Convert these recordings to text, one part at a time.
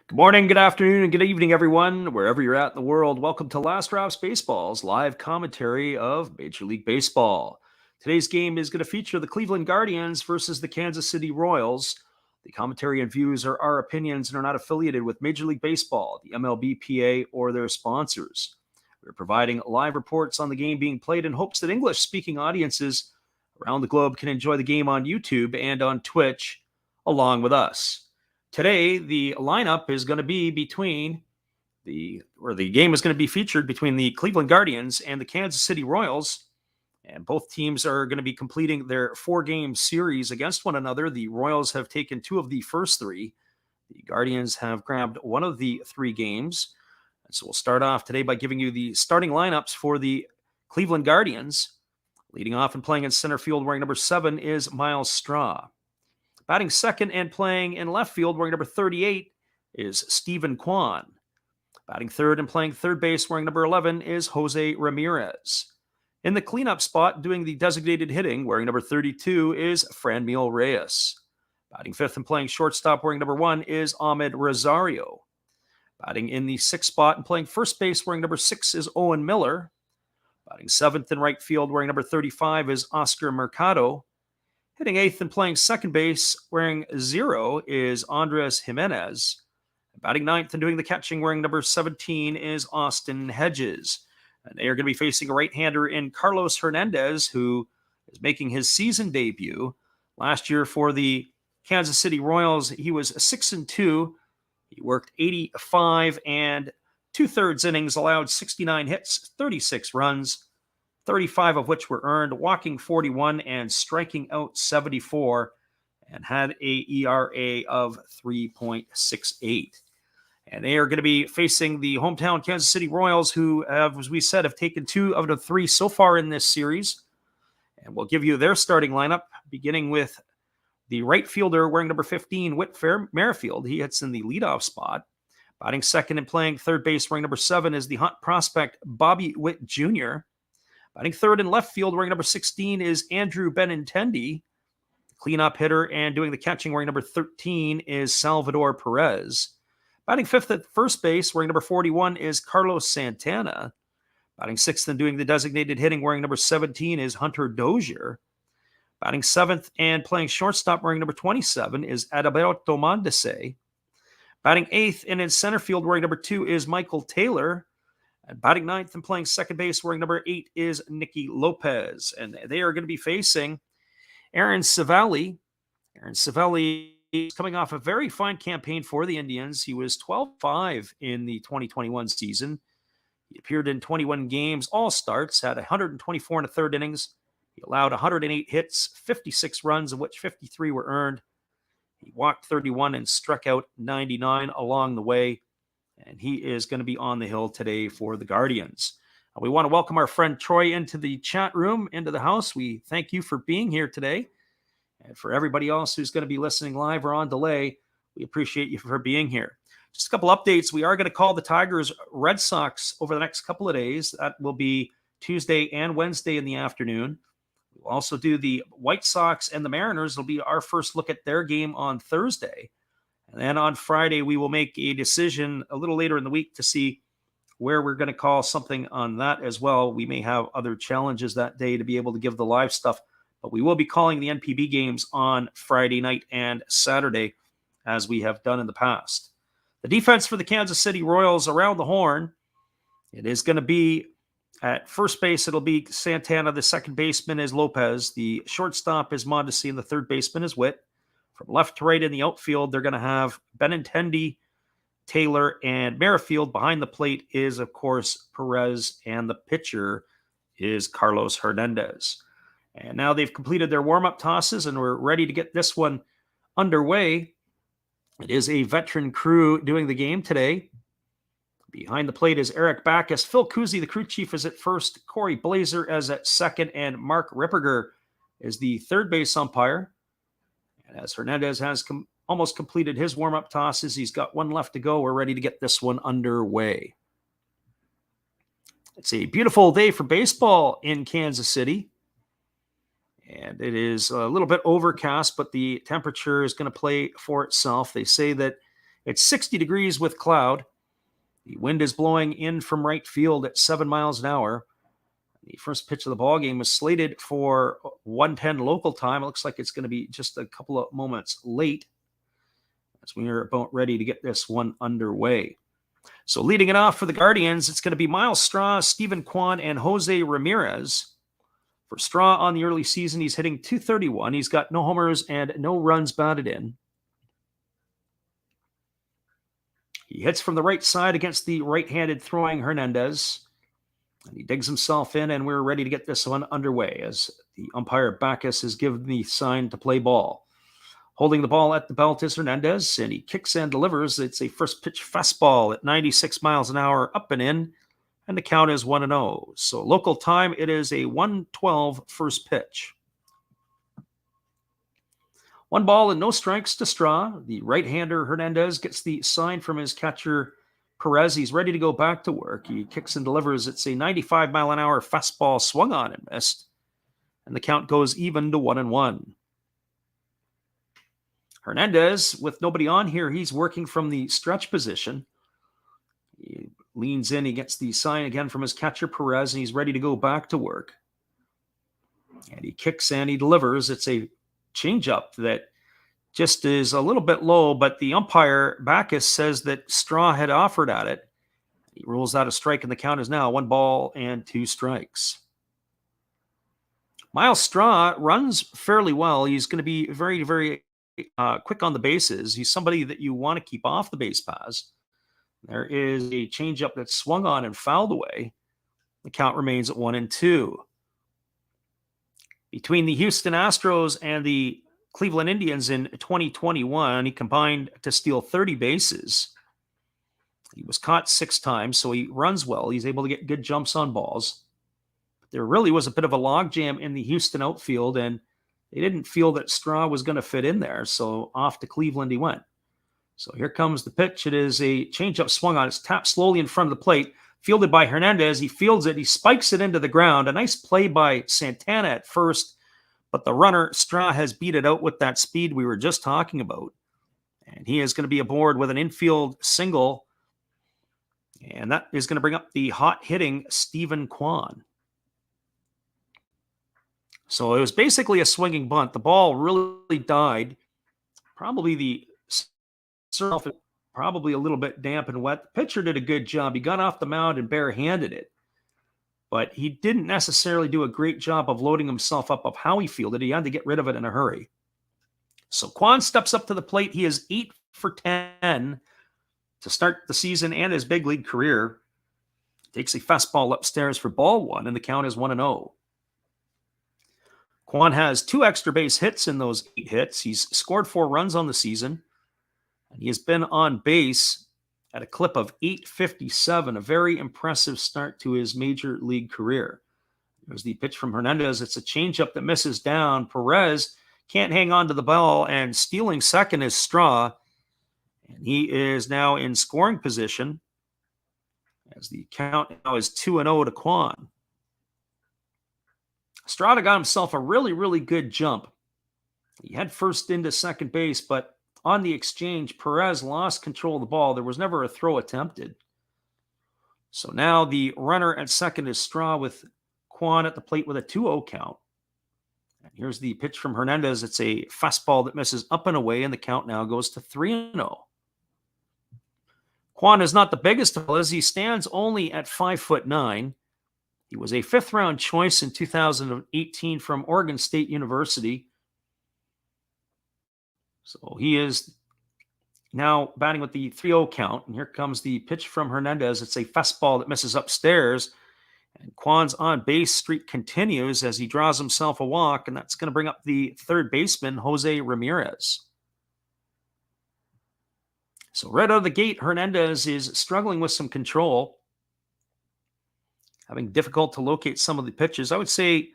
Good morning, good afternoon, and good evening, everyone, wherever you're at in the world. Welcome to Last Drops Baseball's live commentary of Major League Baseball. Today's game is going to feature the Cleveland Guardians versus the Kansas City Royals. The commentary and views are our opinions and are not affiliated with Major League Baseball, the MLB, PA, or their sponsors. We're providing live reports on the game being played in hopes that English-speaking audiences around the globe can enjoy the game on YouTube and on Twitch along with us. Today, the lineup is going to be the game is going to be featured between the Cleveland Guardians and the Kansas City Royals. And both teams are going to be completing their 4-game series against one another. The Royals have taken 2 of the first 3. The Guardians have grabbed 1 of the 3 games. And so we'll start off today by giving you the starting lineups for the Cleveland Guardians. Leading off and playing in center field wearing number 7 is Miles Straw. Batting second and playing in left field wearing number 38 is Stephen Kwan. Batting third and playing third base wearing number 11 is Jose Ramirez. In the cleanup spot doing the designated hitting wearing number 32 is Franmil Reyes. Batting fifth and playing shortstop wearing number 1 is Ahmed Rosario. Batting in the sixth spot and playing first base wearing number 6 is Owen Miller. Batting seventh in right field wearing number 35 is Oscar Mercado. Hitting eighth and playing second base wearing 0 is Andres Jimenez. Batting ninth and doing the catching wearing number 17 is Austin Hedges. And they are going to be facing a right-hander in Carlos Hernandez, who is making his season debut. Last year for the Kansas City Royals, he was 6-2. He worked 85 and 2/3 innings, allowed 69 hits, 36 runs. 35 of which were earned, walking 41 and striking out 74, and had a ERA of 3.68. And they are going to be facing the hometown Kansas City Royals, who have, as we said, have taken 2 of the 3 so far in this series. And we'll give you their starting lineup, beginning with the right fielder wearing number 15, Whit Merrifield. He hits in the leadoff spot. Batting second and playing third base wearing number 7 is the hot prospect Bobby Witt Jr. Batting third in left field wearing number 16 is Andrew Benintendi. Cleanup hitter and doing the catching wearing number 13 is Salvador Perez. Batting fifth at first base wearing number 41 is Carlos Santana. Batting sixth and doing the designated hitting wearing number 17 is Hunter Dozier. Batting seventh and playing shortstop wearing number 27 is Adalberto Mondesi. Batting eighth and in center field wearing number 2 is Michael Taylor. And batting ninth and playing second base wearing number 8 is Nicky Lopez. And they are going to be facing Aaron Civale. Aaron Civale is coming off a very fine campaign for the Indians. He was 12-5 in the 2021 season. He appeared in 21 games, all starts, had 124 1/3 innings. He allowed 108 hits, 56 runs, of which 53 were earned. He walked 31 and struck out 99 along the way. And he is going to be on the hill today for the Guardians. We want to welcome our friend Troy into the chat room, into the house. We thank you for being here today. And for everybody else who's going to be listening live or on delay, we appreciate you for being here. Just a couple updates. We are going to call the Tigers Red Sox over the next couple of days. That will be Tuesday and Wednesday in the afternoon. We'll also do the White Sox and the Mariners. It'll be our first look at their game on Thursday. And then on Friday, we will make a decision a little later in the week to see where we're going to call something on that as well. We may have other challenges that day to be able to give the live stuff, but we will be calling the NPB games on Friday night and Saturday, as we have done in the past. The defense for the Kansas City Royals around the horn, it is going to be at first base, it'll be Santana. The second baseman is Lopez. The shortstop is Mondesi, and the third baseman is Witt. From left to right in the outfield, they're going to have Benintendi, Taylor, and Merrifield. Behind the plate is, of course, Perez, and the pitcher is Carlos Hernandez. And now they've completed their warm-up tosses, and we're ready to get this one underway. It is a veteran crew doing the game today. Behind the plate is Eric Backus. Phil Cousy, the crew chief, is at first. Corey Blazer is at second, and Mark Ripperger is the third base umpire. And as Hernandez has almost completed his warm-up tosses, he's got one left to go. We're ready to get this one underway. It's a beautiful day for baseball in Kansas City. And it is a little bit overcast, but the temperature is going to play for itself. They say that it's 60 degrees with cloud. The wind is blowing in from right field at 7 miles an hour. The first pitch of the ball game is slated for 1:10 local time. It looks like it's going to be just a couple of moments late as we are about ready to get this one underway. So leading it off for the Guardians, it's going to be Miles Straw, Steven Kwan, and Jose Ramirez. For Straw on the early season, he's hitting .231. He's got no homers and no runs batted in. He hits from the right side against the right-handed throwing Hernandez. And he digs himself in, and we're ready to get this one underway as the umpire Backus has given the sign to play ball. Holding the ball at the belt is Hernandez, and he kicks and delivers. It's a first pitch fastball at 96 miles an hour up and in. And the count is 1-0. So local time, it is a 1:12 first pitch. 1 ball and no strikes to Straw. The right-hander Hernandez gets the sign from his catcher Perez. He's ready to go back to work. He kicks and delivers. It's a 95-mile-an-hour fastball swung on and missed. And the count goes even to 1-1. Hernandez, with nobody on here, he's working from the stretch position. He leans in, he gets the sign again from his catcher Perez, and he's ready to go back to work. And he kicks and he delivers. It's a changeup that just is a little bit low, but the umpire Backus says that Straw had offered at it. He rules out a strike, and the count is now 1 ball and 2 strikes. Miles Straw runs fairly well. He's going to be very, very quick on the bases. He's somebody that you want to keep off the base paths. There is a changeup that's swung on and fouled away. The count remains at 1-2. Between the Houston Astros and the Cleveland Indians in 2021, he combined to steal 30 bases. He was caught 6 times, so he runs well. He's able to get good jumps on balls. But there really was a bit of a logjam in the Houston outfield, and they didn't feel that Straw was going to fit in there, so off to Cleveland he went. So here comes the pitch. It is a changeup swung on. It's tapped slowly in front of the plate. Fielded by Hernandez. He fields it. He spikes it into the ground. A nice play by Santana at first. But the runner, Straw, has beat it out with that speed we were just talking about. And he is going to be aboard with an infield single. And that is going to bring up the hot-hitting Steven Kwan. So it was basically a swinging bunt. The ball really died. Probably the surface probably a little bit damp and wet. The pitcher did a good job. He got off the mound and barehanded it. But he didn't necessarily do a great job of loading himself up of how he fielded. He had to get rid of it in a hurry. So Kwan steps up to the plate. He is 8 for 10 to start the season and his big league career. Takes a fastball upstairs for ball 1, and the count is 1-0. Kwan has 2 extra base hits in those 8 hits. He's scored 4 runs on the season. And he has been on base at a clip of 857, a very impressive start to his major league career. There's the pitch from Hernandez. It's a changeup that misses down. Perez can't hang on to the ball, and stealing second is Straw. And he is now in scoring position as the count now is 2-0 to Kwan. Strada got himself a really, really good jump. He had first into second base, but on the exchange, Perez lost control of the ball. There was never a throw attempted. So now the runner at second is Straw with Kwan at the plate with a 2-0 count. And here's the pitch from Hernandez. It's a fastball that misses up and away, and the count now goes to 3-0. Kwan is not the biggest of as he stands only at 5'9". He was a 5th-round choice in 2018 from Oregon State University. So he is now batting with the 3-0 count. And here comes the pitch from Hernandez. It's a fastball that misses upstairs. And Kwan's on base streak continues as he draws himself a walk. And that's going to bring up the third baseman, Jose Ramirez. So right out of the gate, Hernandez is struggling with some control, having difficult to locate some of the pitches. I would say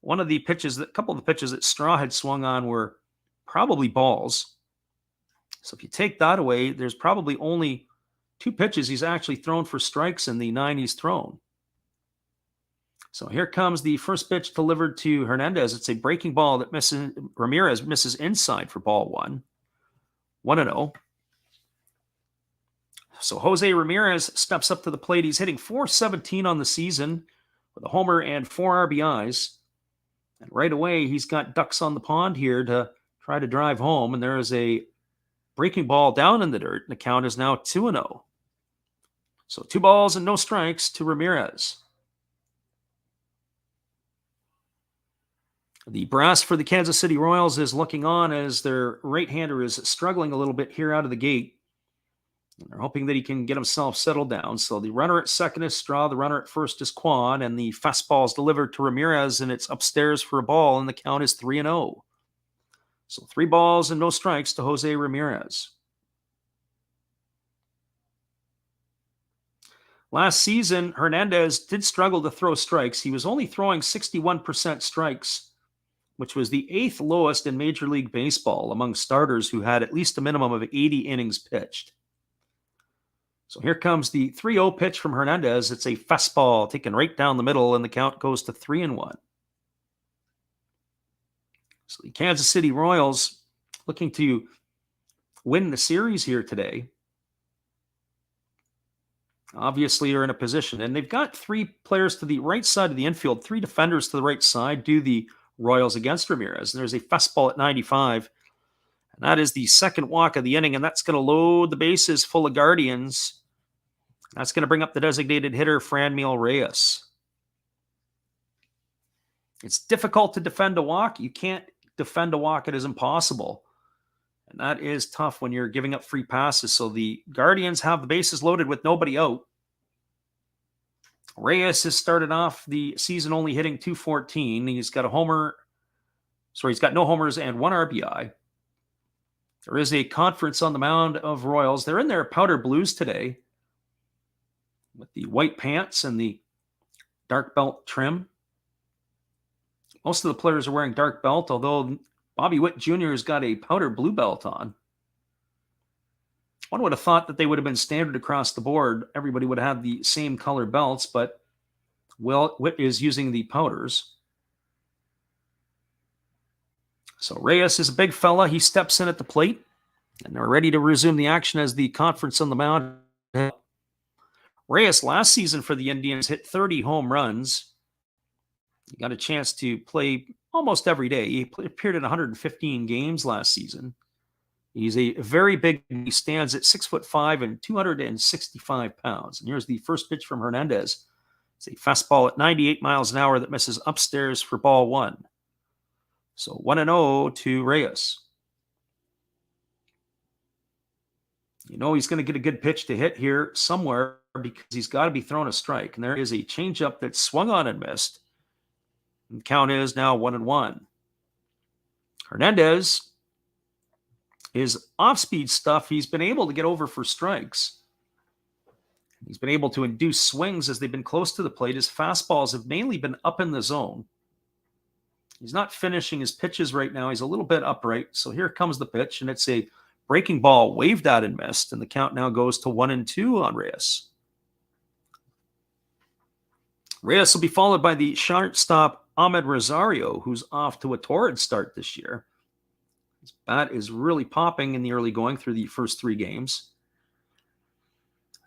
a couple of the pitches that Straw had swung on were probably balls. So if you take that away, there's probably only 2 pitches he's actually thrown for strikes in the 9 he's thrown. So here comes the first pitch delivered to Hernandez. It's a breaking ball that Ramirez misses inside for ball 1. 1-0. So Jose Ramirez steps up to the plate. He's hitting .417 on the season with a homer and 4 RBIs. And right away, he's got ducks on the pond here to try to drive home. And there is a breaking ball down in the dirt. And the count is now 2-0. So 2 balls and no strikes to Ramirez. The brass for the Kansas City Royals is looking on as their right-hander is struggling a little bit here out of the gate. And they're hoping that he can get himself settled down. So the runner at second is Straw. The runner at first is Kwan. And the fastball is delivered to Ramirez, and it's upstairs for a ball, and the count is 3-0. So 3 balls and no strikes to Jose Ramirez. Last season, Hernandez did struggle to throw strikes. He was only throwing 61% strikes, which was the 8th lowest in Major League Baseball among starters who had at least a minimum of 80 innings pitched. So here comes the 3-0 pitch from Hernandez. It's a fastball taken right down the middle, and the count goes to 3-1. So the Kansas City Royals looking to win the series here today. Obviously, are in a position, and they've got 3 players to the right side of the infield, 3 defenders to the right side, do the Royals against Ramirez. And there's a fastball at 95. And that is the second walk of the inning, and that's going to load the bases full of Guardians. That's going to bring up the designated hitter, Franmil Reyes. It's difficult to defend a walk. You can't defend a walk. It is impossible. And that is tough when you're giving up free passes. So the Guardians have the bases loaded with nobody out. Reyes has started off the season only hitting .214. He's got he's got no homers and 1 RBI. There is a conference on the mound of Royals. They're in their powder blues today with the white pants and the dark belt trim. Most of the players are wearing dark belt, although Bobby Witt Jr. has got a powder blue belt on. One would have thought that they would have been standard across the board. Everybody would have the same color belts, but Witt is using the powders. So Reyes is a big fella. He steps in at the plate, and they're ready to resume the action as the conference on the mound. Reyes last season for the Indians hit 30 home runs. He got a chance to play almost every day. He appeared in 115 games last season. He's a very big, he stands at 6'5" and 265 pounds. And here's the first pitch from Hernandez. It's a fastball at 98 miles an hour that misses upstairs for ball 1. So 1-0 to Reyes. You know he's going to get a good pitch to hit here somewhere because he's got to be throwing a strike. And there is a changeup that swung on and missed. And the count is now 1-1. Hernandez, his off-speed stuff, he's been able to get over for strikes. He's been able to induce swings as they've been close to the plate. His fastballs have mainly been up in the zone. He's not finishing his pitches right now. He's a little bit upright. So here comes the pitch, and it's a breaking ball waved at and missed. And the count now goes to 1-2 on Reyes. Reyes will be followed by the shortstop Ahmed Rosario, who's off to a torrid start this year. His bat is really popping in the early going through the first 3 games.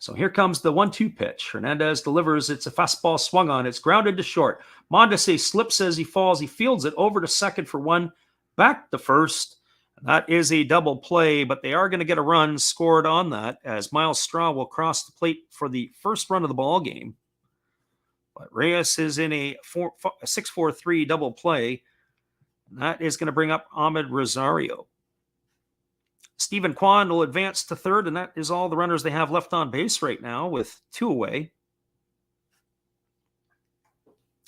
So here comes the 1-2 pitch. Hernandez delivers. It's a fastball swung on. It's grounded to short. Mondesi slips as he falls. He fields it over to second for 1, back to first. That is a double play, but they are going to get a run scored on that as Miles Straw will cross the plate for the first run of the ball game. But Reyes is in a 6-4-3 double play. That is going to bring up Ahmed Rosario. Stephen Kwan will advance to third, and that is all the runners they have left on base right now with 2 away.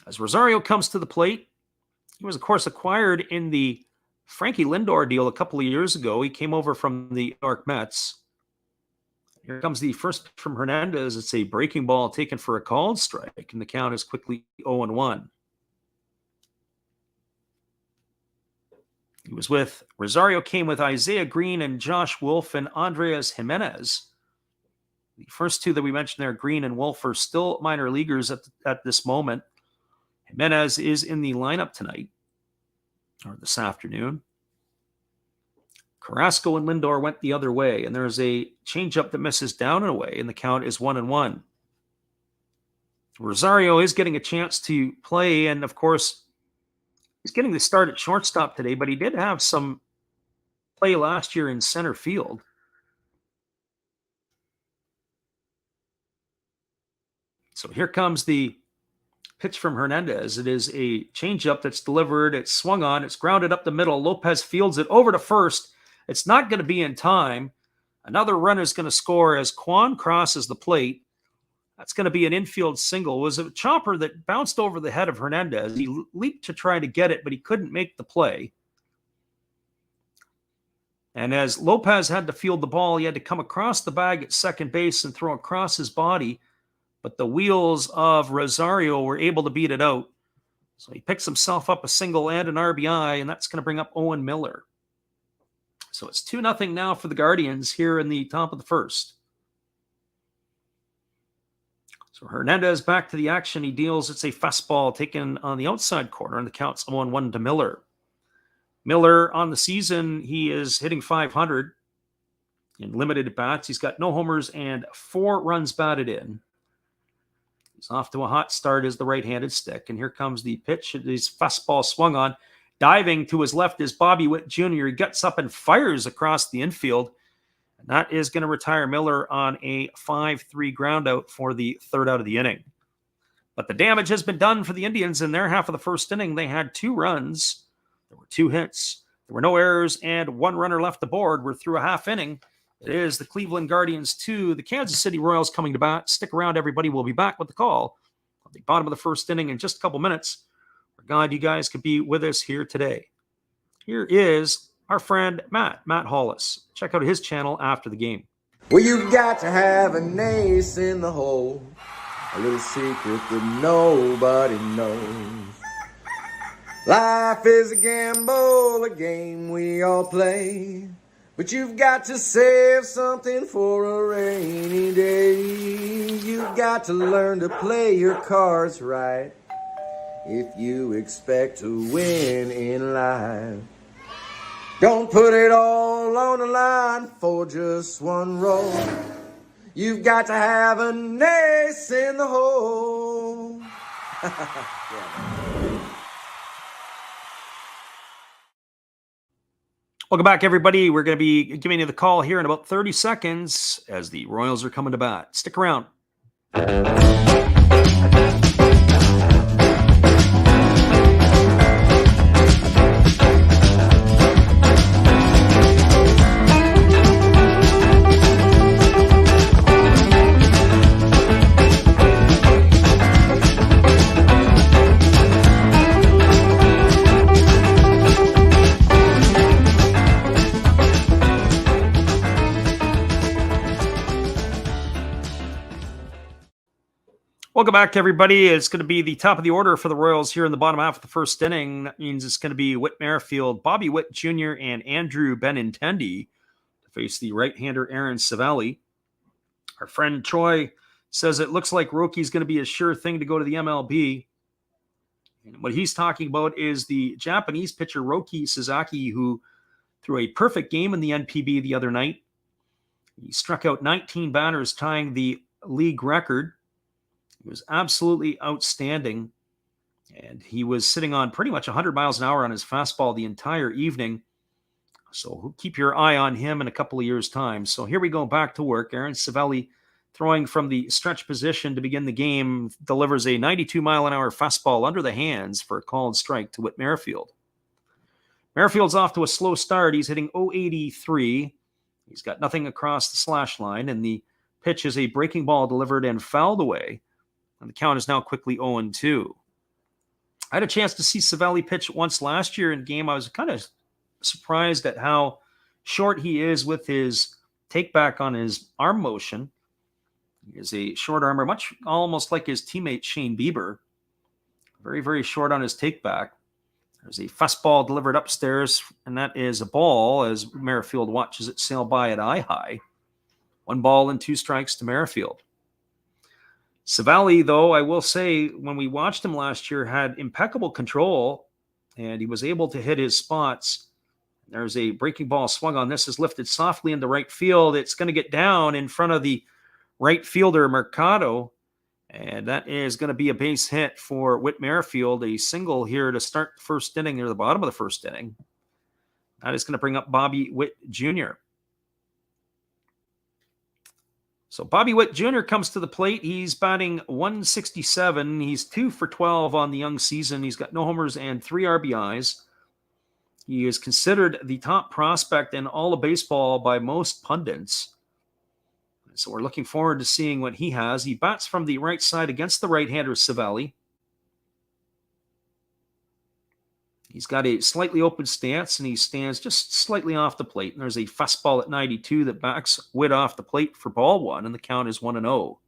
As Rosario comes to the plate, he was, of course, acquired in the Frankie Lindor deal a couple of years ago. He came over from the New York Mets. Here comes the first pitch from Hernandez. It's a breaking ball taken for a called strike, and the count is quickly 0-1. He was with Rosario, came with Isaiah Green and Josh Wolf and Andres Jimenez. The first two that we mentioned there, Green and Wolf, are still minor leaguers at this moment. Jimenez is in the lineup tonight, or this afternoon. Carrasco and Lindor went the other way, and there's a changeup that misses down and away, and the count is 1-1. Rosario is getting a chance to play, and of course, he's getting the start at shortstop today, but he did have some play last year in center field. So here comes the pitch from Hernandez. It is a changeup that's delivered. It's swung on. It's grounded up the middle. Lopez fields it over to first. It's not going to be in time. Another runner is going to score as Kwan crosses the plate. That's going to be an infield single. It was a chopper that bounced over the head of Hernandez. He leaped to try to get it, but he couldn't make the play. And as Lopez had to field the ball, he had to come across the bag at second base and throw across his body. But the wheels of Rosario were able to beat it out. So he picks himself up a single and an RBI, and that's going to bring up Owen Miller. So it's 2-0 now for the Guardians here in the top of the first. So Hernandez back to the action. He deals. It's a fastball taken on the outside corner, and the count's 0-1 to Miller. Miller on the season, he is hitting .500 in limited at-bats. He's got no homers and 4 runs batted in. He's off to a hot start as the right-handed stick. And here comes the pitch. His fastball swung on. Diving to his left is Bobby Witt Jr. He gets up and fires across the infield. And that is going to retire Miller on a 5-3 ground out for the third out of the inning. But the damage has been done for the Indians. In their half of the first inning, they had 2 runs. There were 2 hits. There were no errors and 1 runner left aboard. We're through a half inning. It is the Cleveland Guardians 2, the Kansas City Royals coming to bat. Stick around, everybody. We'll be back with the call at the bottom of the first inning in just a couple minutes. We're glad you guys could be with us here today. Here is our friend Matt Hollis. Check out his channel after the game. Well, you got to have an ace in the hole, a little secret that nobody knows. Life is a gamble, a game we all play. But you've got to save something for a rainy day. You've got to learn to play your cards right if you expect to win in life. Don't put it all on the line for just one roll. You've got to have an ace in the hole. Welcome back, everybody. We're going to be giving you the call here in about 30 seconds as the Royals are coming to bat. Stick around. Welcome back, everybody. It's going to be the top of the order for the Royals here in the bottom half of the first inning. That means it's going to be Whit Merrifield, Bobby Witt Jr., and Andrew Benintendi to face the right-hander Aaron Savali. Our friend Troy says it looks like Roki's going to be a sure thing to go to the MLB. And what he's talking about is the Japanese pitcher Roki Sasaki, who threw a perfect game in the NPB the other night. He struck out 19 batters, tying the league record. He was absolutely outstanding, and he was sitting on pretty much 100 miles an hour on his fastball the entire evening. So keep your eye on him in a couple of years' time. So here we go, back to work. Aaron Savali throwing from the stretch position to begin the game, delivers a 92-mile-an-hour fastball under the hands for a called strike to Whit Merrifield. Merrifield's off to a slow start. He's hitting .083. He's got nothing across the slash line, and the pitch is a breaking ball delivered and fouled away. And the count is now quickly 0-2. I had a chance to see Savelli pitch once last year in game. I was kind of surprised at how short he is with his take back on his arm motion. He is a short armer, much almost like his teammate Shane Bieber. Very, very short on his take back. There's a fastball delivered upstairs, and that is a ball as Merrifield watches it sail by at eye high. 1 ball and 2 strikes to Merrifield. Savelli, though, I will say, when we watched him last year, had impeccable control, and he was able to hit his spots. There's a breaking ball swung on. This is lifted softly into right field. It's going to get down in front of the right fielder, Mercado, and that is going to be a base hit for Whit Merrifield, a single here to start the first inning, near the bottom of the first inning. That is going to bring up Bobby Witt Jr. So Bobby Witt Jr. comes to the plate. He's batting 167. He's 2 for 12 on the young season. He's got no homers and 3 RBIs. He is considered the top prospect in all of baseball by most pundits. So we're looking forward to seeing what he has. He bats from the right side against the right-hander Savelli. He's got a slightly open stance, and he stands just slightly off the plate. And there's a fastball at 92 that backs Witt off the plate for ball 1, and the count is 1-0. Of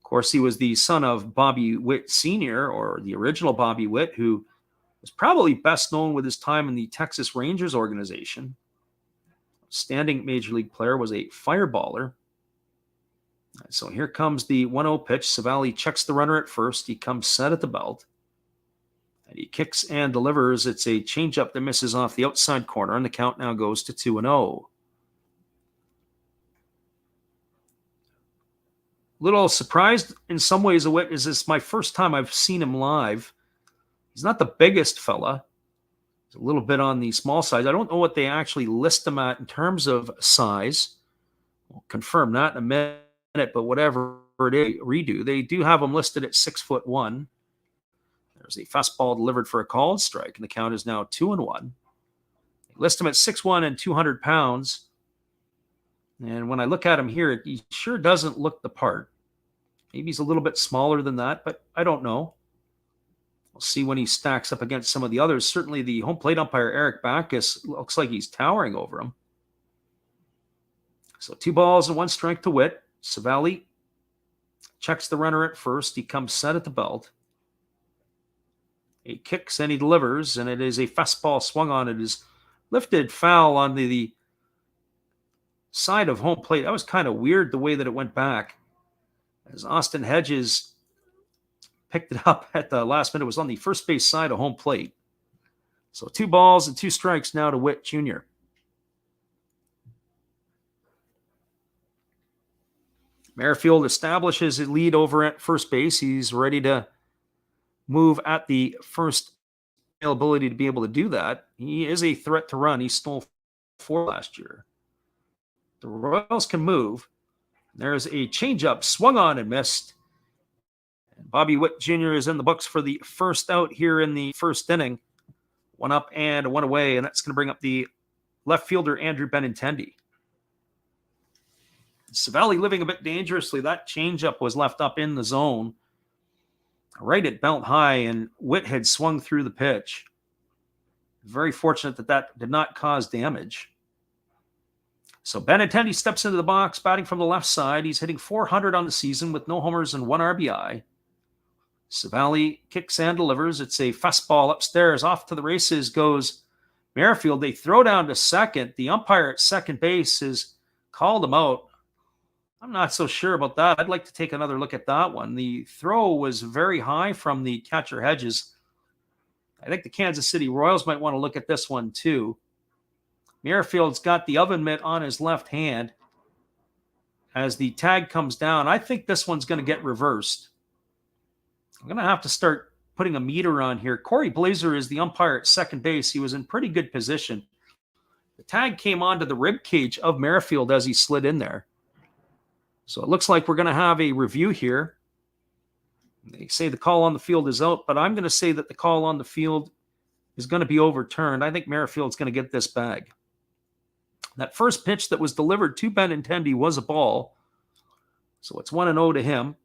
course, he was the son of Bobby Witt Sr., or the original Bobby Witt, who was probably best known with his time in the Texas Rangers organization. Standing major league player, was a fireballer. So here comes the 1-0 pitch. Savelli checks the runner at first. He comes set at the belt. And he kicks and delivers. It's a changeup that misses off the outside corner, and the count now goes to 2-0. Little surprised in some ways of it, is this my first time I've seen him live. He's not the biggest fella. He's a little bit on the small side. I don't know what they actually list him at in terms of size. We'll confirm that in a minute, but whatever they redo, they do have him listed at 6'1". There's a fastball delivered for a called strike, and the count is now 2-1. They list him at 6'1" and 200 pounds. And when I look at him here, he sure doesn't look the part. Maybe he's a little bit smaller than that, but I don't know. We'll see when he stacks up against some of the others. Certainly the home plate umpire, Eric Backus, looks like he's towering over him. So 2 balls and 1 strike to Witt. Savelli checks the runner at first. He comes set at the belt. He kicks and he delivers, and it is a fastball swung on. It is lifted foul on the side of home plate. That was kind of weird the way that it went back, as Austin Hedges picked it up at the last minute. It was on the first base side of home plate. So 2 balls and 2 strikes now to Witt Jr. Merrifield establishes his lead over at first base. He's ready to move at the first availability to be able to do that. He is a threat to run. He stole 4 last year. The Royals can move. There's a changeup swung on and missed. And Bobby Witt Jr. is in the books for the first out here in the first inning. 1 up and 1 away, and that's going to bring up the left fielder, Andrew Benintendi. Savelli living a bit dangerously. That changeup was left up in the zone, right at belt high, and Witt had swung through the pitch. Very fortunate that that did not cause damage. So Benintendi steps into the box, batting from the left side. He's hitting .400 on the season with no homers and 1 RBI. Savelli kicks and delivers. It's a fastball upstairs. Off to the races goes Merrifield. They throw down to second. The umpire at second base has called him out. I'm not so sure about that. I'd like to take another look at that one. The throw was very high from the catcher Hedges. I think the Kansas City Royals might want to look at this one too. Merrifield's got the oven mitt on his left hand as the tag comes down. I think this one's going to get reversed. I'm going to have to start putting a meter on here. Corey Blazer is the umpire at second base. He was in pretty good position. The tag came onto the rib cage of Merrifield as he slid in there. So it looks like we're going to have a review here. They say the call on the field is out, but I'm going to say that the call on the field is going to be overturned. I think Merrifield's going to get this bag. That first pitch that was delivered to Benintendi was a ball. So it's 1-0 to him.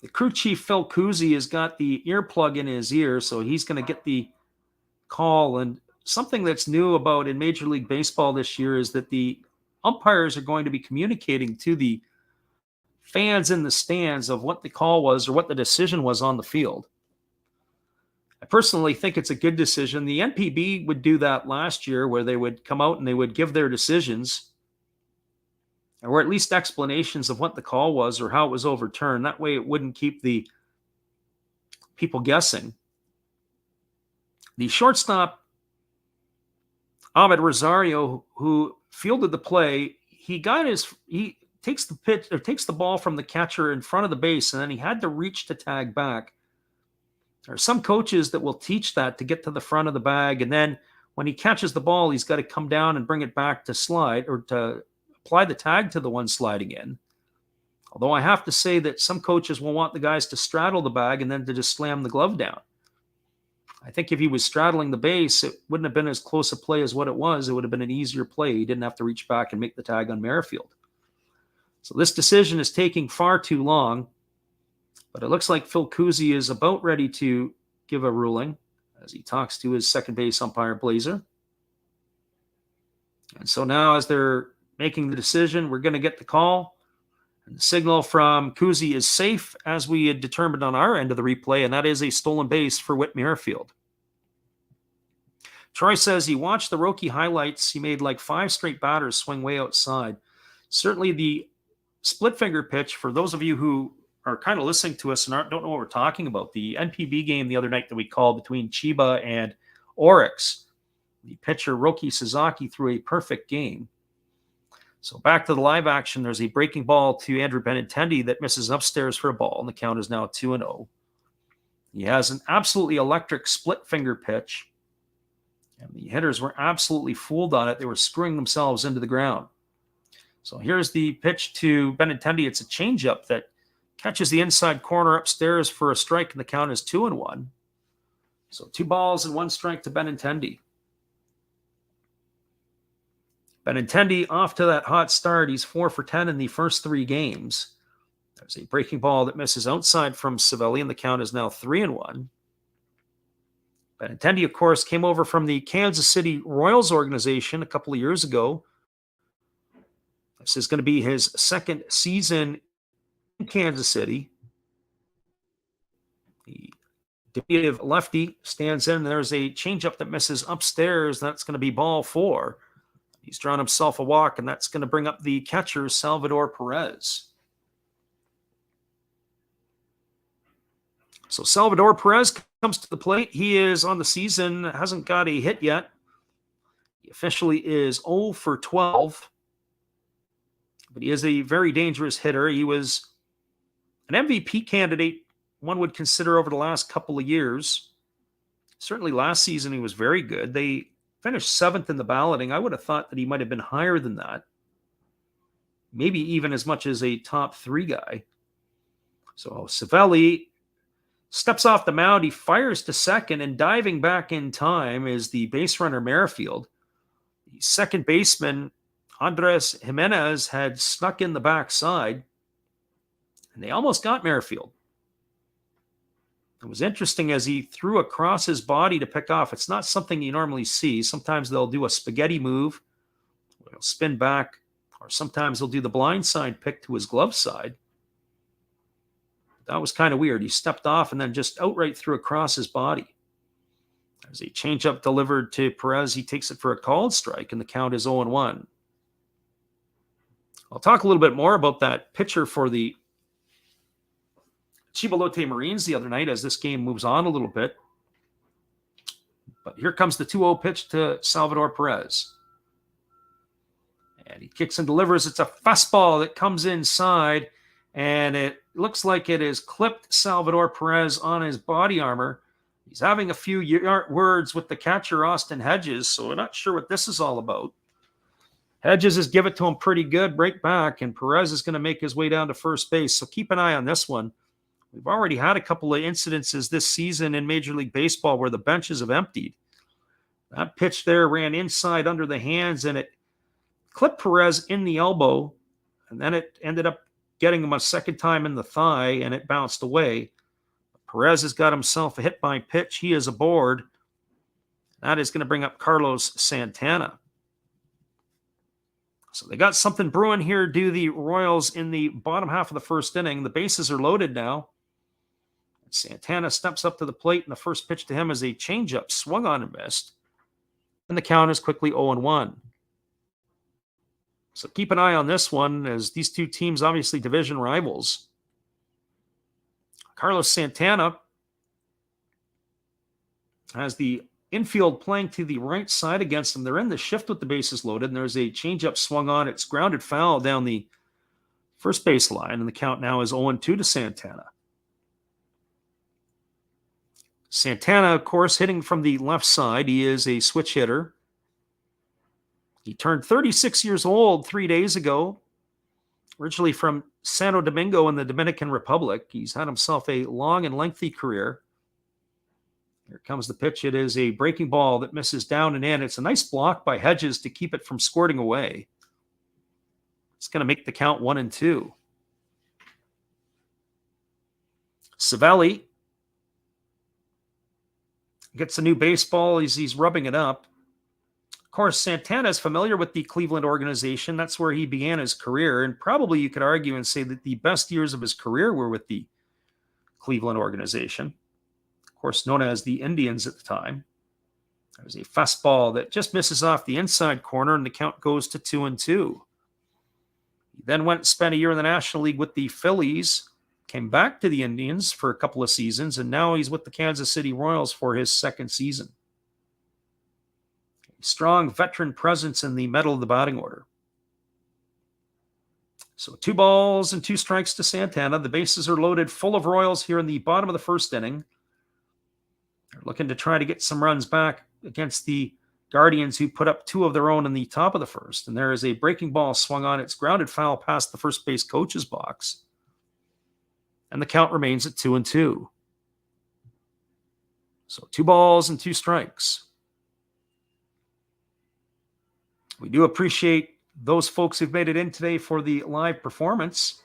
The crew chief, Phil Cousy, has got the earplug in his ear, so he's going to get the call. And something that's new about in Major League Baseball this year is that the umpires are going to be communicating to the fans in the stands of what the call was or what the decision was on the field. I personally think it's a good decision. The NPB would do that last year, where they would come out and they would give their decisions, or at least explanations of what the call was or how it was overturned. That way it wouldn't keep the people guessing. The shortstop, Ahmed Rosario, who fielded the play, he takes the pitch, or takes the ball from the catcher in front of the base, and then he had to reach to tag back. There are some coaches that will teach that to get to the front of the bag, and then when he catches the ball, he's got to come down and bring it back to slide, or to apply the tag to the one sliding in. Although I have to say that some coaches will want the guys to straddle the bag and then to just slam the glove down. I think if he was straddling the base, it wouldn't have been as close a play as what it was. It would have been an easier play. He didn't have to reach back and make the tag on Merrifield. So this decision is taking far too long, but it looks like Phil Cousy is about ready to give a ruling as he talks to his second base umpire, Blazer. And so now, as they're making the decision, we're going to get the call. And the signal from Cousy is safe, as we had determined on our end of the replay, and that is a stolen base for Whit Merrifield. Troy says he watched the Roki highlights. He made like 5 straight batters swing way outside. Certainly the split finger pitch, for those of you who are kind of listening to us and don't know what we're talking about, the NPB game the other night that we called between Chiba and Oryx, the pitcher Roki Sasaki threw a perfect game. So back to the live action, there's a breaking ball to Andrew Benintendi that misses upstairs for a ball, and the count is now 2-0. He has an absolutely electric split finger pitch, and the hitters were absolutely fooled on it. They were screwing themselves into the ground. So here's the pitch to Benintendi. It's a changeup that catches the inside corner upstairs for a strike, and the count is 2-1. So 2 balls and 1 strike to Benintendi. Benintendi off to that hot start. He's 4 for 10 in the first 3 games. There's a breaking ball that misses outside from Savelli, and the count is now 3-1. Benintendi, of course, came over from the Kansas City Royals organization a couple of years ago. This is going to be his second season in Kansas City. The diminutive lefty stands in. There's a changeup that misses upstairs. That's going to be ball 4. He's drawn himself a walk, and that's going to bring up the catcher, Salvador Perez. So Salvador Perez comes to the plate. He is on the season, hasn't got a hit yet. He officially is 0 for 12. But he is a very dangerous hitter. He was an MVP candidate, one would consider, over the last couple of years. Certainly last season he was very good. They finished 7th in the balloting. I would have thought that he might have been higher than that. Maybe even as much as a top 3 guy. So Savelli steps off the mound. He fires to second, and diving back in time is the base runner Merrifield. The second baseman, Andres Jimenez, had snuck in the backside, and they almost got Merrifield. It was interesting as he threw across his body to pick off. It's not something you normally see. Sometimes they'll do a spaghetti move, they'll spin back, or sometimes they'll do the blindside pick to his glove side. That was kind of weird. He stepped off and then just outright threw across his body. There's a changeup delivered to Perez. He takes it for a called strike, and the count is 0-1. I'll talk a little bit more about that pitcher for the Chibalote Marines the other night as this game moves on a little bit. But here comes the 2-0 pitch to Salvador Perez. And he kicks and delivers. It's a fastball that comes inside, and it looks like it has clipped Salvador Perez on his body armor. He's having a few words with the catcher, Austin Hedges, so we're not sure what this is all about. Hedges has given it to him pretty good, break back, and Perez is going to make his way down to first base, so keep an eye on this one. We've already had a couple of incidences this season in Major League Baseball where the benches have emptied. That pitch there ran inside under the hands, and it clipped Perez in the elbow, and then it ended up getting him a second time in the thigh, and it bounced away. Perez has got himself a hit by pitch. He is aboard. That is going to bring up Carlos Santana. So they got something brewing here, do the Royals, in the bottom half of the first inning. The bases are loaded now. Santana steps up to the plate, and the first pitch to him is a changeup, swung on and missed. And the count is quickly 0-1. So keep an eye on this one, as these two teams, obviously division rivals. Carlos Santana has the infield playing to the right side against them. They're in the shift with the bases loaded, and there's a changeup swung on. It's grounded foul down the first base line, and the count now is 0-2 to Santana. Santana, of course, hitting from the left side. He is a switch hitter. He turned 36 years old 3 days ago, originally from Santo Domingo in the Dominican Republic. He's had himself a long and lengthy career. Here comes the pitch. It is a breaking ball that misses down and in. It's a nice block by Hedges to keep it from squirting away. It's going to make the count 1-2. Savelli gets a new baseball. He's rubbing it up. Of course, Santana is familiar with the Cleveland organization. That's where he began his career. And probably you could argue and say that the best years of his career were with the Cleveland organization. Of course, known as the Indians at the time. There's a fastball that just misses off the inside corner, and the count goes to 2-2. He then went and spent a year in the National League with the Phillies, came back to the Indians for a couple of seasons, and now he's with the Kansas City Royals for his second season. A strong veteran presence in the middle of the batting order. So 2 balls and 2 strikes to Santana. The bases are loaded, full of Royals here in the bottom of the first inning. They're looking to try to get some runs back against the Guardians, who put up 2 of their own in the top of the first. And there is a breaking ball swung on. It's grounded foul past the first base coach's box. And the count remains at 2-2. So 2 balls and 2 strikes. We do appreciate those folks who've made it in today for the live performance.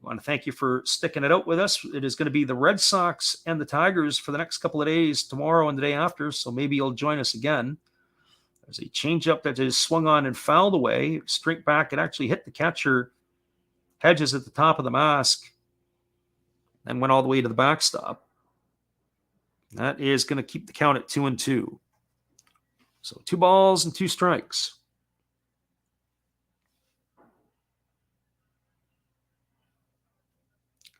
I want to thank you for sticking it out with us. It is going to be the Red Sox and the Tigers for the next couple of days, tomorrow and the day after, so maybe you'll join us again. There's a changeup that is swung on and fouled away. Straight back, it actually hit the catcher, Hedges, at the top of the mask, and went all the way to the backstop. That is going to keep the count at 2-2. So 2 balls and 2 strikes.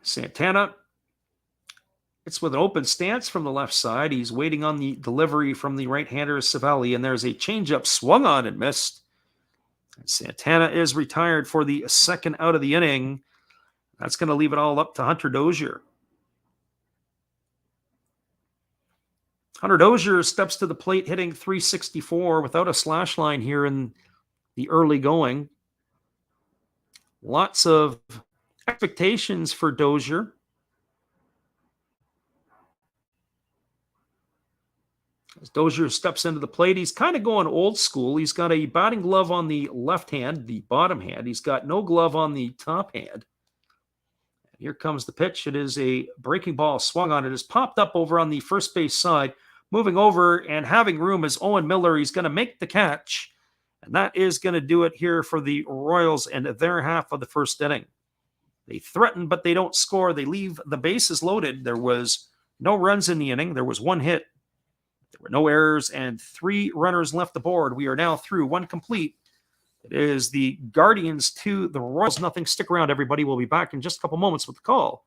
Santana, it's with an open stance from the left side. He's waiting on the delivery from the right-hander Savelli, and there's a changeup swung on and missed. And Santana is retired for the second out of the inning. That's going to leave it all up to Hunter Dozier. Hunter Dozier steps to the plate hitting .364 without a slash line here in the early going. Lots of expectations for Dozier. As Dozier steps into the plate, he's kind of going old school. He's got a batting glove on the left hand, the bottom hand. He's got no glove on the top hand. Here comes the pitch. It is a breaking ball swung on. It has popped up over on the first base side. Moving over and having room is Owen Miller. He's going to make the catch. And that is going to do it here for the Royals and their half of the first inning. They threaten, but they don't score. They leave the bases loaded. There was no runs in the inning. There was 1 hit. There were no errors and 3 runners left aboard. We are now through 1 complete. It is the Guardians 2, the Royals nothing. Stick around, everybody. We'll be back in just a couple moments with the call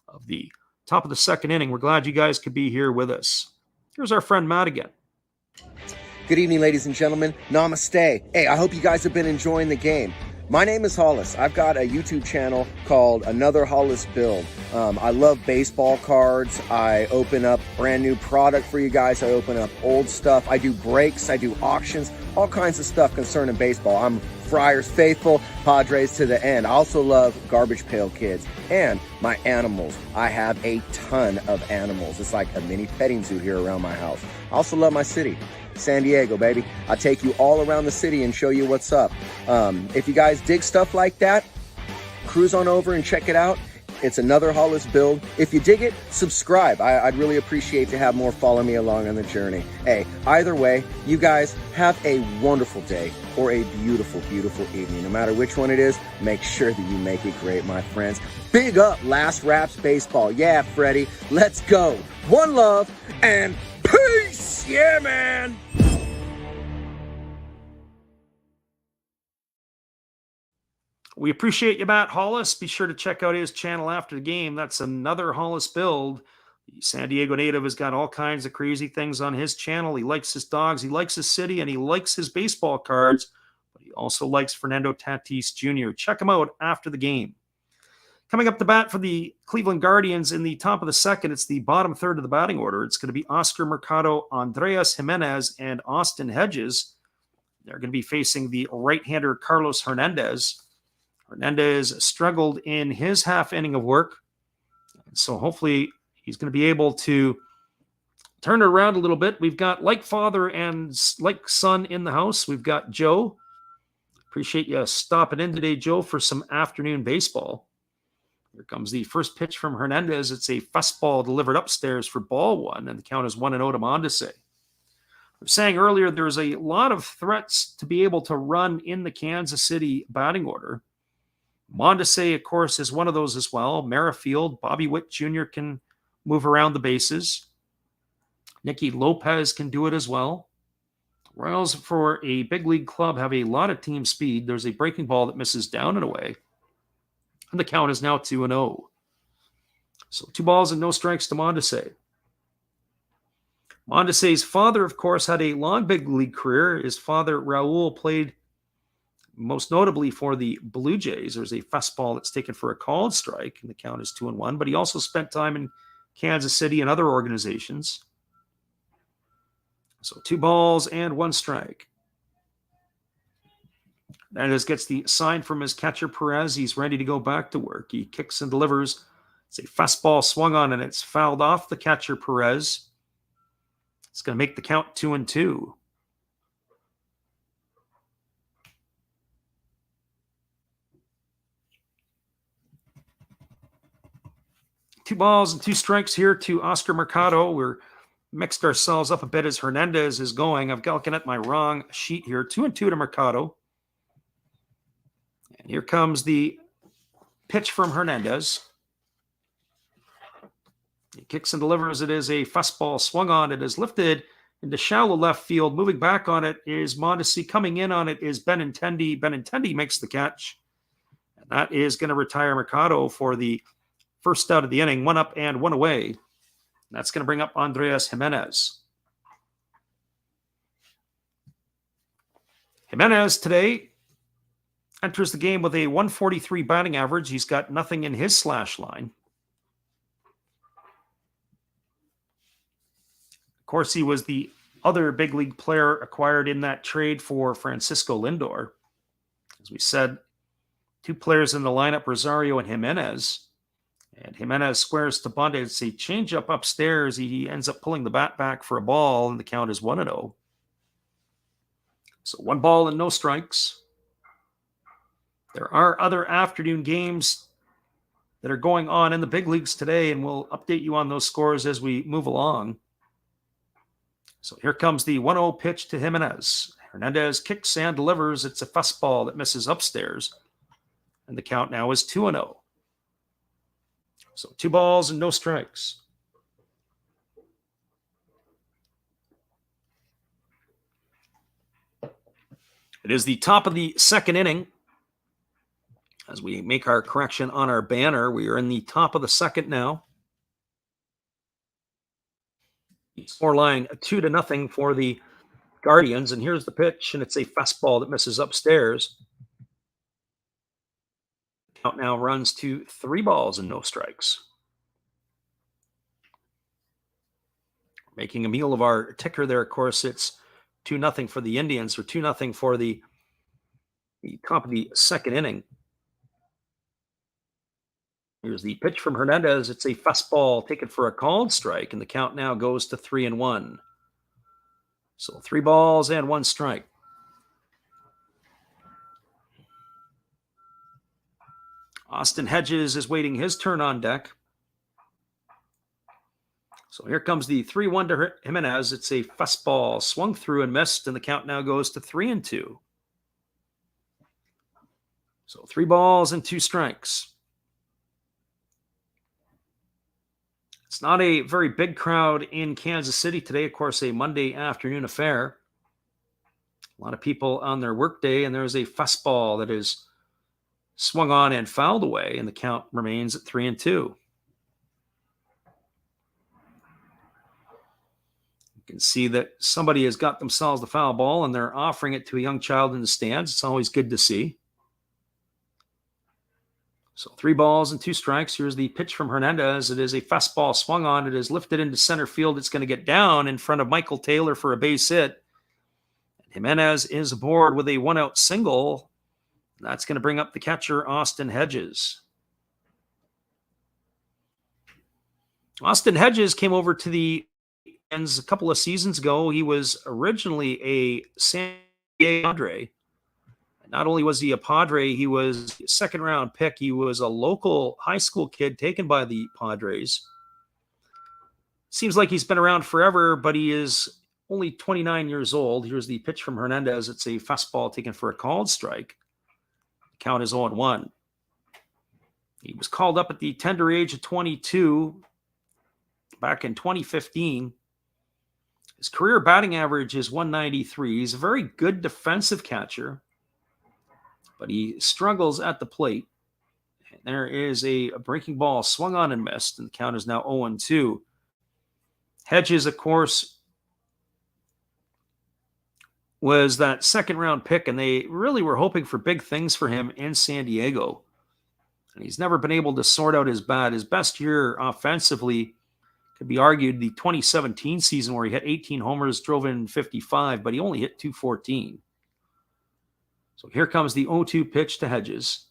of the top of the second inning. We're glad you guys could be here with us. Here's our friend Matt again. Good evening, ladies and gentlemen. Namaste. Hey, I hope you guys have been enjoying the game. My name is Hollis. I've got a YouTube channel called Another Hollis Build. I love baseball cards. I open up brand new product for you guys. I open up old stuff. I do breaks. I do auctions. All kinds of stuff concerning baseball. I'm Friars faithful, Padres to the end. I also love Garbage Pail Kids and my animals. I have a ton of animals. It's like a mini petting zoo here around my house. I also love my city. San Diego, baby. I'll take you all around the city and show you what's up. If you guys dig stuff like that, cruise on over and check it out. It's another Hollis build. If you dig it, subscribe. I'd really appreciate to have more follow me along on the journey. Hey, either way, you guys have a wonderful day or a beautiful, beautiful evening. No matter which one it is, make sure that you make it great, my friends. Big up Last Raps Baseball. Yeah, Freddie, let's go. One love and peace. Yeah, man. We appreciate you, Matt Hollis. Be sure to check out his channel after the game. That's another Hollis build. The San Diego native has got all kinds of crazy things on his channel. He likes his dogs, he likes his city, and he likes his baseball cards. But he also likes Fernando Tatis Jr. Check him out after the game. Coming up to bat for the Cleveland Guardians in the top of the second, it's the bottom third of the batting order. It's going to be Oscar Mercado, Andreas Jimenez, and Austin Hedges. They're going to be facing the right-hander Carlos Hernandez. Hernandez struggled in his half inning of work, so hopefully he's going to be able to turn it around a little bit. We've got like father and like son in the house. We've got Joe. Appreciate you stopping in today, Joe, for some afternoon baseball. Here comes the first pitch from Hernandez. It's a fastball delivered upstairs for ball one, and the count is 1-0 to Mondesi. I was saying earlier there's a lot of threats to be able to run in the Kansas City batting order. Mondesi, of course, is one of those as well. Merrifield, Bobby Witt Jr. can move around the bases. Nicky Lopez can do it as well. Royals, for a big league club, have a lot of team speed. There's a breaking ball that misses down and away. And the count is now 2-0. So 2 balls and no strikes to Mondesi. Mondesi's father, of course, had a long big league career. His father, Raul, played most notably for the Blue Jays. There's a fastball that's taken for a called strike, and the count is 2-1. But he also spent time in Kansas City and other organizations. So 2 balls and 1 strike. Hernandez gets the sign from his catcher Perez. He's ready to go back to work. He kicks and delivers. It's a fastball swung on, and it's fouled off the catcher Perez. It's going to make the count 2-2. Two balls and 2 strikes here to Oscar Mercado. We're mixed ourselves up a bit as Hernandez is going. I'm looking at my wrong sheet here. 2-2 to Mercado. And here comes the pitch from Hernandez. He kicks and delivers. It is a fastball swung on. It is lifted into shallow left field. Moving back on it is Mondesi. Coming in on it is Benintendi. Benintendi makes the catch. And that is going to retire Mercado for the first out of the inning. 1 up and 1 away. And that's going to bring up Andreas Jimenez. Jimenez today enters the game with a 143 batting average. He's got nothing in his slash line. Of course, he was the other big league player acquired in that trade for Francisco Lindor. As we said, 2 players in the lineup, Rosario and Jimenez. And Jimenez squares to bunt. It's a changeup upstairs. He ends up pulling the bat back for a ball, and the count is 1-0. So 1 ball and no strikes. There are other afternoon games that are going on in the big leagues today, and we'll update you on those scores as we move along. So here comes the 1-0 pitch to Jimenez. Hernandez kicks and delivers. It's a fastball that misses upstairs, and the count now is 2-0. So 2 balls and no strikes. It is the top of the second inning. As we make our correction on our banner, we are in the top of the second now. Scoreline 2-0 for the Guardians. And here's the pitch, and it's a fastball that misses upstairs. Count now runs to 3 balls and no strikes. Making a meal of our ticker there, of course, it's 2-0 for the Indians, or 2-0 for the top of the second inning. Here's the pitch from Hernandez. It's a fastball taken for a called strike, and the count now goes to 3-1. So 3 balls and 1 strike. Austin Hedges is waiting his turn on deck. So here comes the 3-1 to Jimenez. It's a fastball swung through and missed, and the count now goes to 3-2. So 3 balls and 2 strikes. It's not a very big crowd in Kansas City today. Of course, a Monday afternoon affair. A lot of people on their workday, and there's a fastball that is swung on and fouled away, and the count remains at 3-2. You can see that somebody has got themselves the foul ball, and they're offering it to a young child in the stands. It's always good to see. So 3 balls and 2 strikes. Here's the pitch from Hernandez. It is a fastball swung on. It is lifted into center field. It's going to get down in front of Michael Taylor for a base hit. Jimenez is aboard with a 1-out single. That's going to bring up the catcher, Austin Hedges. Austin Hedges came over to the Indians a couple of seasons ago. He was originally a San Diego Padre. Not only was he a Padre, he was a second-round pick. He was a local high school kid taken by the Padres. Seems like he's been around forever, but he is only 29 years old. Here's the pitch from Hernandez. It's a fastball taken for a called strike. The count is 0-1. He was called up at the tender age of 22 back in 2015. His career batting average is 193. He's a very good defensive catcher, but he struggles at the plate. And there is a breaking ball swung on and missed, and the count is now 0-2. Hedges, of course, was that second-round pick, and they really were hoping for big things for him in San Diego. And he's never been able to sort out his bat. His best year offensively could be argued the 2017 season, where he hit 18 homers, drove in 55, but he only hit 214. So here comes the 0-2 pitch to Hedges.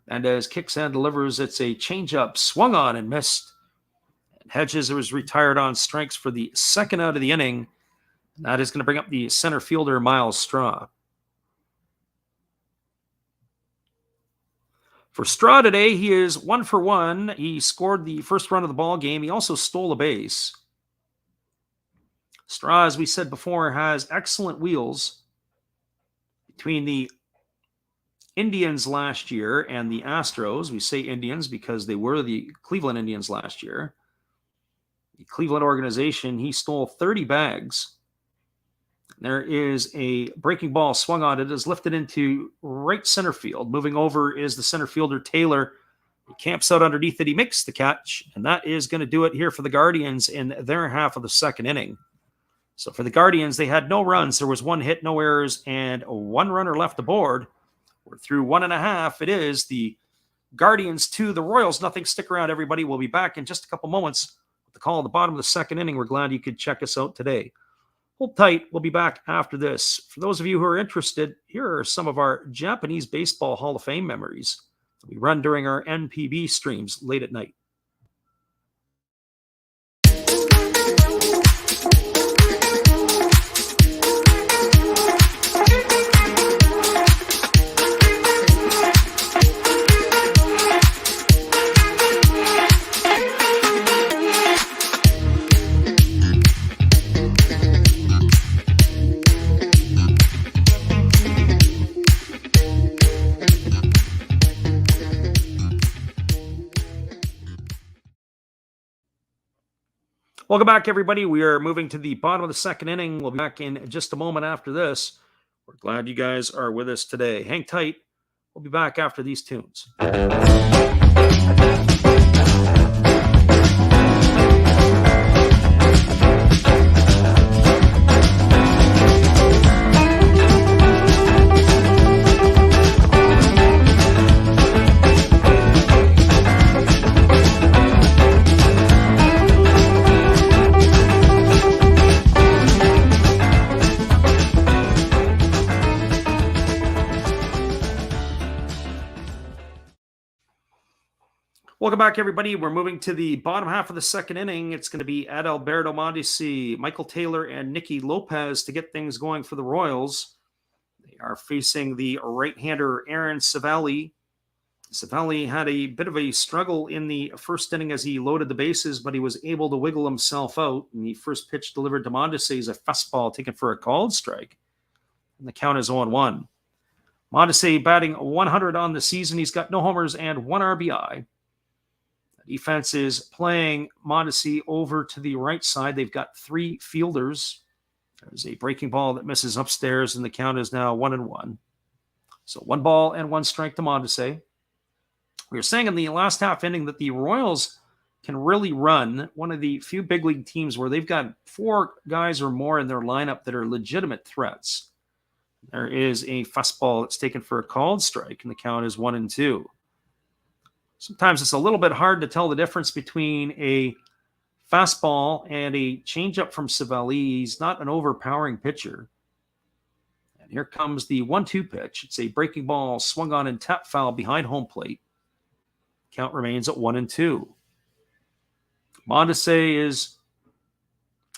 And as kicks and delivers, it's a changeup swung on and missed. And Hedges was retired on strikes for the second out of the inning. And that is going to bring up the center fielder, Miles Straw. For Straw today, he is 1 for 1. He scored the first run of the ball game. He also stole a base. Straw, as we said before, has excellent wheels. Between the Indians last year and the Astros, we say Indians because they were the Cleveland Indians last year. The Cleveland organization, he stole 30 bags. There is a breaking ball swung on. It is lifted into right center field. Moving over is the center fielder, Taylor. He camps out underneath it. He makes the catch, and that is going to do it here for the Guardians in their half of the second inning. So for the Guardians, they had no runs. There was 1 hit, no errors, and 1 runner left aboard. We're through 1.5. It is the Guardians 2, the Royals nothing. Stick around, everybody. We'll be back in just a couple moments with the call at the bottom of the second inning. We're glad you could check us out today. Hold tight. We'll be back after this. For those of you who are interested, here are some of our Japanese Baseball Hall of Fame memories that we run during our NPB streams late at night. Welcome back, everybody. We are moving to the bottom of the second inning. We'll be back in just a moment after this. We're glad you guys are with us today. Hang tight. We'll be back after these tunes. Welcome back, everybody. We're moving to the bottom half of the second inning. It's going to be Adalberto Mondesi, Michael Taylor, and Nicky Lopez to get things going for the Royals. They are facing the right-hander Aaron Civale. Civale had a bit of a struggle in the first inning as he loaded the bases, but he was able to wiggle himself out. And the first pitch delivered to Mondesi is a fastball taken for a called strike. And the count is 0-1. Mondesi batting 100 on the season. He's got no homers and 1 RBI. Defense is playing Mondesi over to the right side. They've got 3 fielders. There's a breaking ball that misses upstairs, and the count is now 1-1. So 1 ball and 1 strike to Mondesi. We were saying in the last half inning that the Royals can really run, one of the few big league teams where they've got 4 guys or more in their lineup that are legitimate threats. There is a fastball that's taken for a called strike, and the count is 1-2. Sometimes it's a little bit hard to tell the difference between a fastball and a changeup from Civale. He's not an overpowering pitcher. And here comes the 1-2 pitch. It's a breaking ball swung on and tap foul behind home plate. Count remains at 1-2. Mondesi is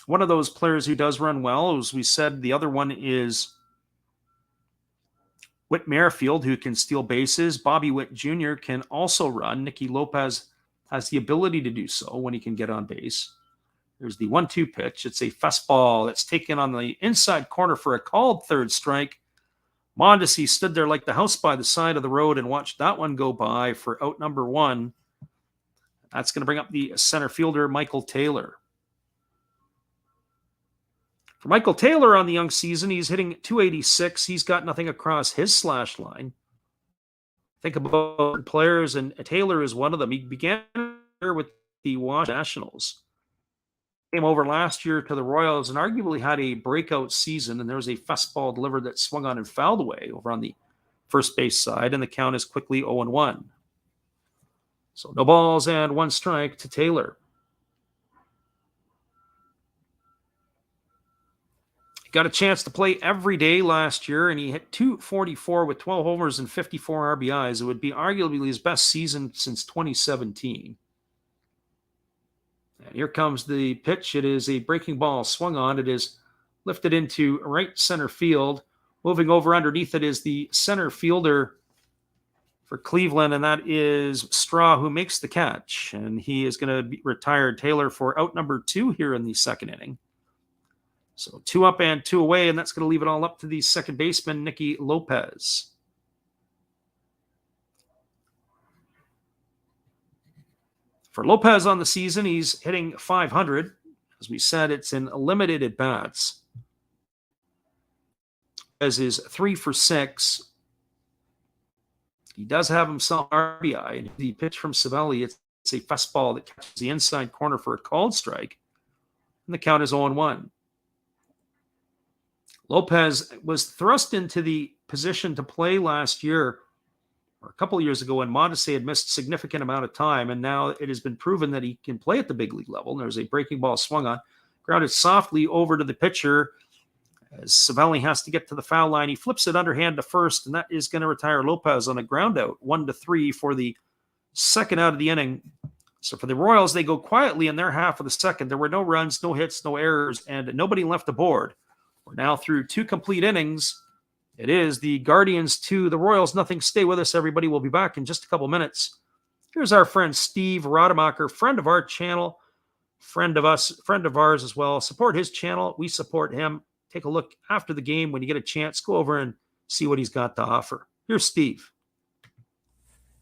one of those players who does run well. As we said, the other one is Whit Merrifield, who can steal bases. Bobby Witt Jr. can also run. Nicky Lopez has the ability to do so when he can get on base. There's the 1-2 pitch. It's a fastball that's taken on the inside corner for a called third strike. Mondesi stood there like the house by the side of the road and watched that one go by for out number 1. That's going to bring up the center fielder, Michael Taylor. For Michael Taylor on the young season, he's hitting .286. He's got nothing across his slash line. Think about players, and Taylor is one of them. He began with the Washington Nationals. Came over last year to the Royals and arguably had a breakout season, and there was a fastball delivered that swung on and fouled away over on the first base side, and the count is quickly 0-1. So no balls and 1 strike to Taylor. Got a chance to play every day last year, and he hit .244 with 12 homers and 54 RBIs. It would be arguably his best season since 2017. And here comes the pitch. It is a breaking ball swung on. It is lifted into right center field. Moving over underneath it is the center fielder for Cleveland, and that is Straw, who makes the catch. And he is going to be retired Taylor for out number 2 here in the second inning. So 2 up and 2 away, and that's going to leave it all up to the second baseman, Nicky Lopez. For Lopez on the season, he's hitting .500. As we said, it's in limited at-bats. As is 3 for 6. He does have himself an RBI, and the pitch from Civale, it's a fastball that catches the inside corner for a called strike, and the count is 0-1. Lopez was thrust into the position to play last year, or a couple of years ago, when Mondesi had missed a significant amount of time, and now it has been proven that he can play at the big league level. And there's a breaking ball swung on, grounded softly over to the pitcher. As Civale has to get to the foul line, he flips it underhand to first, and that is going to retire Lopez on a ground out, 1-3 for the second out of the inning. So for the Royals, they go quietly in their half of the second. There were no runs, no hits, no errors, and nobody left the board. We're now through 2 complete innings. It is the Guardians 2, the Royals nothing. Stay with us, everybody. We'll be back in just a couple minutes. Here's our friend Steve Rademacher, friend of our channel, friend of ours as well. Support his channel. We support him. Take a look after the game when you get a chance. Go over and see what he's got to offer. Here's Steve.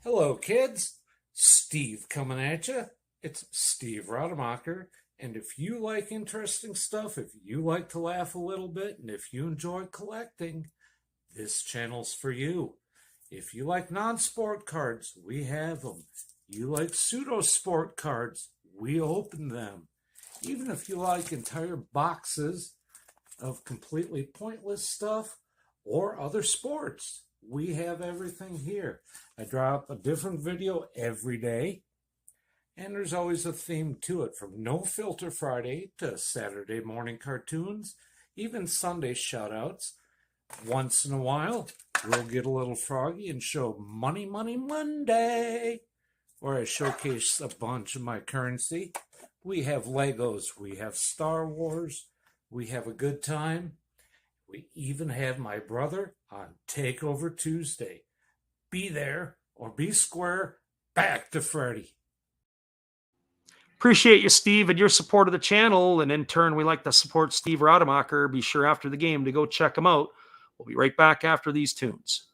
Hello, kids. Steve coming at you. It's Steve Rademacher. And if you like interesting stuff, if you like to laugh a little bit, and if you enjoy collecting, this channel's for you. If you like non-sport cards, we have them. You like pseudo-sport cards, we open them. Even if you like entire boxes of completely pointless stuff or other sports, we have everything here. I drop a different video every day. And there's always a theme to it, from No Filter Friday to Saturday morning cartoons, even Sunday shoutouts. Once in a while, we'll get a little froggy and show Money Money Monday. where I showcase a bunch of my currency. We have Legos, we have Star Wars, we have a good time. We even have my brother on Takeover Tuesday. Be there or be square. Back to Freddy. Appreciate you, Steve, and your support of the channel. And in turn, we like to support Steve Rademacher. Be sure after the game to go check him out. We'll be right back after these tunes.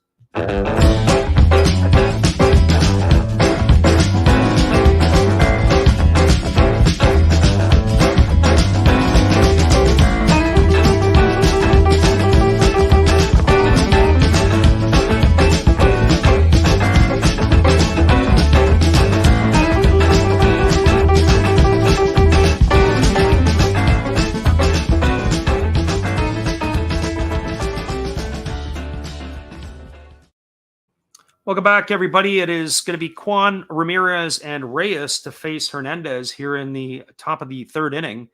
Welcome back, everybody. It is going to be Juan, Ramirez, and Reyes to face Hernandez here in the top of the third inning.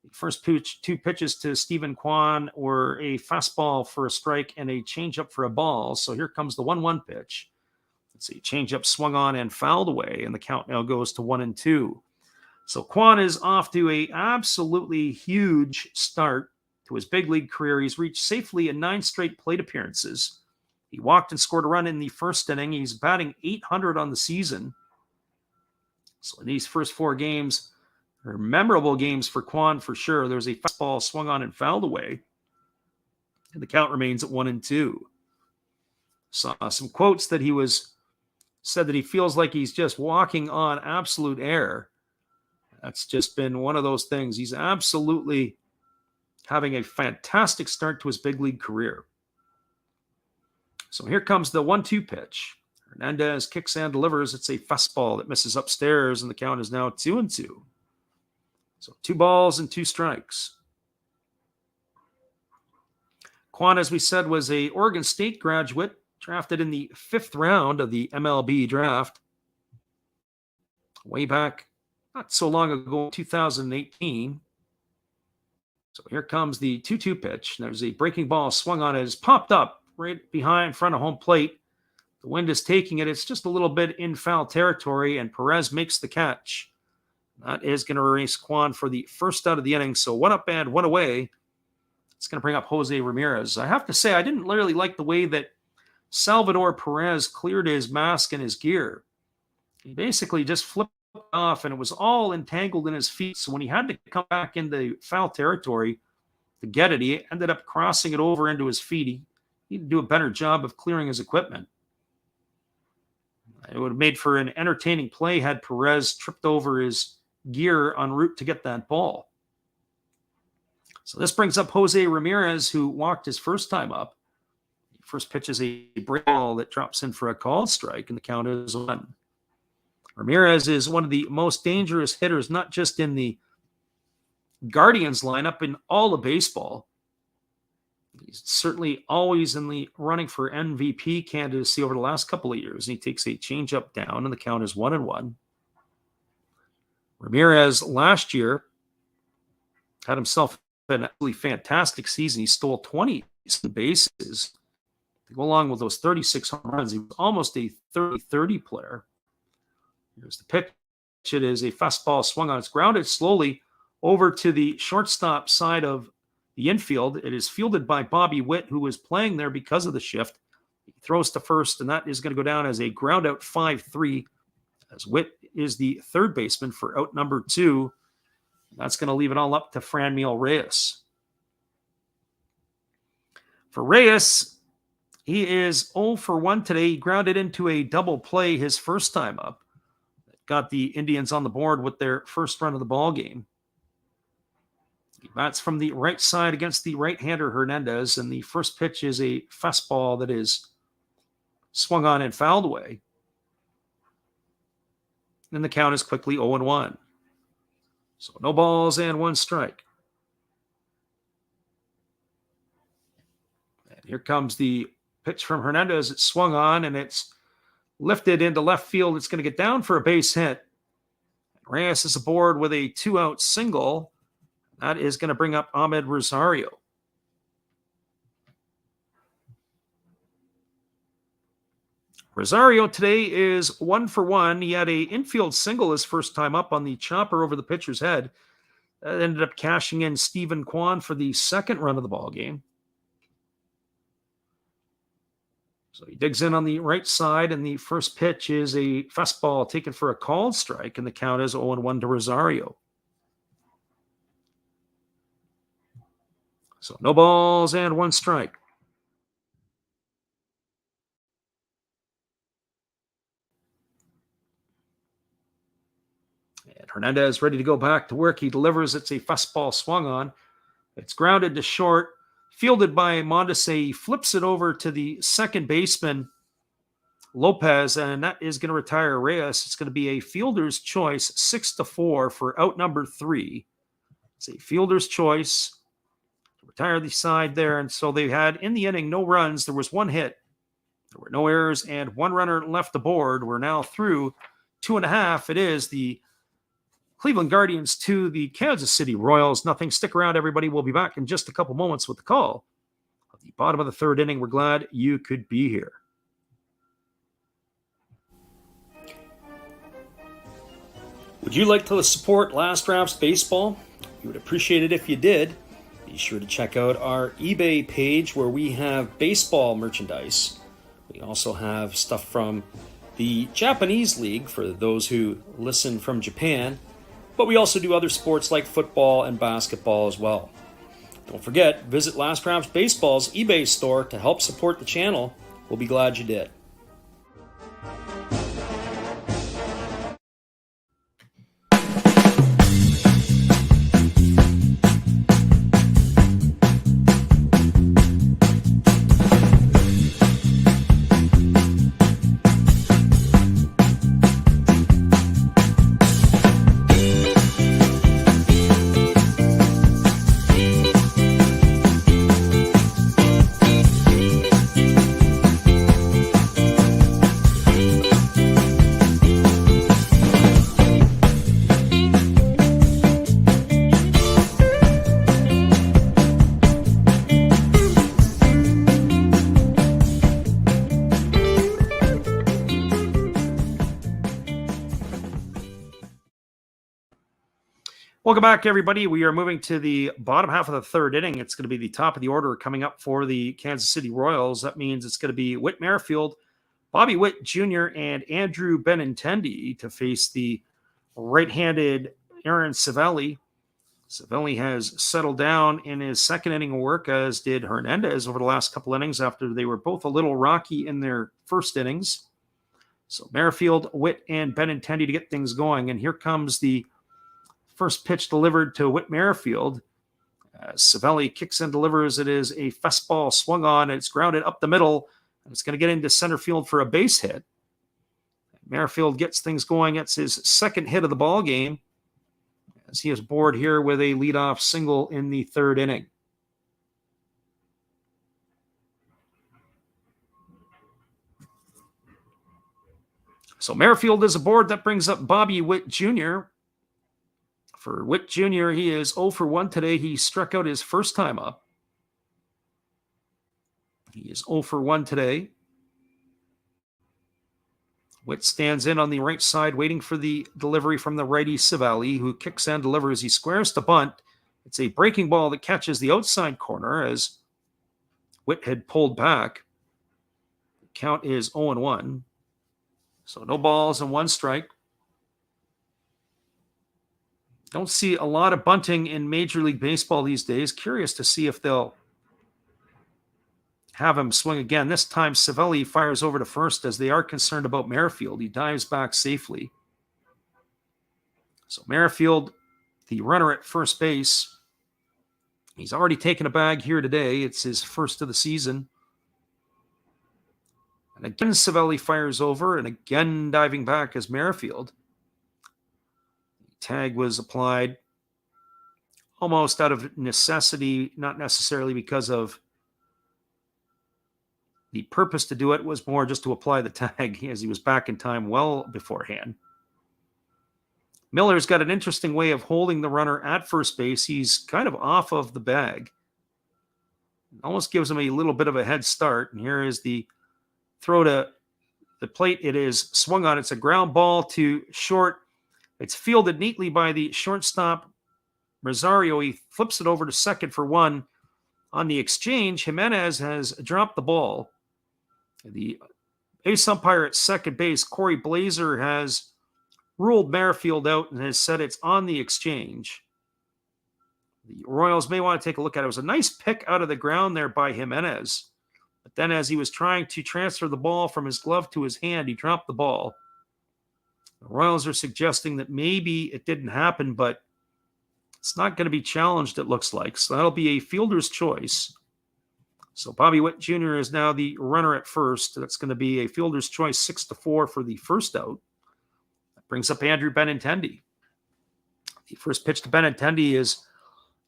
The first two pitches to Stephen Kwan were a fastball for a strike and a changeup for a ball. So here comes the 1-1 pitch. Let's see, changeup swung on and fouled away, and the count now goes to 1-2. So Kwan is off to a absolutely huge start to his big league career. He's reached safely in 9 straight plate appearances. He walked and scored a run in the first inning. He's batting .800 on the season. So in these first 4 games are memorable games for Kwan for sure. There's a fastball swung on and fouled away, and the count remains at 1-2. Saw some quotes that he said that he feels like he's just walking on absolute air. That's just been one of those things. He's absolutely having a fantastic start to his big league career. So here comes the 1-2 pitch. Hernandez kicks and delivers. It's a fastball that misses upstairs, and the count is now 2-2. So 2 balls and 2 strikes. Kwan, as we said, was a Oregon State graduate, drafted in the 5th round of the MLB draft. Way back, not so long ago, 2018. So here comes the 2-2 pitch. There's a breaking ball swung on it. It's popped up right behind front of home plate. The wind is taking it. It's just a little bit in foul territory, and Perez makes the catch. That is going to erase Kwan for the first out of the inning. So 1 up and 1 away. It's going to bring up Jose Ramirez. I have to say, I didn't really like the way that Salvador Perez cleared his mask and his gear. He basically just flipped off, and it was all entangled in his feet. So when he had to come back into foul territory to get it, he ended up crossing it over into his feet. He needed to do a better job of clearing his equipment. It would have made for an entertaining play had Perez tripped over his gear en route to get that ball. So this brings up Jose Ramirez, who walked his first time up. First pitch is a break ball that drops in for a called strike, and the count is 1. Ramirez is one of the most dangerous hitters, not just in the Guardians lineup, in all of baseball. He's certainly always in the running for MVP candidacy over the last couple of years. And he takes a changeup down, and the count is 1-1. Ramirez last year had himself an absolutely fantastic season. He stole 20 bases to go along with those 36 home runs. He was almost a 30-30 player. Here's the pitch. It is a fastball swung on. It's grounded slowly over to the shortstop side of the infield. It is fielded by Bobby Witt, who was playing there because of the shift. He throws to first, and that is going to go down as a ground out 5-3, as Witt is the third baseman for out number 2. That's going to leave it all up to Franmil Reyes. For Reyes, he is 0 for 1 today. He grounded into a double play his first time up. Got the Indians on the board with their first run of the ball game. He bats from the right side against the right-hander Hernandez, and the first pitch is a fastball that is swung on and fouled away. And the count is quickly 0-1. So no balls and 1 strike. And here comes the pitch from Hernandez. It's swung on, and it's lifted into left field. It's going to get down for a base hit. Reyes is aboard with a 2-out single. That is going to bring up Ahmed Rosario. Rosario today is 1 for 1. He had a infield single his first time up on the chopper over the pitcher's head. That ended up cashing in Stephen Kwan for the second run of the ball game. So he digs in on the right side, and the first pitch is a fastball taken for a called strike, and the count is 0-1 to Rosario. So no balls and 1 strike. And Hernandez ready to go back to work. He delivers. It's a fastball swung on. It's grounded to short. Fielded by Mondesi. He flips it over to the second baseman, Lopez, and that is going to retire Reyes. It's going to be a fielder's choice, 6-4 for out number 3. It's a fielder's choice to retire the side there. And so they had, in the inning, no runs. There was 1 hit. There were no errors and 1 runner left aboard. We're now through 2.5. It is the Cleveland Guardians to the Kansas City Royals. Nothing. Stick around, everybody. We'll be back in just a couple moments with the call of the bottom of the 3rd inning. We're glad you could be here. Would you like to support Last Drafts Baseball? We would appreciate it if you did. Be sure to check out our eBay page where we have baseball merchandise. We also have stuff from the Japanese League for those who listen from Japan. But we also do other sports like football and basketball as well. Don't forget, visit Last Drafts Baseball's eBay store to help support the channel. We'll be glad you did. Welcome back, everybody. We are moving to the bottom half of the 3rd inning. It's going to be the top of the order coming up for the Kansas City Royals. That means it's going to be Whit Merrifield, Bobby Witt Jr., and Andrew Benintendi to face the right-handed Aaron Savelli. Savelli has settled down in his 2nd inning of work, as did Hernandez over the last couple innings after they were both a little rocky in their first innings. So Merrifield, Witt, and Benintendi to get things going. And here comes the first pitch delivered to Whit Merrifield. Savelli kicks and delivers. It is a fastball swung on. It's grounded up the middle. And it's going to get into center field for a base hit. Merrifield gets things going. It's his 2nd hit of the ball game, as he is aboard here with a leadoff single in the 3rd inning. So Merrifield is aboard. That brings up Bobby Witt Jr. For Witt Jr., he is 0 for 1 today. He struck out his first time up. He is 0 for 1 today. Witt stands in on the right side, waiting for the delivery from the righty Savelli, who kicks and delivers. He squares to bunt. It's a breaking ball that catches the outside corner as Witt had pulled back. The count is 0-1. So no balls and 1 strike. Don't see a lot of bunting in Major League Baseball these days. Curious to see if they'll have him swing again. This time, Savelli fires over to first as they are concerned about Merrifield. He dives back safely. So Merrifield, the runner at first base, he's already taken a bag here today. It's his first of the season. And again, Savelli fires over, and again diving back as Merrifield. Tag was applied almost out of necessity, not necessarily because of the purpose to do it. It was more just to apply the tag as he was back in time well beforehand. Miller's got an interesting way of holding the runner at first base. He's kind of off of the bag. It almost gives him a little bit of a head start. And here is the throw to the plate. It is swung on. It's a ground ball to short. It's fielded neatly by the shortstop, Rosario. He flips it over to second for one. On the exchange, Jimenez has dropped the ball. The ace umpire at second base, Corey Blazer, has ruled Merrifield out and has said it's on the exchange. The Royals may want to take a look at it. It was a nice pick out of the ground there by Jimenez. But then as he was trying to transfer the ball from his glove to his hand, he dropped the ball. The Royals are suggesting that maybe it didn't happen, but it's not going to be challenged, it looks like. So that'll be a fielder's choice. So Bobby Witt Jr. is now the runner at first. That's going to be a fielder's choice, 6-4 for the first out. That brings up Andrew Benintendi. The first pitch to Benintendi is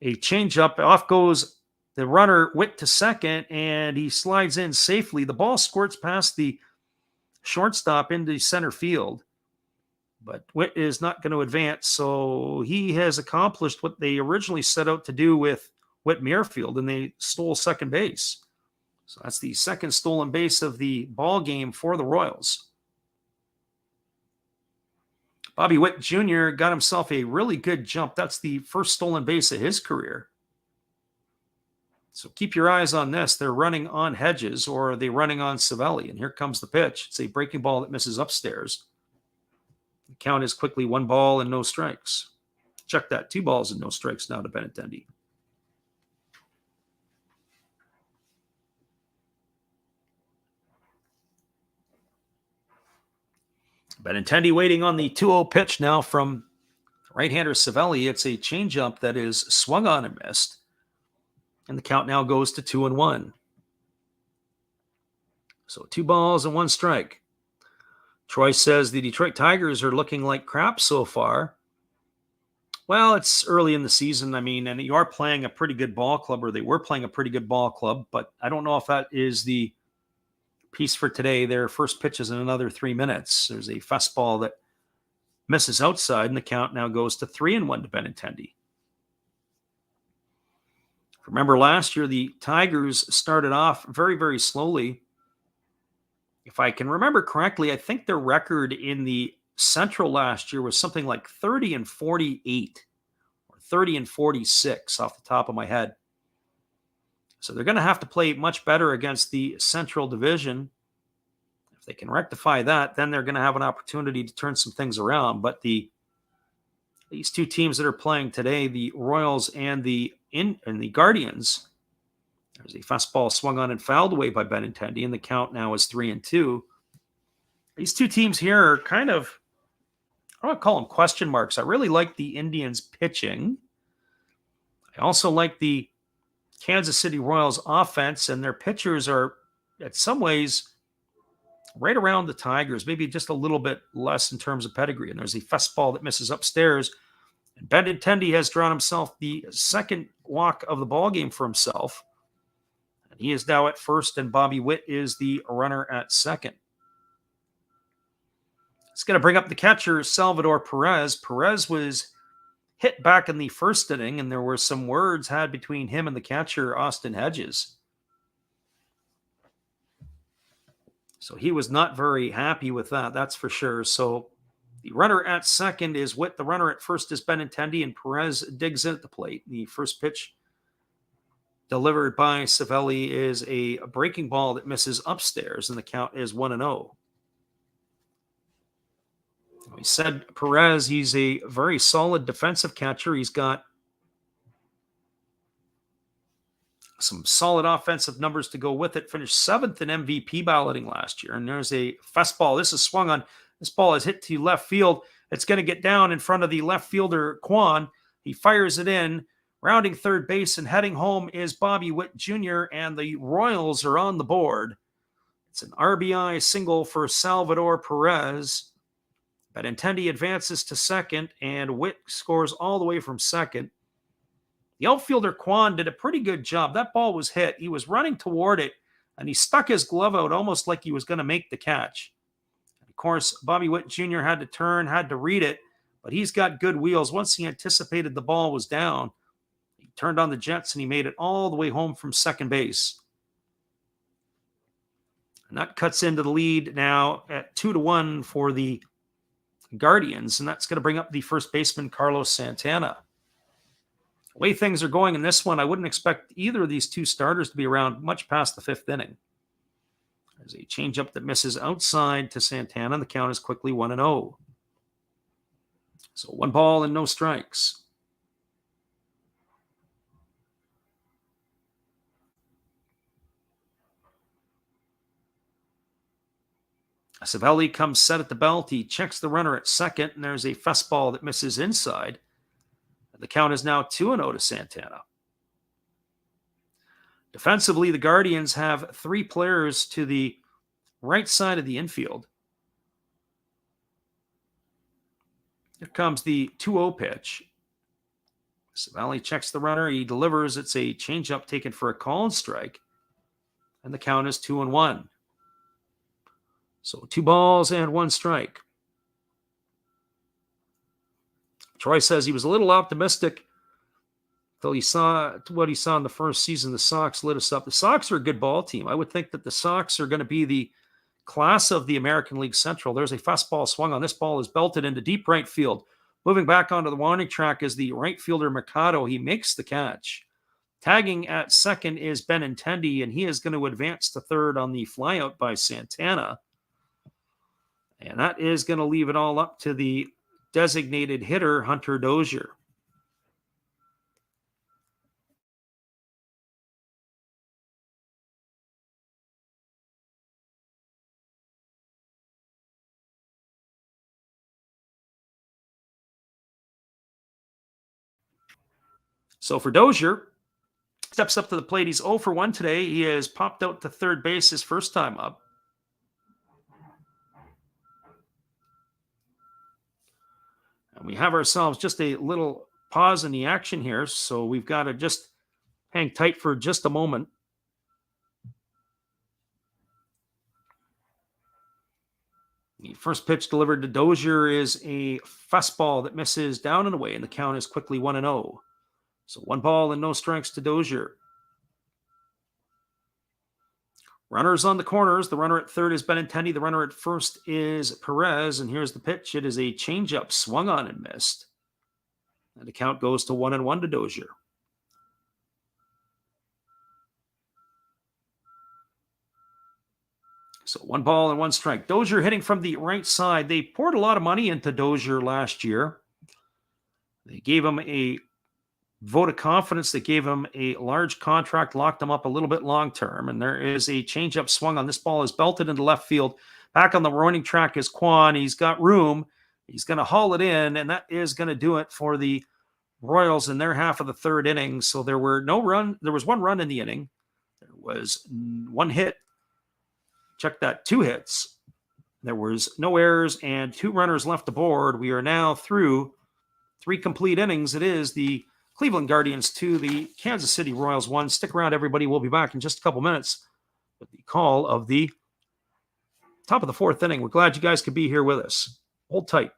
a changeup. Off goes the runner, Witt to second, and he slides in safely. The ball squirts past the shortstop into center field. But Witt is not going to advance, so he has accomplished what they originally set out to do with Whit Merrifield, and they stole second base. So that's the second stolen base of the ball game for the Royals. Bobby Witt Jr. got himself a really good jump. That's the first stolen base of his career. So keep your eyes on this. They're running on Hedges, or are they running on Savelli? And here comes the pitch. It's a breaking ball that misses upstairs. The count is quickly 1 ball and no strikes. Check that. 2 balls and no strikes now to Benintendi. Benintendi waiting on the 2-0 pitch now from right-hander Savelli. It's a changeup that is swung on and missed. And the count now goes to 2-1. So 2 balls and 1 strike. Troy says the Detroit Tigers are looking like crap so far. Well, it's early in the season. I mean, and you are playing a pretty good ball club, or they were playing a pretty good ball club, but I don't know if that is the piece for today. Their first pitch is in another 3 minutes. There's a fastball that misses outside, and the count now goes to 3-1 to Benintendi. Remember last year, the Tigers started off very, very slowly. If I can remember correctly, I think their record in the Central last year was something like 30-48 or 30-46 off the top of my head. So they're going to have to play much better against the Central Division. If they can rectify that, then they're going to have an opportunity to turn some things around. But these 2 teams that are playing today, the Royals and the Guardians, there's a fastball swung on and fouled away by Benintendi, and the count now is 3-2. These 2 teams here are kind of, I don't want to call them question marks. I really like the Indians pitching. I also like the Kansas City Royals offense, and their pitchers are, in some ways, right around the Tigers, maybe just a little bit less in terms of pedigree. And there's a fastball that misses upstairs. And Benintendi has drawn himself the second walk of the ball game for himself. And he is now at first, and Bobby Witt is the runner at second. It's going to bring up the catcher, Salvador Perez. Perez was hit back in the first inning, and there were some words had between him and the catcher, Austin Hedges. So he was not very happy with that, that's for sure. So the runner at second is Witt. The runner at first is Benintendi, and Perez digs in at the plate. The first pitch delivered by Savelli is a breaking ball that misses upstairs, and the count is 1-0. We said Perez, he's a very solid defensive catcher. He's got some solid offensive numbers to go with it. Finished 7th in MVP balloting last year. And there's a fastball. This is swung on. This ball is hit to left field. It's going to get down in front of the left fielder, Kwan. He fires it in. Rounding third base and heading home is Bobby Witt Jr., and the Royals are on the board. It's an RBI single for Salvador Perez. Benintendi advances to second, and Witt scores all the way from second. The outfielder, Kwan, did a pretty good job. That ball was hit. He was running toward it, and he stuck his glove out almost like he was going to make the catch. And of course, Bobby Witt Jr. had to turn, had to read it, but he's got good wheels. Once he anticipated the ball was down, he turned on the jets, and he made it all the way home from second base. And that cuts into the lead now at 2-1 for the Guardians, and that's going to bring up the first baseman, Carlos Santana. The way things are going in this one, I wouldn't expect either of these two starters to be around much past the fifth inning. There's a changeup that misses outside to Santana, and the count is quickly 1-0. So 1 ball and no strikes. Savelli comes set at the belt. He checks the runner at second, and there's a fastball that misses inside. The count is now 2-0 to Santana. Defensively, the Guardians have 3 players to the right side of the infield. Here comes the 2-0 pitch. Savelli checks the runner. He delivers. It's a changeup taken for a call and strike. And the count is 2-1. So 2 balls and 1 strike. Troy says he was a little optimistic until he saw what he saw in the first season. The Sox lit us up. The Sox are a good ball team. I would think that the Sox are going to be the class of the American League Central. There's a fastball swung on. This ball is belted into deep right field. Moving back onto the warning track is the right fielder Mercado. He makes the catch. Tagging at second is Benintendi, and he is going to advance to third on the flyout by Santana. And that is going to leave it all up to the designated hitter, Hunter Dozier. So for Dozier, steps up to the plate. He's 0 for 1 today. He has popped out to third base his first time up. And we have ourselves just a little pause in the action here, so we've got to just hang tight for just a moment. The first pitch delivered to Dozier is a fastball that misses down and away, and the count is quickly 1-0. So 1 ball and no strikes to Dozier. Runners on the corners. The runner at third is Benintendi. The runner at first is Perez. And here's the pitch. It is a changeup swung on and missed. And the count goes to 1-1 to Dozier. So 1 ball and 1 strike. Dozier hitting from the right side. They poured a lot of money into Dozier last year. They gave him a vote of confidence. They gave him a large contract, locked him up a little bit long-term. And there is a changeup swung on. This ball is belted into left field. Back on the running track is Kwan. He's got room. He's going to haul it in, and that is going to do it for the Royals in their half of the third inning. So there was 1 run in the inning. There was 1 hit. Check that, 2 hits. There was no errors and 2 runners left aboard. We are now through 3 complete innings. It is the Cleveland Guardians 2, the Kansas City Royals 1. Stick around, everybody. We'll be back in just a couple minutes with the call of the top of the 4th inning. We're glad you guys could be here with us. Hold tight.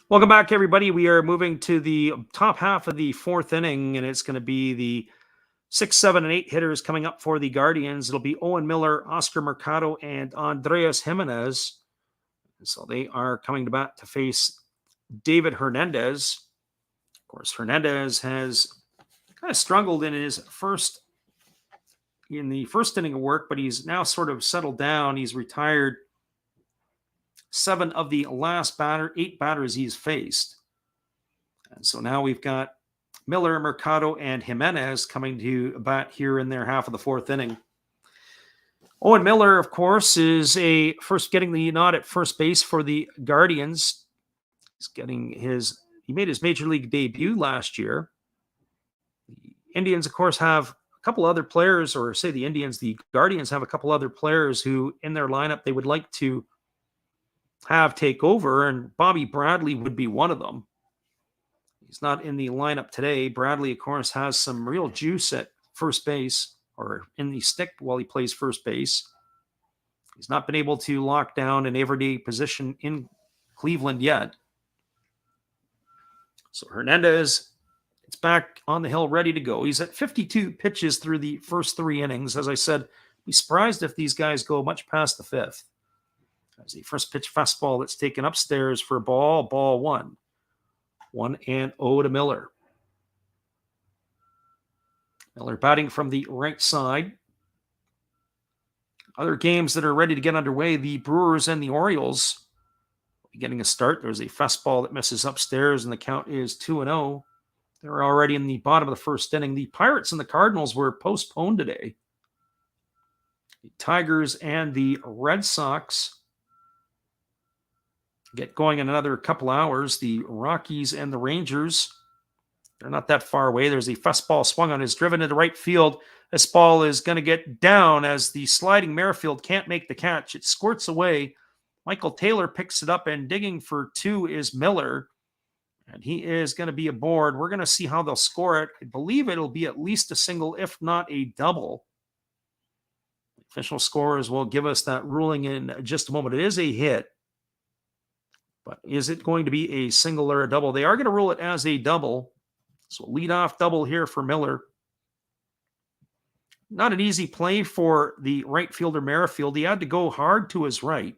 Welcome back, everybody. We are moving to the top half of the 4th inning, and it's going to be the 6, 7, and 8 hitters coming up for the Guardians. It'll be Owen Miller, Oscar Mercado, and Andreas Jimenez. So they are coming to bat to face David Hernandez. Of course, Hernandez has kind of struggled in the first inning of work, but he's now sort of settled down. He's retired 7 of the last 8 batters he's faced. And so now we've got Miller, Mercado, and Jimenez coming to bat here in their half of the fourth inning. Owen Miller, of course, is getting the nod at first base for the Guardians. He made his major league debut last year. The Indians, of course, have a couple other players, or say the Guardians have a couple other players who in their lineup they would like to have take over, and Bobby Bradley would be one of them. He's not in the lineup today. Bradley, of course, has some real juice at first base, or in the stick while he plays first base. He's not been able to lock down an everyday position in Cleveland yet. So Hernandez, it's back on the hill, ready to go. He's at 52 pitches through the first 3 innings. As I said, be surprised if these guys go much past the 5th. As the first pitch fastball that's taken upstairs for ball 1. 1-0 to Miller. Miller batting from the right side. Other games that are ready to get underway, the Brewers and the Orioles will be getting a start. There's a fastball that misses upstairs, and the count is 2-0. They're already in the bottom of the first inning. The Pirates and the Cardinals were postponed today. The Tigers and the Red Sox get going in another couple hours. The Rockies and the Rangers, they're not that far away. There's a fastball swung on, is driven into right field. This ball is going to get down as the sliding Merrifield can't make the catch. It squirts away. Michael Taylor picks it up, and digging for 2 is Miller. And he is going to be aboard. We're going to see how they'll score it. I believe it'll be at least a single, if not a double. Official scorers will give us that ruling in just a moment. It is a hit. But is it going to be a single or a double? They are going to rule it as a double. So leadoff double here for Miller. Not an easy play for the right fielder Merrifield. He had to go hard to his right.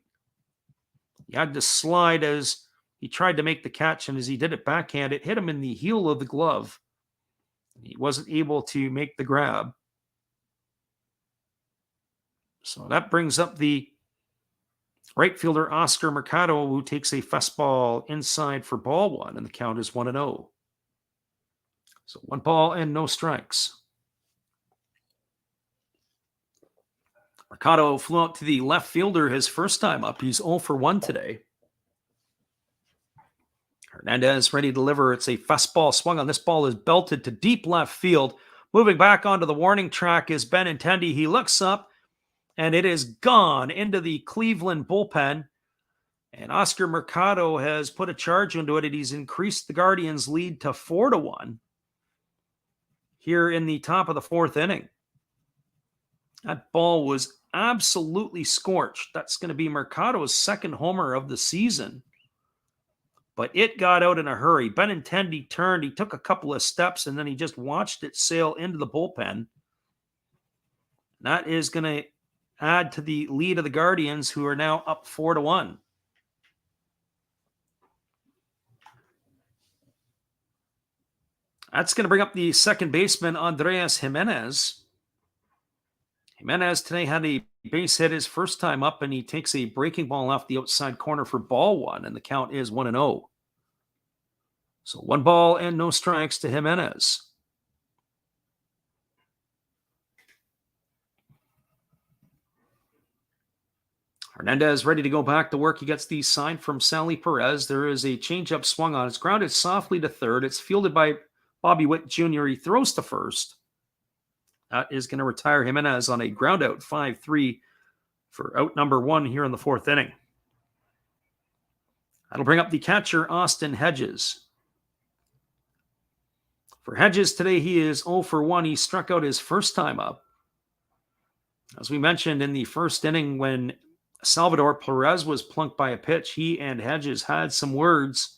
He had to slide as he tried to make the catch, and as he did it backhand, it hit him in the heel of the glove. He wasn't able to make the grab. So that brings up the right fielder Oscar Mercado, who takes a fastball inside for ball 1, and the count is 1-0. So 1 ball and no strikes. Mercado flew out to the left fielder his first time up. He's 0 for 1 today. Hernandez ready to deliver. It's a fastball swung on. This ball is belted to deep left field. Moving back onto the warning track is Benintendi. He looks up, and it is gone into the Cleveland bullpen. And Oscar Mercado has put a charge into it, and he's increased the Guardians' lead to 4-1 here in the top of the 4th inning. That ball was absolutely scorched. That's going to be Mercado's 2nd homer of the season. But it got out in a hurry. Benintendi turned. He took a couple of steps, and then he just watched it sail into the bullpen. That is going to add to the lead of the Guardians, who are now up 4-1. That's going to bring up the second baseman, Andreas Jimenez. Jimenez today had a base hit his first time up, and he takes a breaking ball off the outside corner for ball 1, and the count is 1-0. So 1 ball and no strikes to Jimenez. Hernandez ready to go back to work. He gets the sign from Sally Perez. There is a changeup swung on. It's grounded softly to third. It's fielded by Bobby Witt Jr. He throws to first. That is going to retire Jimenez on a ground out 5-3 for out number 1 here in the 4th inning. That'll bring up the catcher, Austin Hedges. For Hedges today, he is 0 for 1. He struck out his first time up. As we mentioned in the first inning, when Salvador Perez was plunked by a pitch, he and Hedges had some words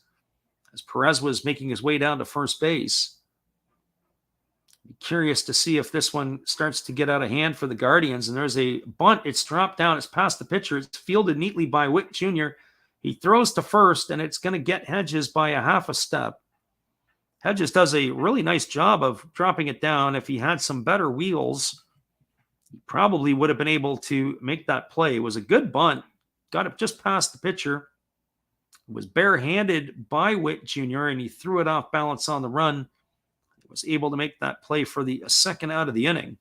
as Perez was making his way down to first base. Curious to see if this one starts to get out of hand for the Guardians. And there's a bunt. It's dropped down. It's past the pitcher. It's fielded neatly by Witt Jr. He throws to first, and it's going to get Hedges by a half a step. Hedges does a really nice job of dropping it down. If he had some better wheels, he probably would have been able to make that play. It was a good bunt. Got it just past the pitcher. It was barehanded by Witt Jr., and he threw it off balance on the run. was able to make that play for the second out of the inning.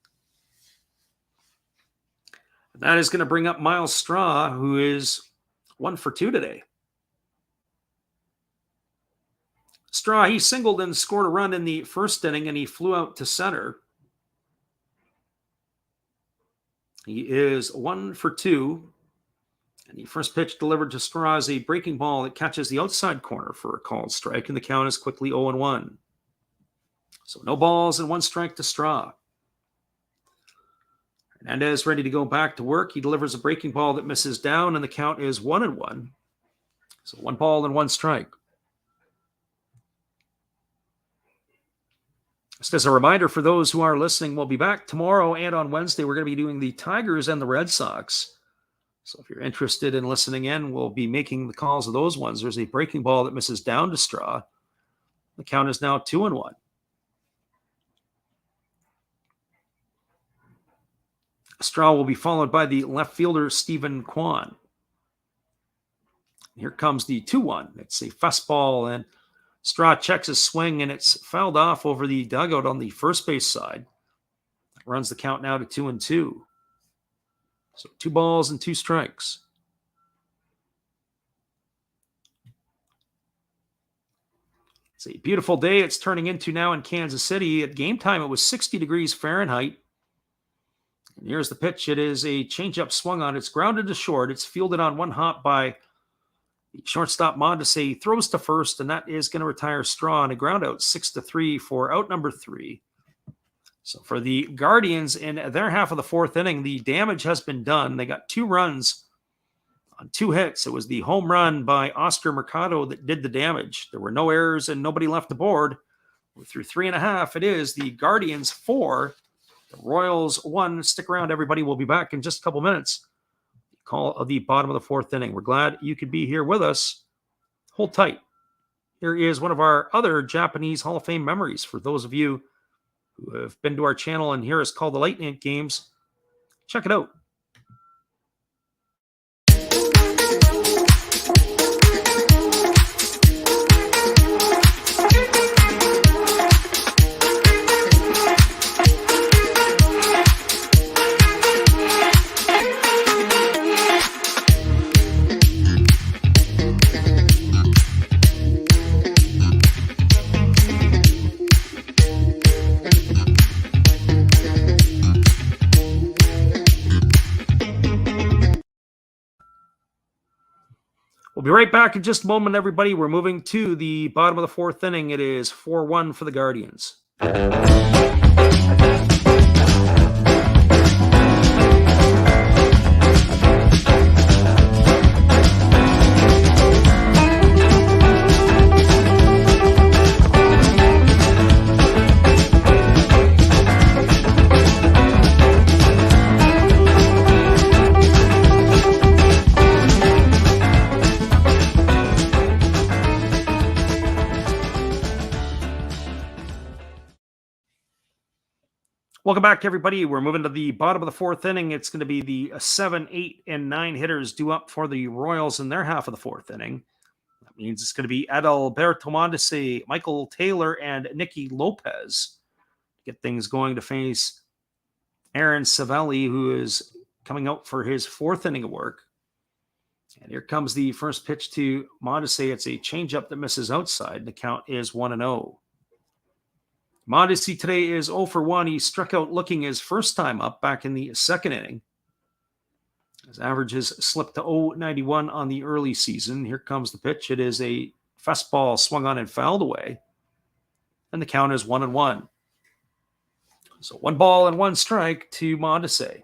And that is going to bring up Miles Straw, who is 1 for 2 today. Straw, he singled and scored a run in the first inning, and he flew out to center. He is 1 for 2. And the first pitch delivered to Straw is a breaking ball that catches the outside corner for a called strike, and the count is quickly 0-1. So no balls and 1 strike to Straw. Hernandez ready to go back to work. He delivers a breaking ball that misses down, and the count is 1-1. So 1 ball and 1 strike. Just as a reminder for those who are listening, we'll be back tomorrow and on Wednesday. We're going to be doing the Tigers and the Red Sox. So if you're interested in listening in, we'll be making the calls of those ones. There's a breaking ball that misses down to Straw. The count is now 2-1. Straw will be followed by the left fielder, Stephen Kwan. Here comes the 2-1. It's a fastball, and Straw checks his swing, and it's fouled off over the dugout on the first base side. That runs the count now to 2-2. So 2 balls and 2 strikes. It's a beautiful day it's turning into now in Kansas City. At game time, it was 60 degrees Fahrenheit. And here's the pitch. It is a changeup swung on. It's grounded to short. It's fielded on 1 hop by the shortstop Mondesi. Throws to first, and that is going to retire Straw on a ground out 6-3 for out number 3. So for the Guardians in their half of the 4th inning, the damage has been done. They got 2 runs on 2 hits. It was the home run by Oscar Mercado that did the damage. There were no errors and nobody left the board. Through 3.5, it is the Guardians 4, the Royals 1. Stick around, everybody. We'll be back in just a couple minutes. Call of the bottom of the 4th inning. We're glad you could be here with us. Hold tight. Here is one of our other Japanese Hall of Fame memories for those of you who have been to our channel and hear us call the Lightning games. Check it out. We'll be right back in just a moment, everybody. We're moving to the bottom of the 4th inning. It is 4-1 for the Guardians. Welcome back, everybody. We're moving to the bottom of the 4th inning. It's going to be the 7, 8, and 9 hitters due up for the Royals in their half of the 4th inning. That means it's going to be Adalberto Mondesi, Michael Taylor, and Nicky Lopez to get things going to face Aaron Savelli, who is coming out for his 4th inning of work. And here comes the first pitch to Mondesi. It's a changeup that misses outside. The count is 1-0. Mondesi today is 0 for 1. He struck out looking his first time up back in the 2nd inning. His average has slipped to 0.91 on the early season. Here comes the pitch. It is a fastball swung on and fouled away. And the count is 1-1. So 1 ball and 1 strike to Mondesi.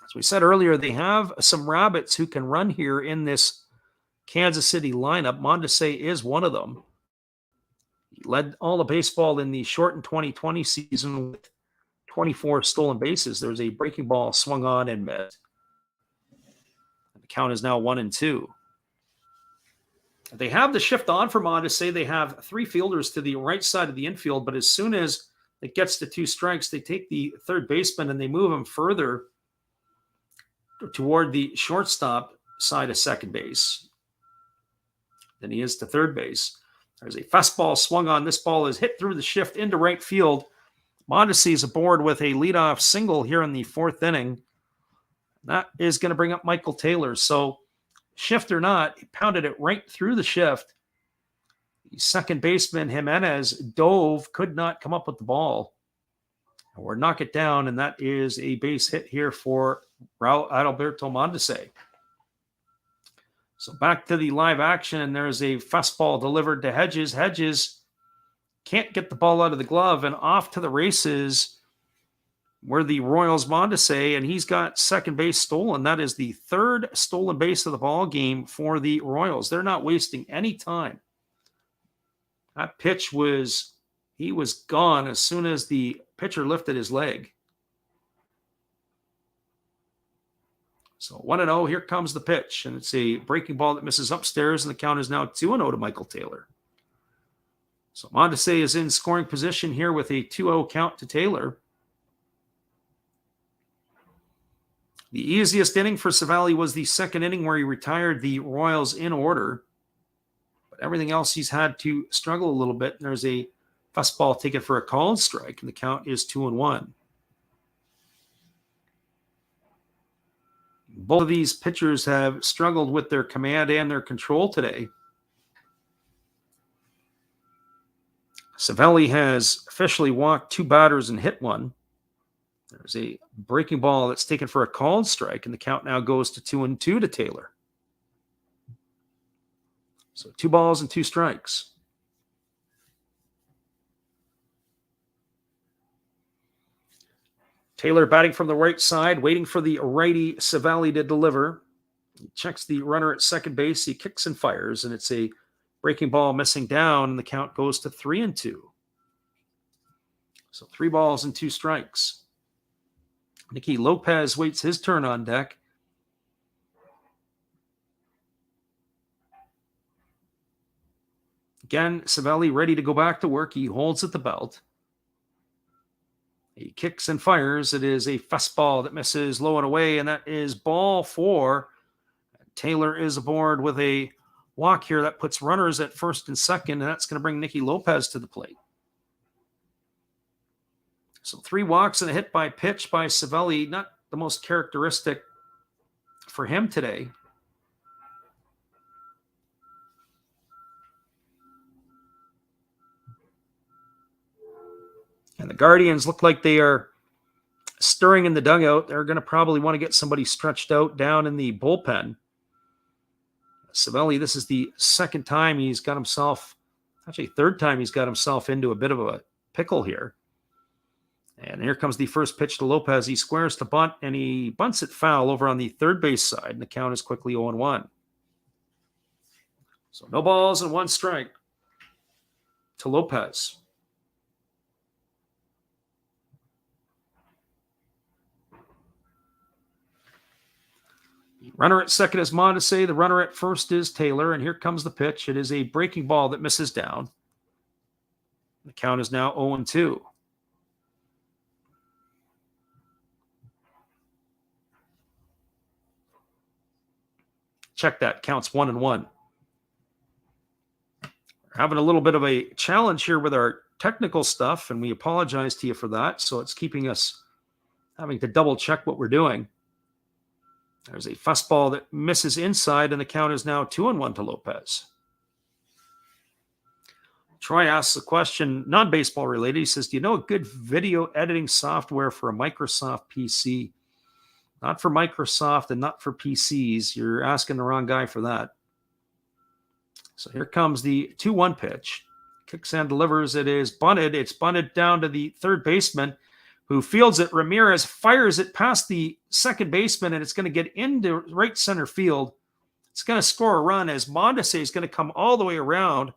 As we said earlier, they have some rabbits who can run here in this Kansas City lineup. Mondesi is one of them. He led all of baseball in the shortened 2020 season with 24 stolen bases. There was a breaking ball swung on and missed. The count is now 1-2. They have the shift on for Mondesi. They have 3 fielders to the right side of the infield, but as soon as it gets to 2 strikes, they take the third baseman and they move him further toward the shortstop side of second base than he is to third base. There's a fastball swung on. This ball is hit through the shift into right field. Mondesi is aboard with a leadoff single here in the 4th inning. That is going to bring up Michael Taylor. So, shift or not, he pounded it right through the shift. The second baseman, Jimenez, dove, could not come up with the ball or knock it down, and that is a base hit here for Raul Adalberto Mondesi. So back to the live action, and there's a fastball delivered to Hedges. Hedges can't get the ball out of the glove, and off to the races were the Royals' Mondesi, and he's got second base stolen. That is the 3rd stolen base of the ball game for the Royals. They're not wasting any time. That pitch he was gone as soon as the pitcher lifted his leg. So 1-0, here comes the pitch, and it's a breaking ball that misses upstairs, and the count is now 2-0 to Michael Taylor. So Mondesi is in scoring position here with a 2-0 count to Taylor. The easiest inning for Savali was the 2nd inning where he retired the Royals in order. But everything else he's had to struggle a little bit. And there's a fastball taken for a called strike, and the count is 2-1. Both of these pitchers have struggled with their command and their control today. Savelli has officially walked 2 batters and hit 1. There's a breaking ball that's taken for a called strike, and the count now goes to 2-2 to Taylor. So 2 balls and 2 strikes. Taylor batting from the right side, waiting for the righty Savali to deliver. He checks the runner at second base. He kicks and fires, and it's a breaking ball missing down, and the count goes to 3-2. So 3 balls and 2 strikes. Nicky Lopez waits his turn on deck. Again, Savelli ready to go back to work. He holds at the belt. He kicks and fires. It is a fastball that misses low and away, and that is ball 4. Taylor is aboard with a walk here that puts runners at first and second, and that's going to bring Nicky Lopez to the plate. So 3 walks and a hit by pitch by Savelli. Not the most characteristic for him today. And the Guardians look like they are stirring in the dugout. They're going to probably want to get somebody stretched out down in the bullpen. Savelli, this is the 2nd time he's got himself, actually 3rd time he's got himself into a bit of a pickle here. And here comes the first pitch to Lopez. He squares to bunt, and he bunts it foul over on the third base side, and the count is quickly 0-1. So no balls and 1 strike to Lopez. The runner at second is Mondesi. The runner at first is Taylor, and here comes the pitch. It is a breaking ball that misses down. The count is now 0-2. Check that. Counts 1-1. We're having a little bit of a challenge here with our technical stuff, and we apologize to you for that. So it's keeping us having to double check what we're doing. There's a fastball that misses inside, and the count is now 2-1 to Lopez. Troy asks a question, non-baseball related. He says, do you know a good video editing software for a Microsoft PC? Not for Microsoft and not for PCs. You're asking the wrong guy for that. So here comes the 2-1 pitch. Kicks and delivers. It is bunted. It's bunted down to the third baseman who fields it. Ramirez fires it past the second baseman, and it's going to get into right center field. It's going to score a run as Mondesi is going to come all the way around.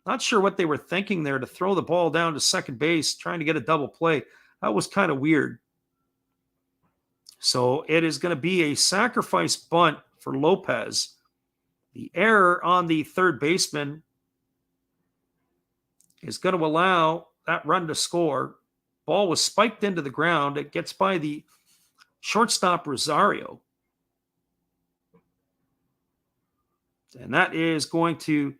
Not sure what they were thinking there to throw the ball down to second base, trying to get a double play. That was kind of weird. So it is going to be a sacrifice bunt for Lopez. The error on the third baseman is going to allow that run to score. Ball was spiked into the ground. It gets by the shortstop Rosario. And that is going to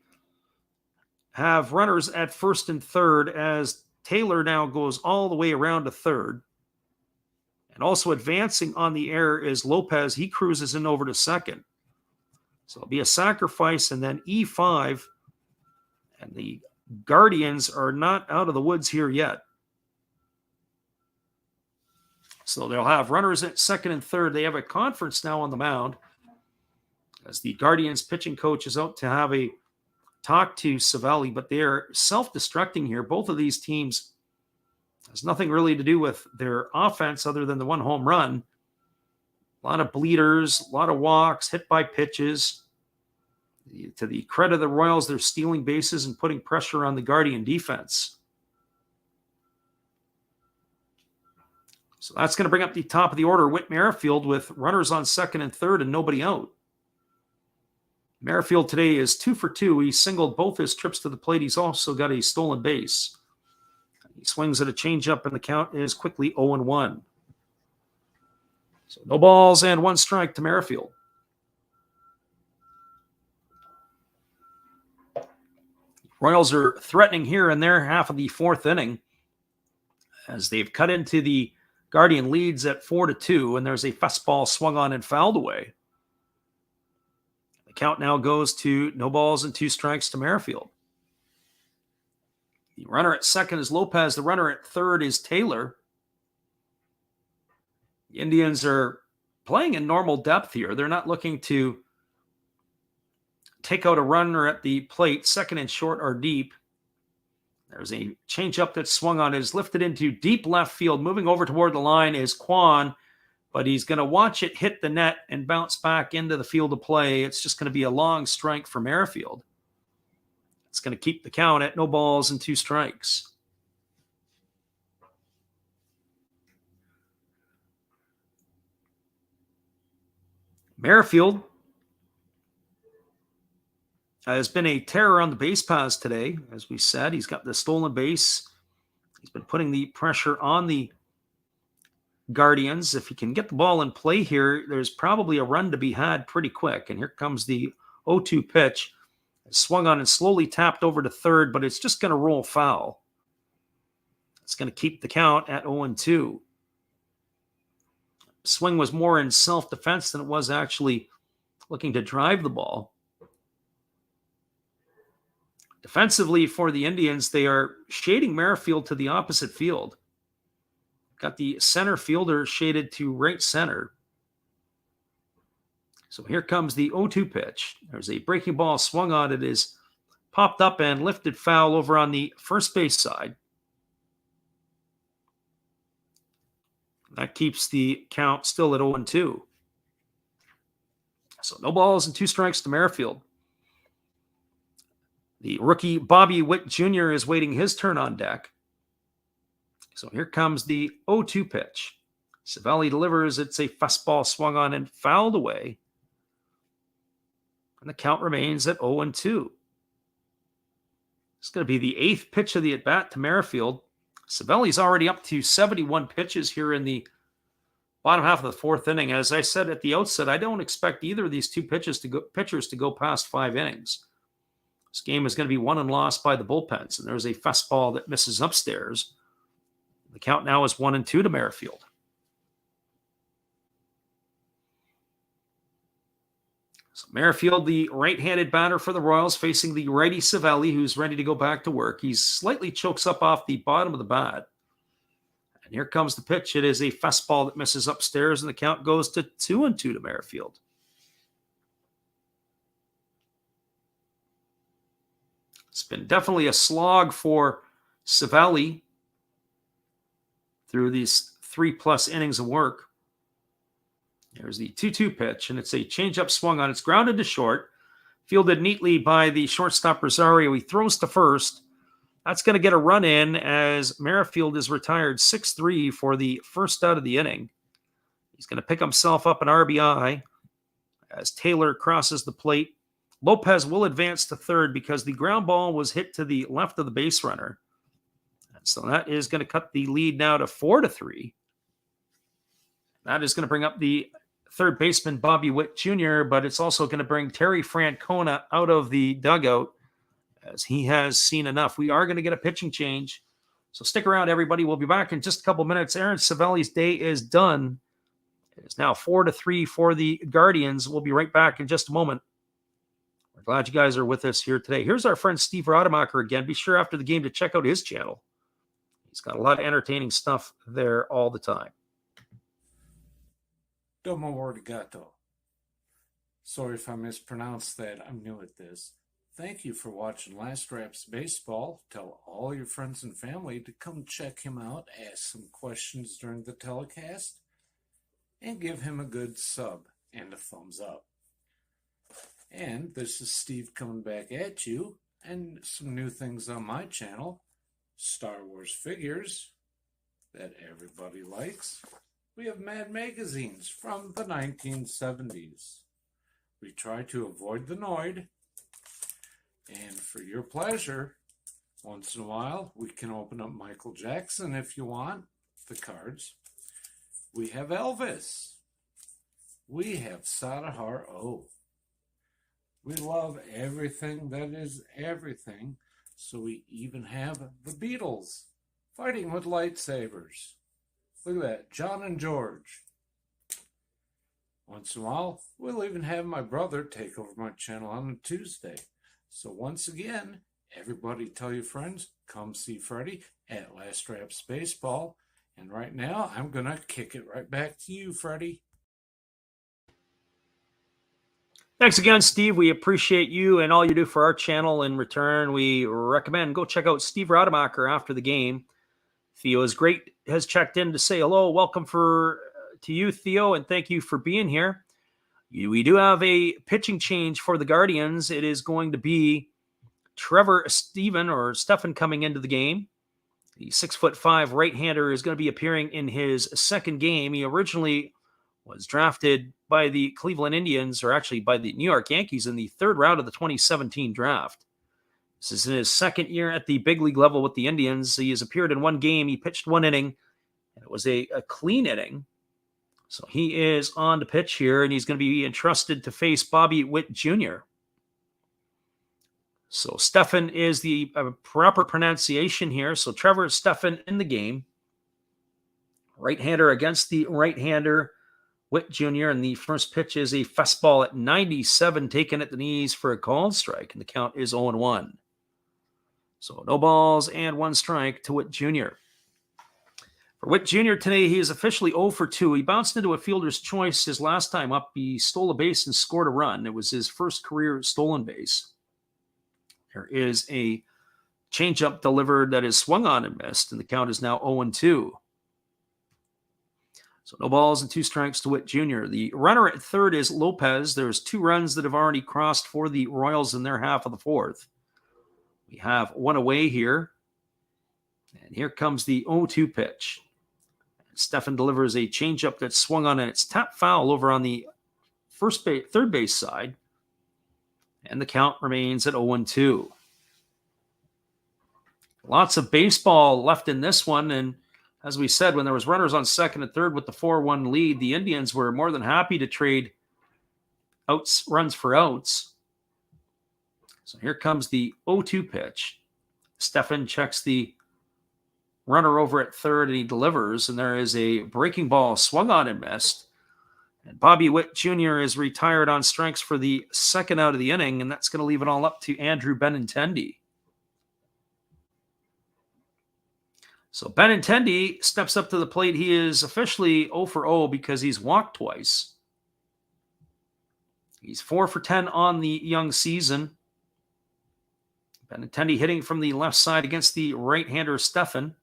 have runners at first and third as Taylor now goes all the way around to third. And also advancing on the air is Lopez. He cruises in over to second. So it'll be a sacrifice and then E5. And the Guardians are not out of the woods here yet. So they'll have runners at second and third. They have a conference now on the mound as the Guardians pitching coach is out to have a talk to Savelli, but they're self-destructing here. Both of these teams has nothing really to do with their offense other than the one home run. A lot of bleeders, a lot of walks, hit by pitches. To the credit of the Royals, they're stealing bases and putting pressure on the Guardian defense. So that's going to bring up the top of the order. Whit Merrifield with runners on second and third and nobody out. Merrifield today is 2 for 2. He singled both his trips to the plate. He's also got a stolen base. He swings at a changeup, and the count is quickly 0-1. So no balls and 1 strike to Merrifield. Royals are threatening here in their half of the 4th inning as they've cut into the Guardian leads at 4-2, and there's a fastball swung on and fouled away. The count now goes to no balls and 2 strikes to Merrifield. The runner at second is Lopez. The runner at third is Taylor. The Indians are playing in normal depth here. They're not looking to take out a runner at the plate. Second and short are deep. There's a changeup that swung on. It is lifted into deep left field. Moving over toward the line is Kwan, but he's going to watch it hit the net and bounce back into the field of play. It's just going to be a long strike for Merrifield. It's going to keep the count at no balls and 2 strikes. Merrifield has been a terror on the base paths today. As we said, he's got the stolen base. He's been putting the pressure on the Guardians. If he can get the ball in play here, there's probably a run to be had pretty quick. And here comes the 0-2 pitch. It's swung on and slowly tapped over to third, but it's just going to roll foul. It's going to keep the count at 0-2. Swing was more in self-defense than it was actually looking to drive the ball. Defensively for the Indians, they are shading Merrifield to the opposite field. Got the center fielder shaded to right center. So here comes the 0-2 pitch. There's a breaking ball swung on. It is popped up and lifted foul over on the first base side. That keeps the count still at 0-2. So no balls and 2 strikes to Merrifield. The rookie Bobby Witt Jr. is waiting his turn on deck. So here comes the 0-2 pitch. Savelli delivers. It's a fastball swung on and fouled away. And the count remains at 0-2. It's going to be the 8th pitch of the at-bat to Merrifield. Savelli's already up to 71 pitches here in the bottom half of the 4th inning. As I said at the outset, I don't expect either of these two pitchers to go past 5 innings. This game is going to be won and lost by the bullpens. And there's a fastball that misses upstairs. The count now is 1-2 to Merrifield. So Merrifield, the right-handed batter for the Royals, facing the righty Savelli, who's ready to go back to work. He slightly chokes up off the bottom of the bat. And here comes the pitch. It is a fastball that misses upstairs, and the count goes to 2-2 to Merrifield. It's been definitely a slog for Savelli through these 3+ innings of work. There's the 2-2 pitch, and it's a changeup swung on. It's grounded to short, fielded neatly by the shortstop Rosario. He throws to first. That's going to get a run in as Merrifield is retired 6-3 for the first out of the inning. He's going to pick himself up an RBI as Taylor crosses the plate. Lopez will advance to third because the ground ball was hit to the left of the base runner. And so that is going to cut the lead now to 4-3. That is going to bring up the third baseman, Bobby Witt Jr., but it's also going to bring Terry Francona out of the dugout as he has seen enough. We are going to get a pitching change. So stick around, everybody. We'll be back in just a couple minutes. Aaron Savelli's day is done. It is now 4-3 for the Guardians. We'll be right back in just a moment. We're glad you guys are with us here today. Here's our friend Steve Rademacher again. Be sure after the game to check out his channel. He's got a lot of entertaining stuff there all the time. Domo arigato. Sorry if I mispronounced that. I'm new at this. Thank you for watching Last Raps Baseball. Tell all your friends and family to come check him out, ask some questions during the telecast, and give him a good sub and a thumbs up. And this is Steve coming back at you, and some new things on my channel. Star Wars figures that everybody likes. We have Mad magazines from the 1970s. We try to avoid the Noid. And for your pleasure, once in a while, we can open up Michael Jackson if you want, the cards. We have Elvis. We have Sadahar O. We love everything that is everything, so we even have the Beatles fighting with lightsabers. Look at that, John and George. Once in a while, we'll even have my brother take over my channel on a Tuesday. So once again, everybody tell your friends, come see Freddie at Last Raps Baseball. And right now, I'm going to kick it right back to you, Freddie. Thanks again, Steve. We appreciate you and all you do for our channel. In return, we recommend go check out Steve Rademacher after the game. Theo is great, has checked in to say hello. Welcome to you, Theo, and thank you for being here. We do have a pitching change for the Guardians. It is going to be Trevor Stephen coming into the game. The 6'5" right-hander is going to be appearing in his second game. He originally was drafted by the Cleveland Indians, or actually by the New York Yankees, in the third round of the 2017 draft. This is in his second year at the big league level with the Indians. He has appeared in one game. He pitched one inning, and it was a clean inning. So he is on the pitch here, and he's going to be entrusted to face Bobby Witt Jr. So Stephen is the proper pronunciation here. So Trevor Stephen in the game. Right-hander against the right-hander, Witt Jr., and the first pitch is a fastball at 97, taken at the knees for a called strike, and the count is 0-1. So no balls and one strike to Witt Jr. For Witt Jr. today, he is officially 0 for 2. He bounced into a fielder's choice his last time up. He stole a base and scored a run. It was his first career stolen base. There is a changeup delivered that is swung on and missed, and the count is now 0-2. So no balls and two strikes to Witt Jr. The runner at third is Lopez. There's 2 runs that have already crossed for the Royals in their half of the fourth. We have one away here. And here comes the 0-2 pitch. Stephen delivers a changeup that's swung on and it's tapped foul over on the third base side. And the count remains at 0-2. Lots of baseball left in this one. And as we said, when there was runners on second and third with the 4-1 lead, the Indians were more than happy to trade runs for outs. So here comes the 0-2 pitch. Stephen checks the runner over at third, and he delivers, and there is a breaking ball swung on and missed. And Bobby Witt Jr. is retired on strikes for the second out of the inning, and that's going to leave it all up to Andrew Benintendi. So Benintendi steps up to the plate. He is officially 0 for 0 because he's walked twice. He's 4 for 10 on the young season. Benintendi hitting from the left side against the right-hander Stephen.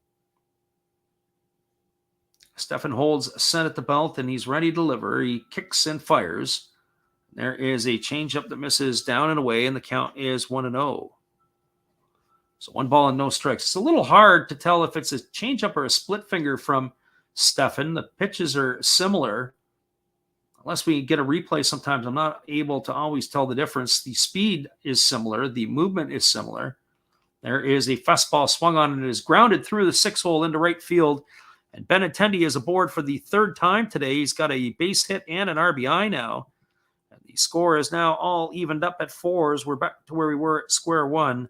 Stephen holds set at the belt, and he's ready to deliver. He kicks and fires. There is a changeup that misses down and away, and the count is 1-0. So 1 ball and no strikes. It's a little hard to tell if it's a changeup or a split finger from Stephen. The pitches are similar. Unless we get a replay sometimes, I'm not able to always tell the difference. The speed is similar. The movement is similar. There is a fastball swung on, and it is grounded through the 6-hole into right field. And Benintendi is aboard for the third time today. He's got a base hit and an RBI now. And the score is now all evened up at 4s. We're back to where we were at square one.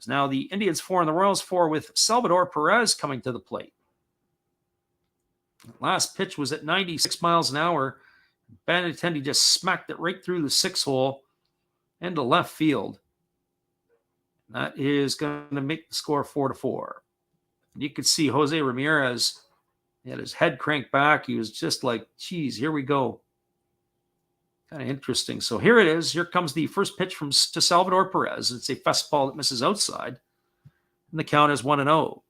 It's now the Indians 4 and the Royals 4 with Salvador Perez coming to the plate. Last pitch was at 96 miles an hour. Benintendi just smacked it right through the 6-hole into left field. That is going to make the score 4-4. You could see Jose Ramirez had his head cranked back. He was just like, geez, here we go. Kind of interesting. So here it is. Here comes the first pitch to Salvador Perez. It's a fastball that misses outside. And the count is 1-0.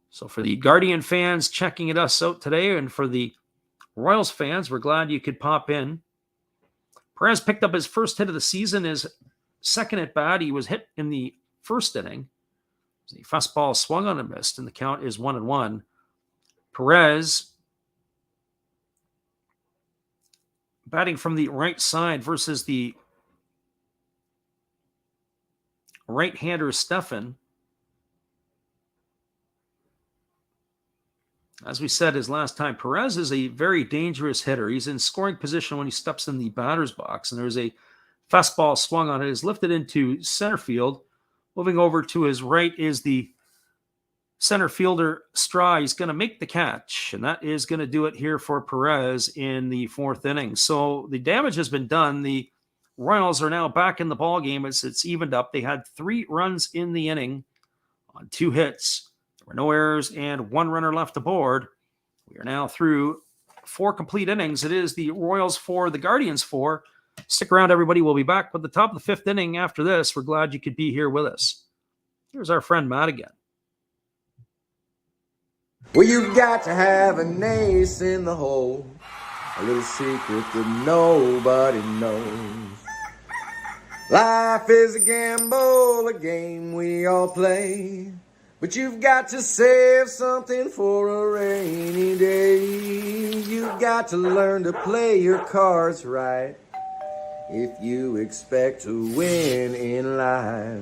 So for the Guardian fans checking us out today, and for the Royals fans, we're glad you could pop in. Perez picked up his first hit of the season. His second at bat, he was hit in the first inning. The fastball swung on and missed, and the count is 1-1. Perez batting from the right side versus the right-hander Stefan. As we said his last time, Perez is a very dangerous hitter. He's in scoring position when he steps in the batter's box, and there's a fastball swung on it. It's lifted into center field. Moving over to his right is the center fielder Straw. He's going to make the catch, and that is going to do it here for Perez in the fourth inning. So the damage has been done. The Royals are now back in the ball game. It's evened up. They had 3 runs in the inning on 2 hits. There were no errors and 1 runner left aboard. We are now through 4 complete innings. It is the Royals 4, the Guardians 4. Stick around, everybody. We'll be back with the top of the 5th inning after this. We're glad you could be here with us. Here's our friend Matt again. Well, you've got to have an ace in the hole, a little secret that nobody knows. Life is a gamble, a game we all play, but you've got to save something for a rainy day. You've got to learn to play your cards right if you expect to win in life.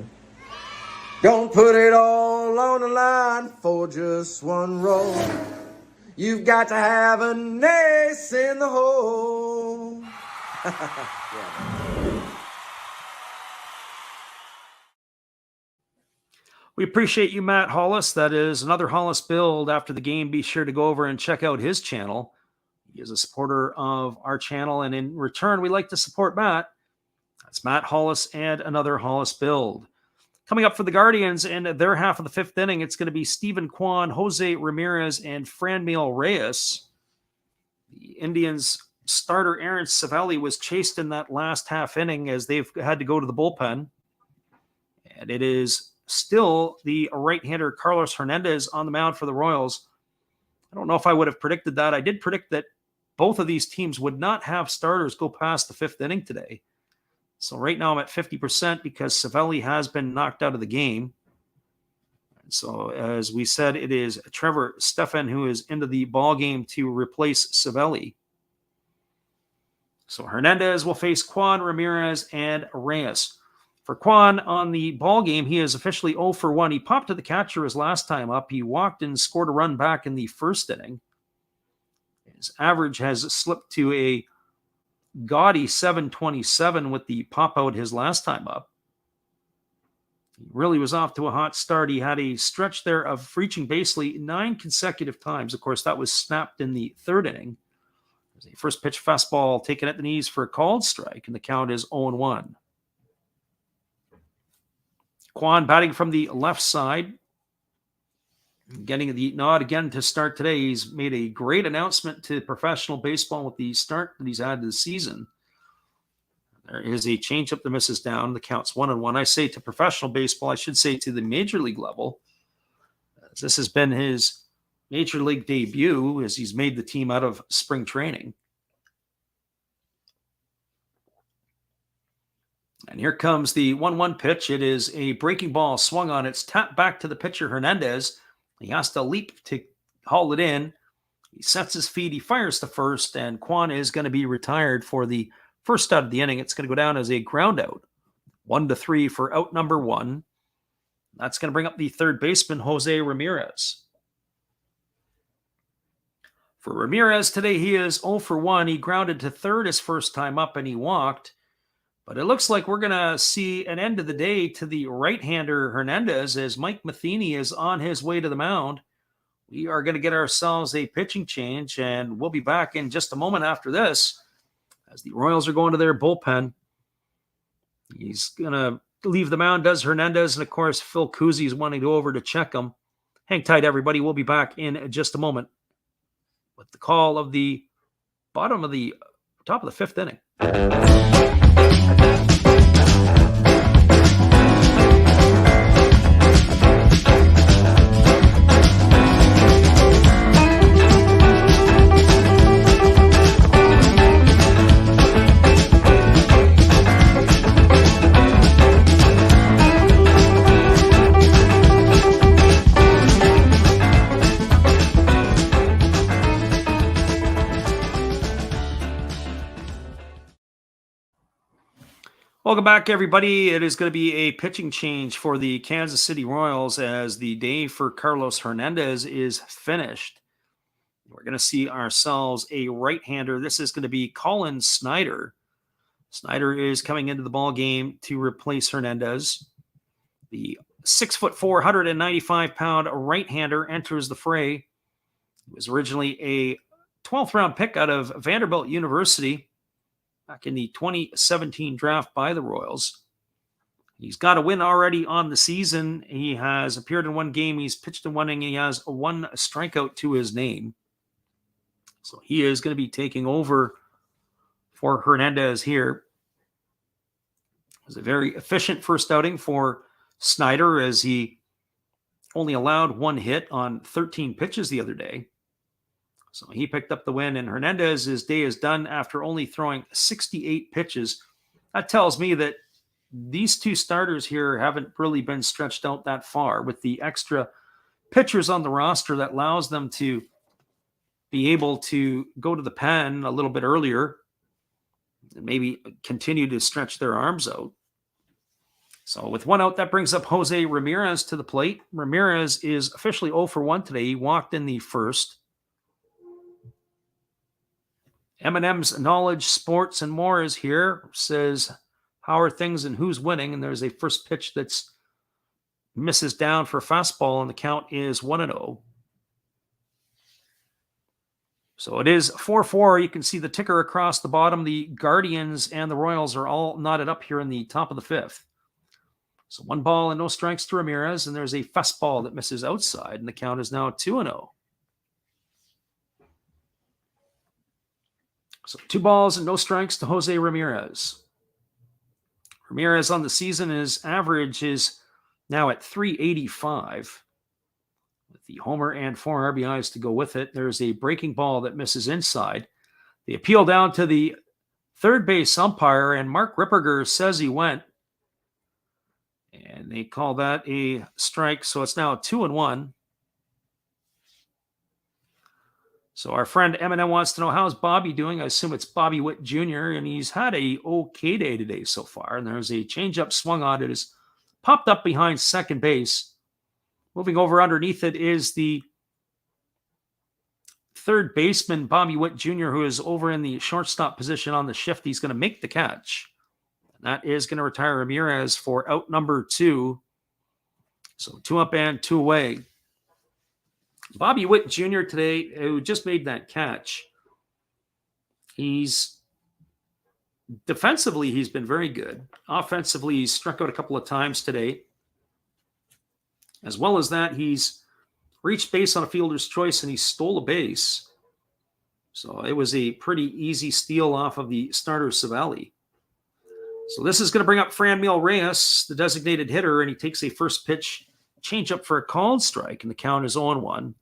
Don't put it all on the line for just one roll. You've got to have an ace in the hole. We appreciate you, Matt Hollis. That is another Hollis build after the game. Be sure to go over and check out his channel. He is a supporter of our channel, and in return, we like to support Matt. That's Matt Hollis and another Hollis build. Coming up for the Guardians in their half of the 5th inning, it's going to be Steven Kwan, Jose Ramirez, and Franmil Reyes. The Indians' starter Aaron Savelli was chased in that last half inning as they've had to go to the bullpen. And it is still the right-hander Carlos Hernandez on the mound for the Royals. I don't know if I would have predicted that. I did predict that both of these teams would not have starters go past the 5th inning today. So right now I'm at 50% because Savelli has been knocked out of the game. And so as we said, it is Trevor Stefan who is into the ball game to replace Savelli. So Hernandez will face Kwan, Ramirez, and Reyes. For Kwan on the ball game, he is officially 0 for 1. He popped to the catcher his last time up. He walked and scored a run back in the first inning. His average has slipped to a gaudy 727 with the pop out his last time up. He really was off to a hot start. He had a stretch there of reaching basically 9 consecutive times. Of course, that was snapped in the 3rd inning. There's a first pitch fastball taken at the knees for a called strike, and the count is 0-1. Kwan batting from the left side, getting the nod again to start today. He's made a great announcement to professional baseball with the start that he's had to the season. There is a changeup that misses down. The count's 1-1. I say to professional baseball, I should say to the major league level. This has been his major league debut as he's made the team out of spring training. And here comes the 1-1 pitch. It is a breaking ball swung on. It's tapped back to the pitcher, Hernandez. He has to leap to haul it in. He sets his feet. He fires to first, and Kwan is going to be retired for the first out of the inning. It's going to go down as a ground out. 1-3 for out number 1. That's going to bring up the third baseman, Jose Ramirez. For Ramirez today, he is 0 for 1. He grounded to third his first time up, and he walked. But it looks like we're going to see an end of the day to the right-hander Hernandez as Mike Matheny is on his way to the mound. We are going to get ourselves a pitching change, and we'll be back in just a moment after this as the Royals are going to their bullpen. He's going to leave the mound, does Hernandez, and of course, Phil Cousy is wanting to go over to check him. Hang tight, everybody. We'll be back in just a moment with the call of the top of the 5th inning. Welcome back, everybody. It is going to be a pitching change for the Kansas City Royals as the day for Carlos Hernandez is finished. We're going to see ourselves a right-hander. This is going to be Colin Snyder. Snyder is coming into the ball game to replace Hernandez. The 6'4", 195-pound right-hander enters the fray. He was originally a 12th-round pick out of Vanderbilt University back in the 2017 draft by the Royals. He's got a win already on the season. He has appeared in one game. He's pitched in one inning. He has one strikeout to his name. So he is going to be taking over for Hernandez here. It was a very efficient first outing for Snyder as he only allowed one hit on 13 pitches the other day. So he picked up the win, and Hernandez's day is done after only throwing 68 pitches. That tells me that these two starters here haven't really been stretched out that far with the extra pitchers on the roster that allows them to be able to go to the pen a little bit earlier and maybe continue to stretch their arms out. So with one out, that brings up Jose Ramirez to the plate. Ramirez is officially 0 for 1 today. He walked in the first. M&M's Knowledge, Sports, and More is here. Says, how are things and who's winning? And there's a first pitch that's misses down for a fastball, and the count is 1-0. So it is 4-4. You can see the ticker across the bottom. The Guardians and the Royals are all knotted up here in the top of the 5th. So 1 ball and no strikes to Ramirez, and there's a fastball that misses outside, and the count is now 2-0. So 2 balls and no strikes to Jose Ramirez. Ramirez on the season, his average is now at 385. With the homer and 4 RBIs to go with it, there's a breaking ball that misses inside. The appeal down to the third base umpire, and Mark Ripperger says he went. And they call that a strike, so it's now 2-1. So our friend Eminem wants to know, how's Bobby doing? I assume it's Bobby Witt Jr., and he's had a okay day today so far. And there's a changeup swung on it. It has popped up behind second base. Moving over underneath it is the third baseman, Bobby Witt Jr., who is over in the shortstop position on the shift. He's going to make the catch. And that is going to retire Ramirez for out number 2. So 2 up and 2 away. Bobby Witt Jr. today, who just made that catch, defensively, he's been very good. Offensively, he's struck out a couple of times today. As well as that, he's reached base on a fielder's choice, and he stole a base. So it was a pretty easy steal off of the starter, Savali. So this is going to bring up Franmil Reyes, the designated hitter, and he takes a first pitch changeup for a called strike, and the count is 0-1.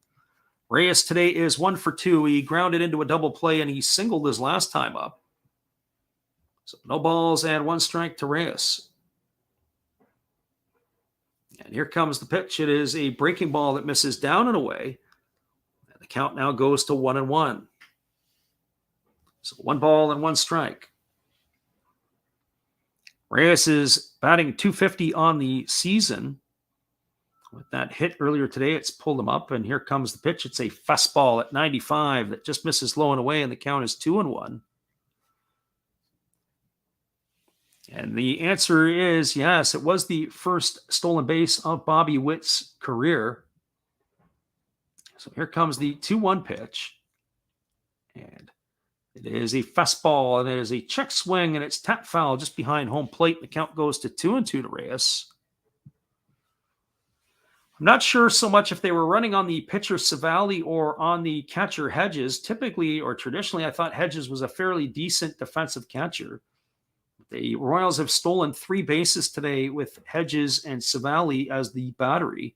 Reyes today is 1 for 2. He grounded into a double play, and he singled his last time up. So no balls and 1 strike to Reyes. And here comes the pitch. It is a breaking ball that misses down and away. And the count now goes to 1-1. So 1 ball and 1 strike. Reyes is batting .250 on the season. With that hit earlier today, it's pulled him up, and here comes the pitch. It's a fastball at 95 that just misses low and away, and the count is 2-1. And the answer is yes, it was the first stolen base of Bobby Witt's career. So here comes the 2-1 pitch. And it is a fastball, and it is a check swing, and it's tap foul just behind home plate. The count goes to 2-2 to Reyes. I'm not sure so much if they were running on the pitcher Savali or on the catcher Hedges. Typically or traditionally, I thought Hedges was a fairly decent defensive catcher. The Royals have stolen 3 bases today with Hedges and Savali as the battery.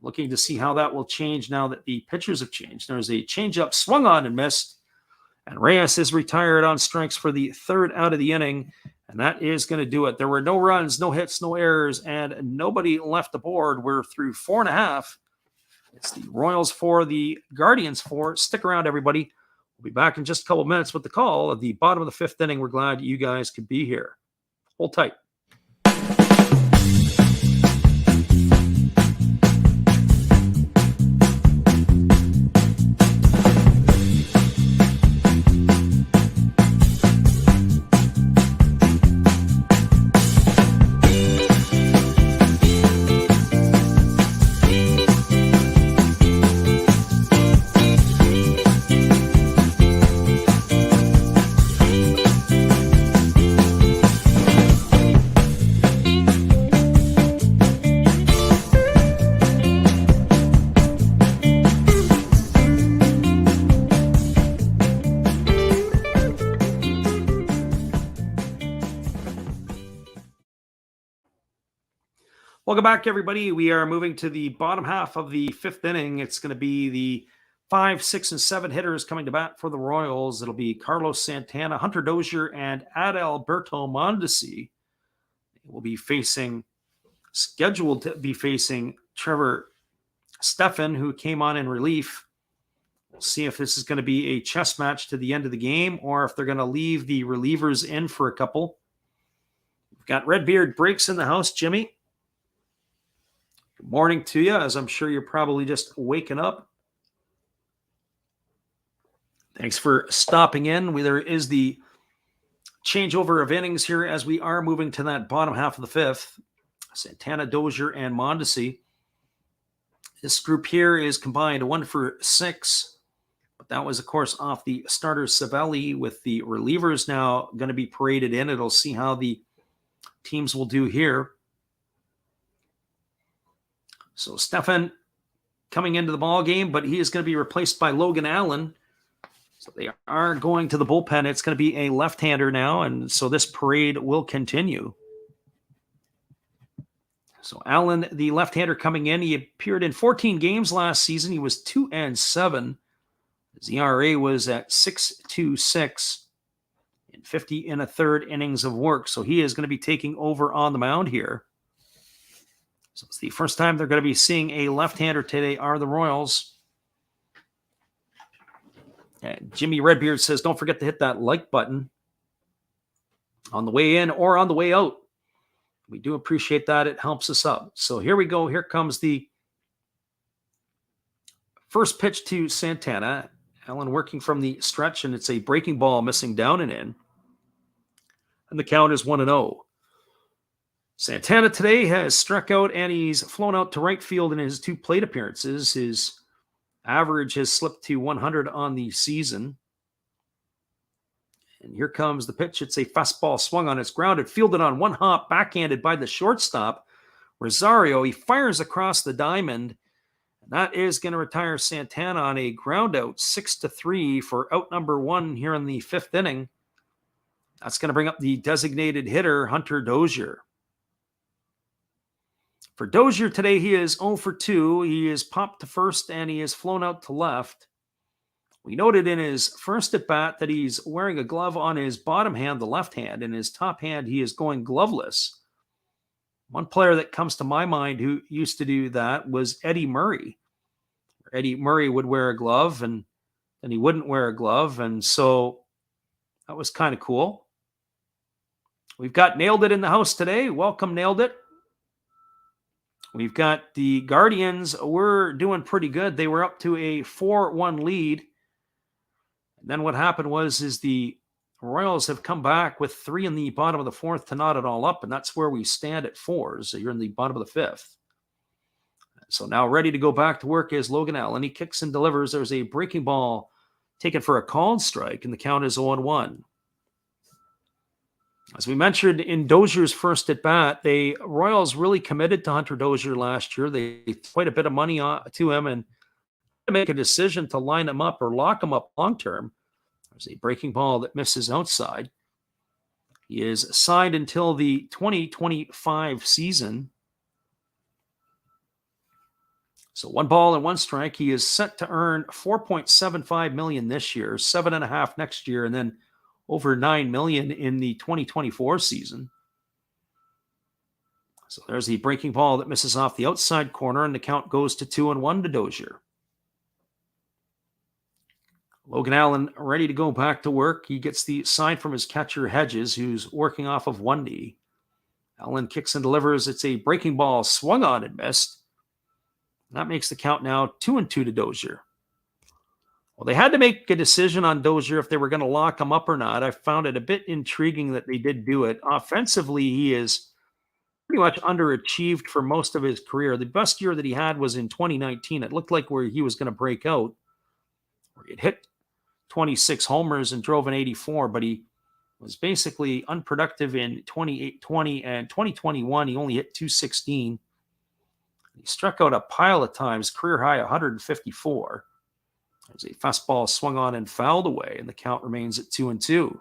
Looking to see how that will change now that the pitchers have changed. There's a changeup swung on and missed. And Reyes is retired on strikes for the 3rd out of the inning. And that is going to do it. There were no runs, no hits, no errors, and nobody left the board. We're through 4.5. It's the Royals 4, the Guardians 4. Stick around, everybody. We'll be back in just a couple of minutes with the call at the bottom of the 5th inning. We're glad you guys could be here. Hold tight. Welcome back, everybody. We are moving to the bottom half of the 5th inning. It's going to be the 5, 6, and 7 hitters coming to bat for the Royals. It'll be Carlos Santana, Hunter Dozier, and Adalberto Mondesi. They will be scheduled to be facing Trevor Stephan, who came on in relief. We'll see if this is going to be a chess match to the end of the game or if they're going to leave the relievers in for a couple. We've got Redbeard Breaks in the house, Jimmy. Good morning to you, as I'm sure you're probably just waking up. Thanks for stopping in. There is the changeover of innings here as we are moving to that bottom half of the 5th. Santana, Dozier, and Mondesi. This group here is combined 1 for 6. But that was, of course, off the starter Savelli, with the relievers now going to be paraded in. It'll see how the teams will do here. So Stephan coming into the ball game, but he is going to be replaced by Logan Allen. So they are going to the bullpen. It's going to be a left-hander now, and so this parade will continue. So Allen, the left-hander coming in, he appeared in 14 games last season. He was 2-7. His ERA was at 6.26 in 50 1/3 innings of work. So he is going to be taking over on the mound here. So it's the first time they're going to be seeing a left-hander today are the Royals. And Jimmy Redbeard says, don't forget to hit that like button on the way in or on the way out. We do appreciate that. It helps us up. So here we go. Here comes the first pitch to Santana. Allen working from the stretch, and it's a breaking ball missing down and in. And the count is 1-0. Santana today has struck out, and he's flown out to right field in his 2 plate appearances. His average has slipped to 100 on the season. And here comes the pitch. It's a fastball swung on. It's grounded, fielded on 1 hop, backhanded by the shortstop, Rosario. He fires across the diamond. And that is going to retire Santana on a ground out, 6-3 for out number 1 here in the 5th inning. That's going to bring up the designated hitter, Hunter Dozier. For Dozier today, he is 0 for 2. He is popped to first, and he is flown out to left. We noted in his first at-bat that he's wearing a glove on his bottom hand, the left hand. In his top hand, he is going gloveless. One player that comes to my mind who used to do that was Eddie Murray. Eddie Murray would wear a glove, and then he wouldn't wear a glove, and so that was kind of cool. We've got Nailed It in the house today. Welcome, Nailed It. We've got the Guardians. We're doing pretty good. They were up to a 4-1 lead. And then what happened was the Royals have come back with 3 in the bottom of the 4th to knot it all up, and that's where we stand at 4. So you're in the bottom of the 5th. So now ready to go back to work is Logan Allen. He kicks and delivers. There's a breaking ball taken for a called strike, and the count is 0-1. As we mentioned in Dozier's first at bat, the Royals really committed to Hunter Dozier last year. They quite a bit of money to him and to make a decision to line him up or lock him up long term. There's a breaking ball that misses outside. He is signed until the 2025 season. So 1 ball and 1 strike. He is set to earn $4.75 million this year, $7.5 next year, and then over $9 million in the 2024 season. So there's the breaking ball that misses off the outside corner, and the count goes to 2-1 to Dozier. Logan Allen ready to go back to work. He gets the sign from his catcher Hedges, who's working off of one knee. Allen kicks and delivers. It's a breaking ball swung on and missed. That makes the count now 2-2 to Dozier. Well, they had to make a decision on Dozier if they were going to lock him up or not. I found it a bit intriguing that they did do it. Offensively, he is pretty much underachieved for most of his career. The best year that he had was in 2019. It looked like where he was going to break out, where he had hit 26 homers and drove an 84, but he was basically unproductive in 2020 and 2021. He only hit 216. He struck out a pile of times, career high 154. There's a fastball swung on and fouled away, and the count remains at 2-2.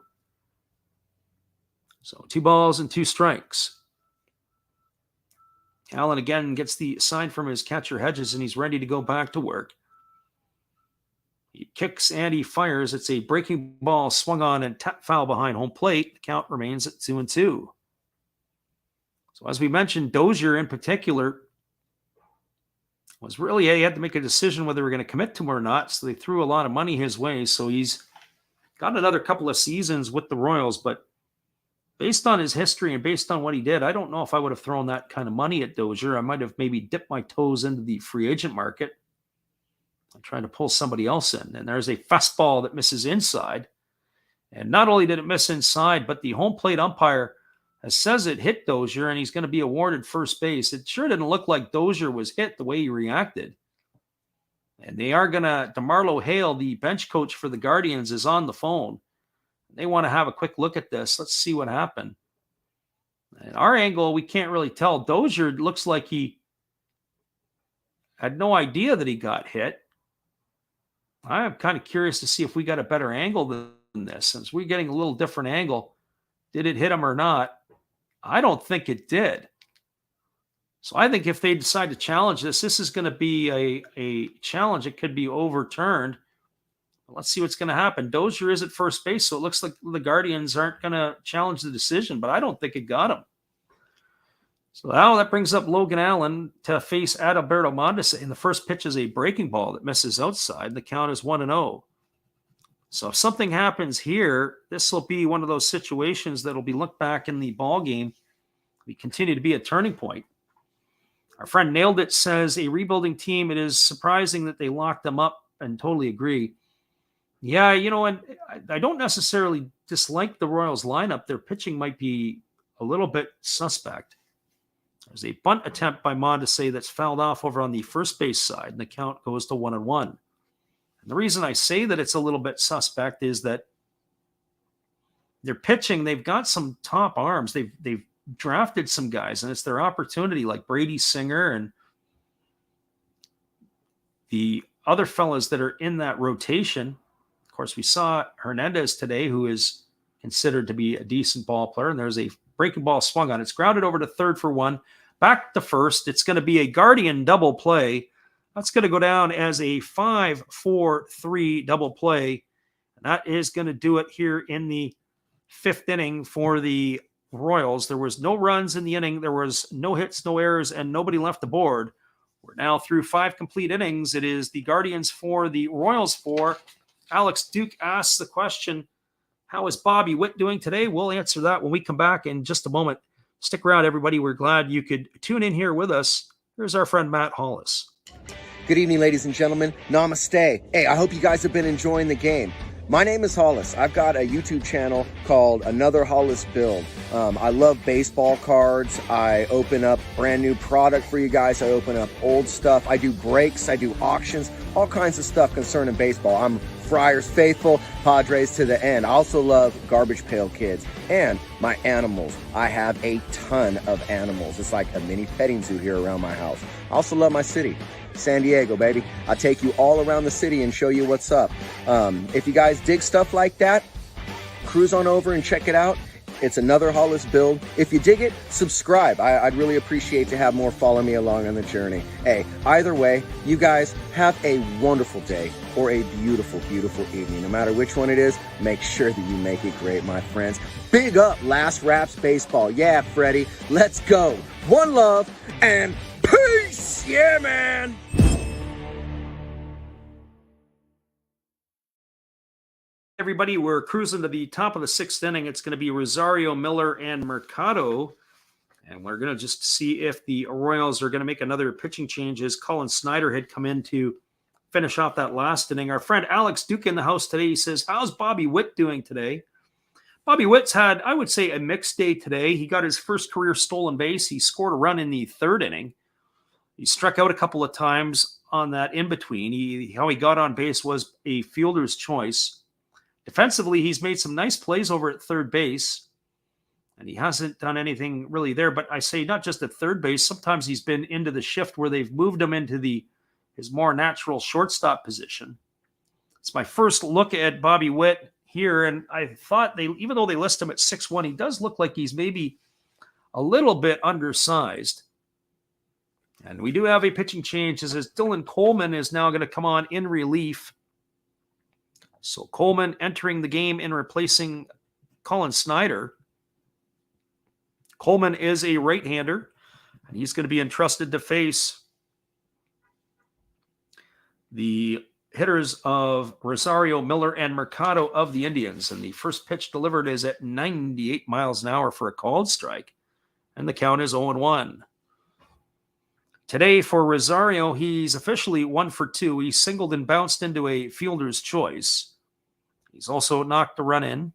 So 2 balls and 2 strikes. Allen again gets the sign from his catcher Hedges, and he's ready to go back to work. He kicks and he fires. It's a breaking ball swung on and foul behind home plate. The count remains at 2-2. So as we mentioned, Dozier in particular was really, he had to make a decision whether they were going to commit to him or not. So they threw a lot of money his way. So he's got another couple of seasons with the Royals, but based on his history and based on what he did, I don't know if I would have thrown that kind of money at Dozier. I might have maybe dipped my toes into the free agent market. I'm trying to pull somebody else in. And there's a fastball that misses inside. And not only did it miss inside, but the home plate umpire says it hit Dozier and he's going to be awarded first base. It sure didn't look like Dozier was hit the way he reacted. And they are going to, DeMarlo Hale, the bench coach for the Guardians, is on the phone. They want to have a quick look at this. Let's see what happened. At our angle, we can't really tell. Dozier looks like he had no idea that he got hit. I'm kind of curious to see if we got a better angle than this. Since we're getting a little different angle, did it hit him or not? I don't think it did. So I think if they decide to challenge this, this is going to be a challenge. It could be overturned. Let's see what's going to happen. Dozier is at first base, so it looks like the Guardians aren't going to challenge the decision, but I don't think it got him. So now that brings up Logan Allen to face Adalberto Mondesi. And the first pitch is a breaking ball that misses outside. The count is 1-0. So if something happens here, this will be one of those situations that will be looked back in the ball game. We continue to be a turning point. Our friend Nailed It says, a rebuilding team, it is surprising that they locked them up, and totally agree. Yeah, you know, and I don't necessarily dislike the Royals lineup. Their pitching might be a little bit suspect. There's a bunt attempt by Mondesi that's fouled off over on the first base side, and the count goes to 1-1. And the reason I say that it's a little bit suspect is that they're pitching. They've got some top arms. They've drafted some guys, and it's their opportunity, like Brady Singer and the other fellas that are in that rotation. Of course, we saw Hernandez today, who is considered to be a decent ball player, and there's a breaking ball swung on. It's grounded over to third for 1. Back to first. It's going to be a Guardian double play. That's going to go down as a 5-4-3 double play. And that is going to do it here in the 5th inning for the Royals. There was no runs in the inning. There was no hits, no errors, and nobody left the board. We're now through 5 complete innings. It is the Guardians 4, the Royals 4. Alex Duke asks the question, how is Bobby Witt doing today? We'll answer that when we come back in just a moment. Stick around, everybody. We're glad you could tune in here with us. Here's our friend Matt Hollis. Good evening, ladies and gentlemen. Namaste. Hey, I hope you guys have been enjoying the game. My name is Hollis. I've got a YouTube channel called Another Hollis Build. I love baseball cards. I open up brand new product for you guys. I open up old stuff. I do breaks. I do auctions. All kinds of stuff concerning baseball. I'm Friars faithful, Padres to the end. I also love Garbage Pail Kids and my animals. I have a ton of animals. It's like a mini petting zoo here around my house. I also love my city. San Diego, baby. I'll take you all around the city and show you what's up. If you guys dig stuff like that, cruise on over and check it out. It's Another Hollis Build. If you dig it, subscribe. I'd really appreciate to have more follow me along on the journey. Hey, either way, you guys have a wonderful day or a beautiful, beautiful evening. No matter which one it is, make sure that you make it great, my friends. Big up Last Raps Baseball. Yeah, Freddie, let's go. One love and peace. Yeah, man. Everybody, we're cruising to the top of the 6th inning. It's going to be Rosario, Miller, and Mercado. And we're going to just see if the Royals are going to make another pitching change as Colin Snyder had come in to finish off that last inning. Our friend Alex Duke in the house today. He says, how's Bobby Witt doing today? Bobby Witt's had, I would say, a mixed day today. He got his first career stolen base. He scored a run in the 3rd inning. He struck out a couple of times on that in-between. How he got on base was a fielder's choice. Defensively, he's made some nice plays over at third base, and he hasn't done anything really there. But I say not just at third base. Sometimes he's been into the shift where they've moved him into his more natural shortstop position. It's my first look at Bobby Witt here, and I thought even though they list him at 6'1", he does look like he's maybe a little bit undersized. And we do have a pitching change as Dylan Coleman is now going to come on in relief. So Coleman entering the game and replacing Colin Snyder. Coleman is a right-hander, and he's going to be entrusted to face the hitters of Rosario, Miller, and Mercado of the Indians. And the first pitch delivered is at 98 miles an hour for a called strike, and the count is 0-1. Today for Rosario, he's officially 1 for 2. He singled and bounced into a fielder's choice. He's also knocked a run in.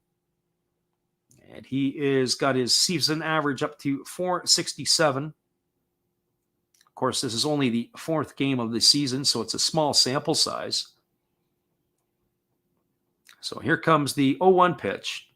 And he is got his season average up to 467. Of course, this is only the 4th game of the season, so it's a small sample size. So here comes the 0-1 pitch.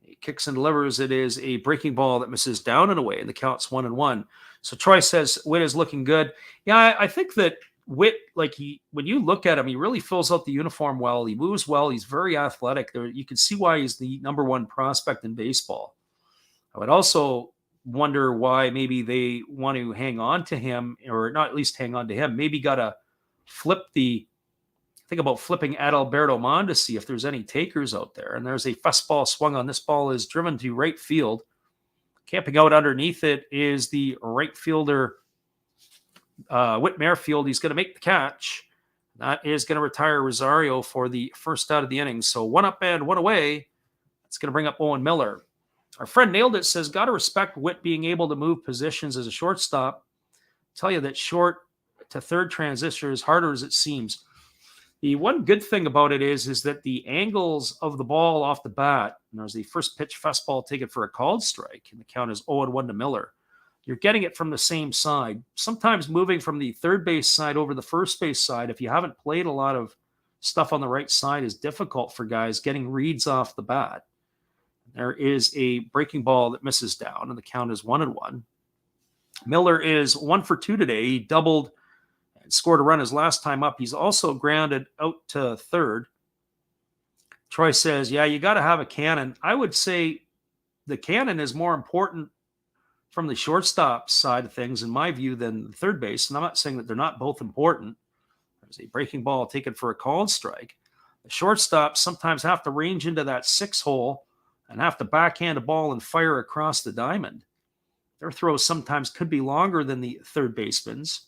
He kicks and delivers. It is a breaking ball that misses down and away, and the count's 1-1. So Troy says Witt is looking good. Yeah, I think that Witt, when you look at him, he really fills out the uniform well. He moves well. He's very athletic. You can see why he's the number 1 prospect in baseball. I would also wonder why maybe they want to hang on to him, or not at least hang on to him. Maybe got to think about flipping Adalberto Mondesi, see if there's any takers out there. And there's a fastball swung on. This ball is driven to right field. Camping out underneath it is the right fielder, Whit Merrifield. He's going to make the catch. That is going to retire Rosario for the first out of the innings. So 1 up and 1 away. That's going to bring up Owen Miller. Our friend Nailed It says, got to respect Witt being able to move positions as a shortstop. Tell you that short to third transition is harder as it seems. The one good thing about it is that the angles of the ball off the bat, and there's the first pitch fastball taken for a called strike, and the count is 0-1 to Miller. You're getting it from the same side. Sometimes moving from the third base side over the first base side, if you haven't played a lot of stuff on the right side, is difficult for guys getting reads off the bat. There is a breaking ball that misses down, and the count is 1-1. Miller is 1 for 2 today. He doubled and scored a run his last time up. He's also grounded out to third. Troy says, yeah, you got to have a cannon. I would say the cannon is more important from the shortstop side of things, in my view, than the third base. And I'm not saying that they're not both important. There's a breaking ball taken for a called strike. The shortstops sometimes have to range into that 6 hole and have to backhand a ball and fire across the diamond. Their throws sometimes could be longer than the third baseman's,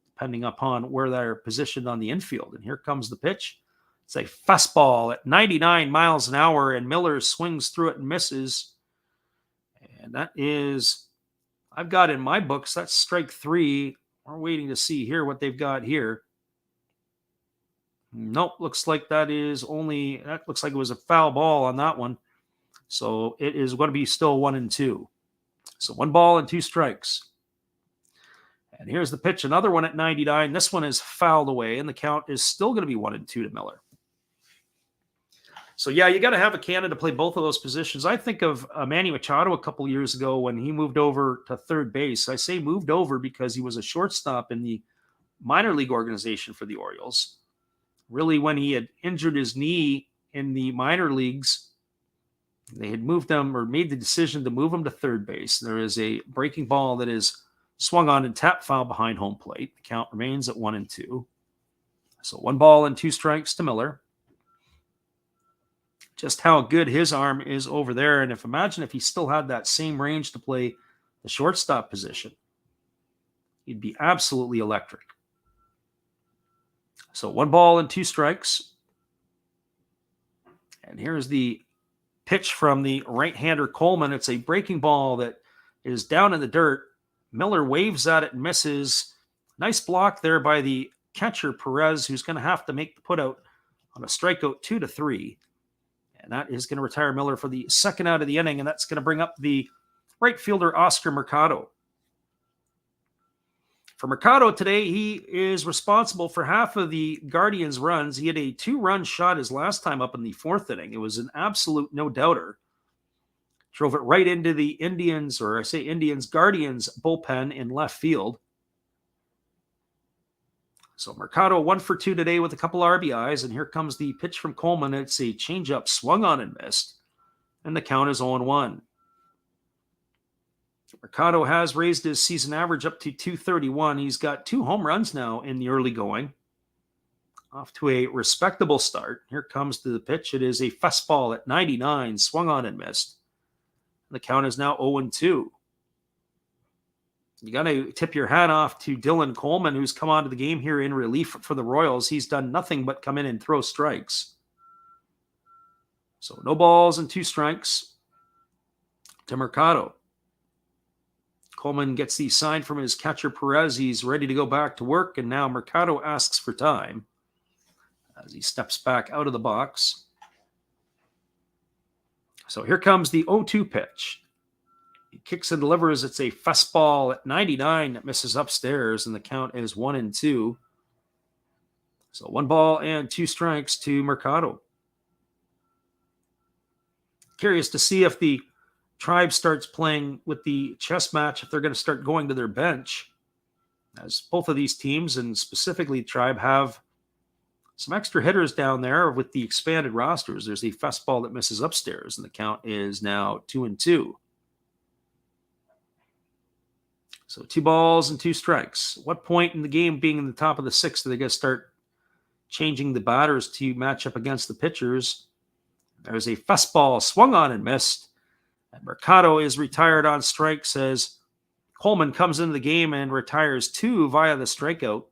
depending upon where they're positioned on the infield. And here comes the pitch. It's a fastball at 99 miles an hour, and Miller swings through it and misses. And that is, I've got in my books, that's strike 3. We're waiting to see here what they've got here. Nope, looks like that looks like it was a foul ball on that one. So it is going to be still 1-2. So 1 ball and 2 strikes. And here's the pitch, another one at 99. This one is fouled away, and the count is still going to be 1-2 to Miller. So yeah, you got to have a Canada play both of those positions. I think of Manny Machado a couple years ago when he moved over to third base. I say moved over because he was a shortstop in the minor league organization for the Orioles. Really, when he had injured his knee in the minor leagues, they had moved him or made the decision to move him to third base. There is a breaking ball that is swung on and tap foul behind home plate. The count remains at 1-2. So 1 ball and 2 strikes to Miller. Just how good his arm is over there. And imagine if he still had that same range to play the shortstop position, he'd be absolutely electric. So 1 ball and 2 strikes. And here's the pitch from the right-hander Coleman. It's a breaking ball that is down in the dirt. Miller waves at it and misses. Nice block there by the catcher Perez, who's going to have to make the putout on a strikeout 2-3. And that is going to retire Miller for the second out of the inning, and that's going to bring up the right fielder Oscar Mercado. For Mercado today, he is responsible for half of the Guardians' runs. He had a 2-run shot his last time up in the 4th inning. It was an absolute no-doubter. Drove it right into the Guardians bullpen in left field. So Mercado 1 for 2 today with a couple RBIs, and here comes the pitch from Coleman. It's a changeup swung on and missed, and the count is 0-1. Mercado has raised his season average up to 231. He's got 2 home runs now in the early going. Off to a respectable start. Here comes the pitch. It is a fastball at 99, swung on and missed. The count is now 0-2. You got to tip your hat off to Dylan Coleman, who's come onto the game here in relief for the Royals. He's done nothing but come in and throw strikes. So no balls and 2 strikes to Mercado. Coleman gets the sign from his catcher Perez. He's ready to go back to work, and now Mercado asks for time as he steps back out of the box. So here comes the 0-2 pitch. He kicks and delivers. It's a fastball at 99 that misses upstairs, and the count is 1-2. So 1 ball and 2 strikes to Mercado. Curious to see if the Tribe starts playing with the chess match, if they're going to start going to their bench, as both of these teams, and specifically Tribe, have some extra hitters down there with the expanded rosters. There's a fastball that misses upstairs, and the count is now 2-2. So 2 balls and 2 strikes. What point in the game, being in the top of the 6th, are they going to start changing the batters to match up against the pitchers? There's a fastball swung on and missed. And Mercado is retired on strikes as Coleman comes into the game and retires 2 via the strikeout.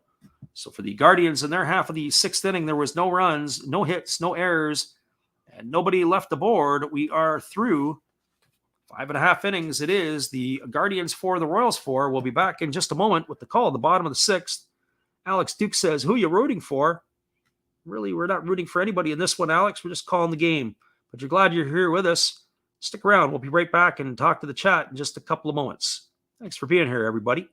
So for the Guardians in their half of the 6th inning, there was no runs, no hits, no errors, and nobody left the board. We are through 5.5 innings. It is the Guardians 4, the Royals 4. We'll be back in just a moment with the call at the bottom of the 6th. Alex Duke says, who are you rooting for? Really, we're not rooting for anybody in this one, Alex. We're just calling the game. But you're glad you're here with us. Stick around. We'll be right back and talk to the chat in just a couple of moments. Thanks for being here, everybody.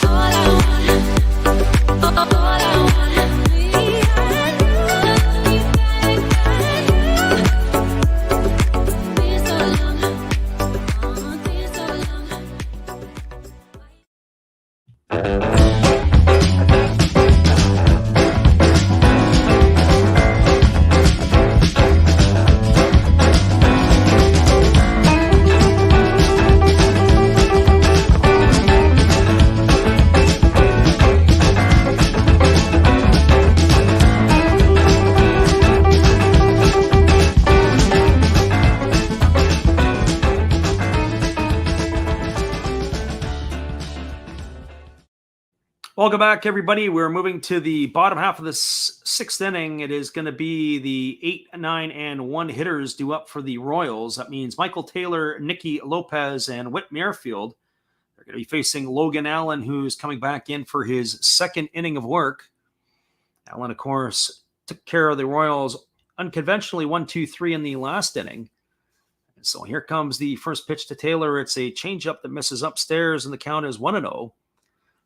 All I wanna Welcome back, everybody. We're moving to the bottom half of the sixth inning. It is going to be the 8, 9, and 1 hitters due up for the Royals. That means Michael Taylor, Nicky Lopez, and Whit Merrifield. They're going to be facing Logan Allen, who's coming back in for his second inning of work. Allen, of course, took care of the Royals unconventionally 1-2-3 in the last inning. And so here comes the first pitch to Taylor. It's a changeup that misses upstairs, and the count is 1-0.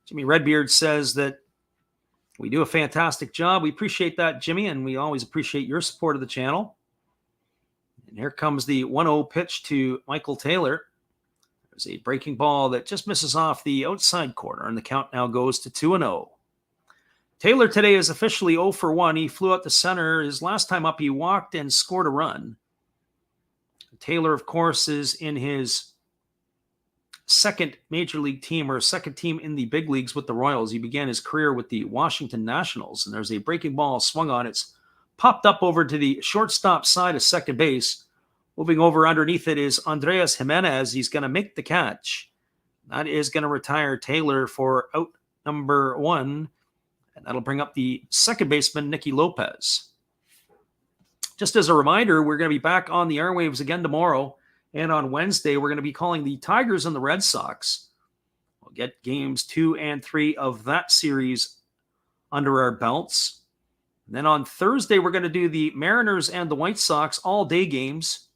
Jimmy Redbeard says that we do a fantastic job. We appreciate that, Jimmy, and we always appreciate your support of the channel. And here comes the 1-0 pitch to Michael Taylor. There's a breaking ball that just misses off the outside corner, and the count now goes to 2-0. Taylor today is officially 0 for 1. He flew out to center. His last time up, he walked and scored a run. Taylor, of course, is in his second major league team, or second team in the big leagues with the Royals. He began his career with the Washington Nationals, and there's a breaking ball swung on. It's popped up over to the shortstop side of second base. Moving over underneath it is Andreas Jimenez. He's going to make the catch. That is going to retire Taylor for out number 1, and that'll bring up the second baseman, Nicky Lopez. Just as a reminder, we're going to be back on the airwaves again tomorrow. And on Wednesday, we're going to be calling the Tigers and the Red Sox. We'll get games 2 and 3 of that series under our belts. And then on Thursday, we're going to do the Mariners and the White Sox all-day games.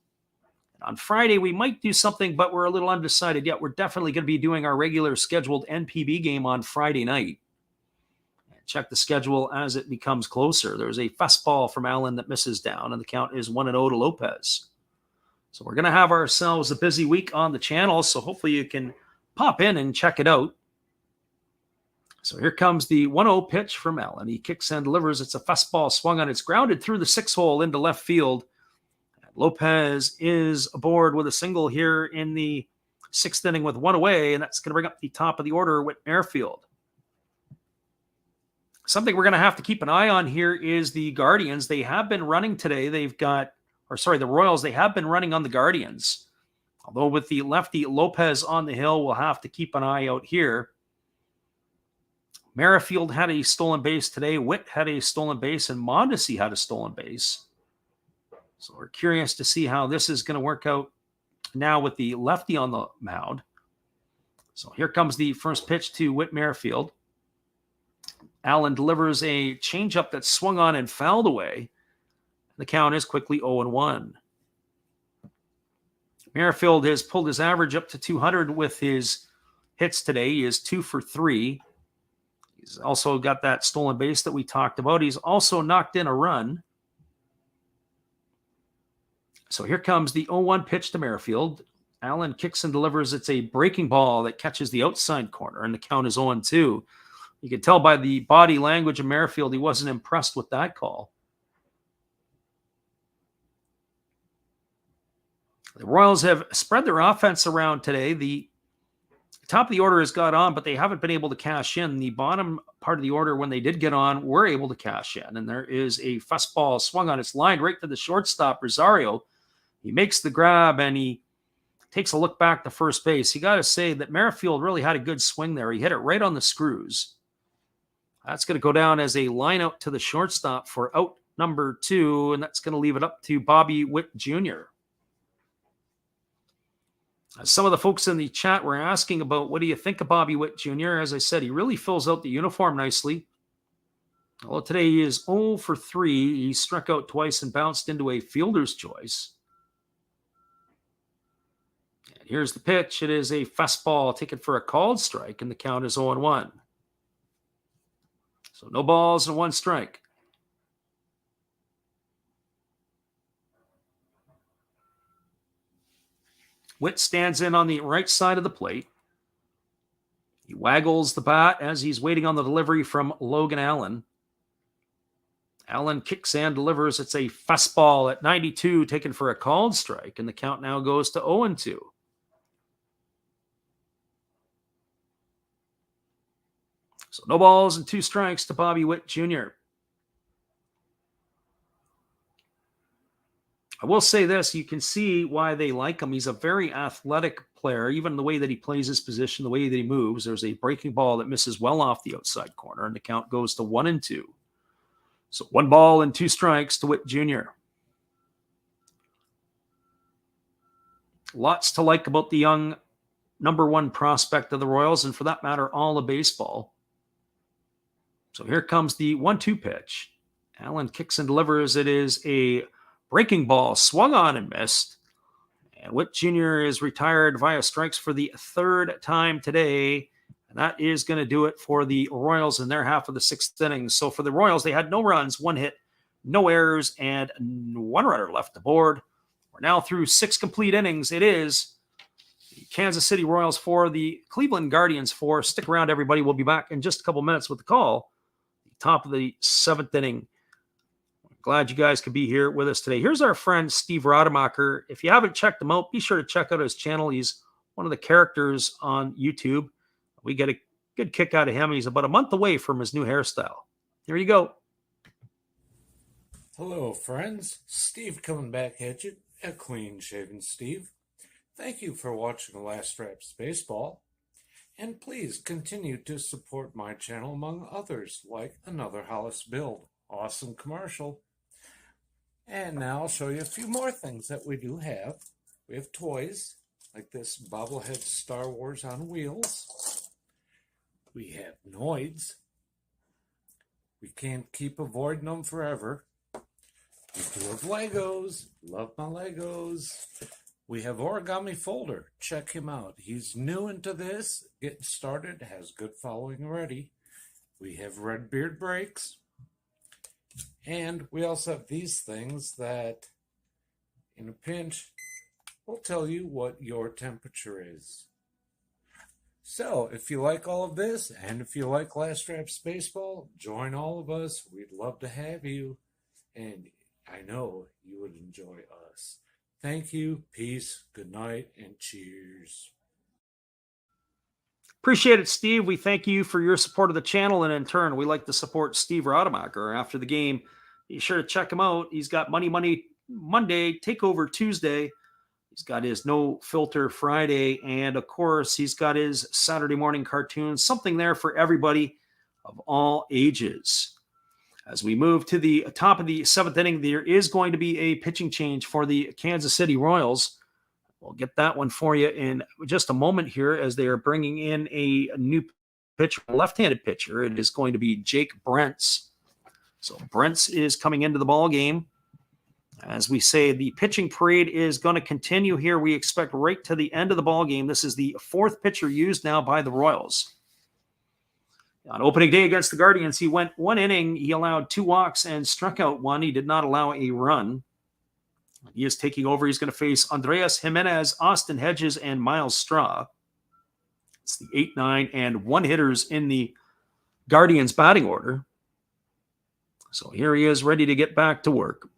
And on Friday, we might do something, but we're a little undecided yet. We're definitely going to be doing our regular scheduled NPB game on Friday night. Check the schedule as it becomes closer. There's a fastball from Allen that misses down, and the count is 1-0 to Lopez. So we're going to have ourselves a busy week on the channel, so hopefully you can pop in and check it out. So here comes the 1-0 pitch from Allen. He kicks and delivers. It's a fastball swung on. It's grounded through the 6-hole into left field. Lopez is aboard with a single here in the 6th inning with 1 away, and that's going to bring up the top of the order with Merrifield. Something we're going to have to keep an eye on here is the Guardians. They have been running today. The Royals, they have been running on the Guardians. Although with the lefty Lopez on the hill, we'll have to keep an eye out here. Merrifield had a stolen base today. Witt had a stolen base, and Mondesi had a stolen base. So we're curious to see how this is going to work out now with the lefty on the mound. So here comes the first pitch to Whit Merrifield. Allen delivers a changeup that swung on and fouled away. The count is quickly 0-1. Merrifield has pulled his average up to 200 with his hits today. He is 2 for 3. He's also got that stolen base that we talked about. He's also knocked in a run. So here comes the 0-1 pitch to Merrifield. Allen kicks and delivers. It's a breaking ball that catches the outside corner, and the count is 0-2. You can tell by the body language of Merrifield, he wasn't impressed with that call. The Royals have spread their offense around today. The top of the order has got on, but they haven't been able to cash in. The bottom part of the order, when they did get on, were able to cash in. And there is a fastball swung on. It's lined right to the shortstop, Rosario. He makes the grab, and he takes a look back to first base. You got to say that Merrifield really had a good swing there. He hit it right on the screws. That's going to go down as a line out to the shortstop for out number 2, and that's going to leave it up to Bobby Witt Jr. Some of the folks in the chat were asking about what do you think of Bobby Witt Jr. As I said, he really fills out the uniform nicely. Well, today he is 0 for 3. He struck out twice and bounced into a fielder's choice. And here's the pitch. It is a fastball taken for a called strike, and the count is 0-1. So no balls and 1 strike. Witt stands in on the right side of the plate. He waggles the bat as he's waiting on the delivery from Logan Allen. Allen kicks and delivers. It's a fastball at 92 taken for a called strike, and the count now goes to 0-2. So no balls and 2 strikes to Bobby Witt Jr. I will say this, you can see why they like him. He's a very athletic player, even the way that he plays his position, the way that he moves. There's a breaking ball that misses well off the outside corner, and the count goes to 1-2. So 1 ball and 2 strikes to Witt Jr. Lots to like about the young number 1 prospect of the Royals, and for that matter, all of baseball. So here comes the 1-2 pitch. Allen kicks and delivers. It is a breaking ball, swung on and missed. And Witt Jr. is retired via strikes for the 3rd time today. And that is going to do it for the Royals in their half of the 6th inning. So for the Royals, they had no runs, 1 hit, no errors, and 1 runner left to board. We're now through 6 complete innings. It is the Kansas City Royals 4, the Cleveland Guardians 4. Stick around, everybody. We'll be back in just a couple minutes with the call. Top of the 7th inning. Glad you guys could be here with us today. Here's our friend Steve Rademacher. If you haven't checked him out, be sure to check out his channel. He's one of the characters on YouTube. We get a good kick out of him. He's about a month away from his new hairstyle. Here you go. Hello, friends. Steve coming back at you, a clean-shaven Steve. Thank you for watching The Last Straps Baseball. And please continue to support my channel among others, like Another Hollis Build. Awesome commercial. And now I'll show you a few more things that we do have. We have toys, like this bobblehead Star Wars on wheels. We have Noids. We can't keep avoiding them forever. We do have Legos. Love my Legos. We have Origami Folder. Check him out. He's new into this, getting started, has good following already. We have Redbeard Breaks. And we also have these things that, in a pinch, will tell you what your temperature is. So, if you like all of this, and if you like Last Straps Baseball, join all of us. We'd love to have you. And I know you would enjoy us. Thank you, peace, good night, and cheers. Appreciate it, Steve. We thank you for your support of the channel, and in turn, we like to support Steve Rademacher. After the game, be sure to check him out. He's got Money Monday, Takeover Tuesday. He's got his No Filter Friday, and of course, he's got his Saturday morning cartoons. Something there for everybody of all ages. As we move to the top of the 7th inning, there is going to be a pitching change for the Kansas City Royals. We'll get that one for you in just a moment here as they are bringing in a new pitcher, left-handed pitcher. It is going to be Jake Brentz. So Brentz is coming into the ball game. As we say, the pitching parade is going to continue here. We expect right to the end of the ball game. This is the 4th pitcher used now by the Royals. On opening day against the Guardians, he went 1 inning. He allowed 2 walks and struck out 1. He did not allow a run. He is taking over. He's going to face Andreas Jimenez, Austin Hedges, and Miles Straw. It's the 8, 9, and 1 hitters in the Guardians batting order. So here he is ready to get back to work.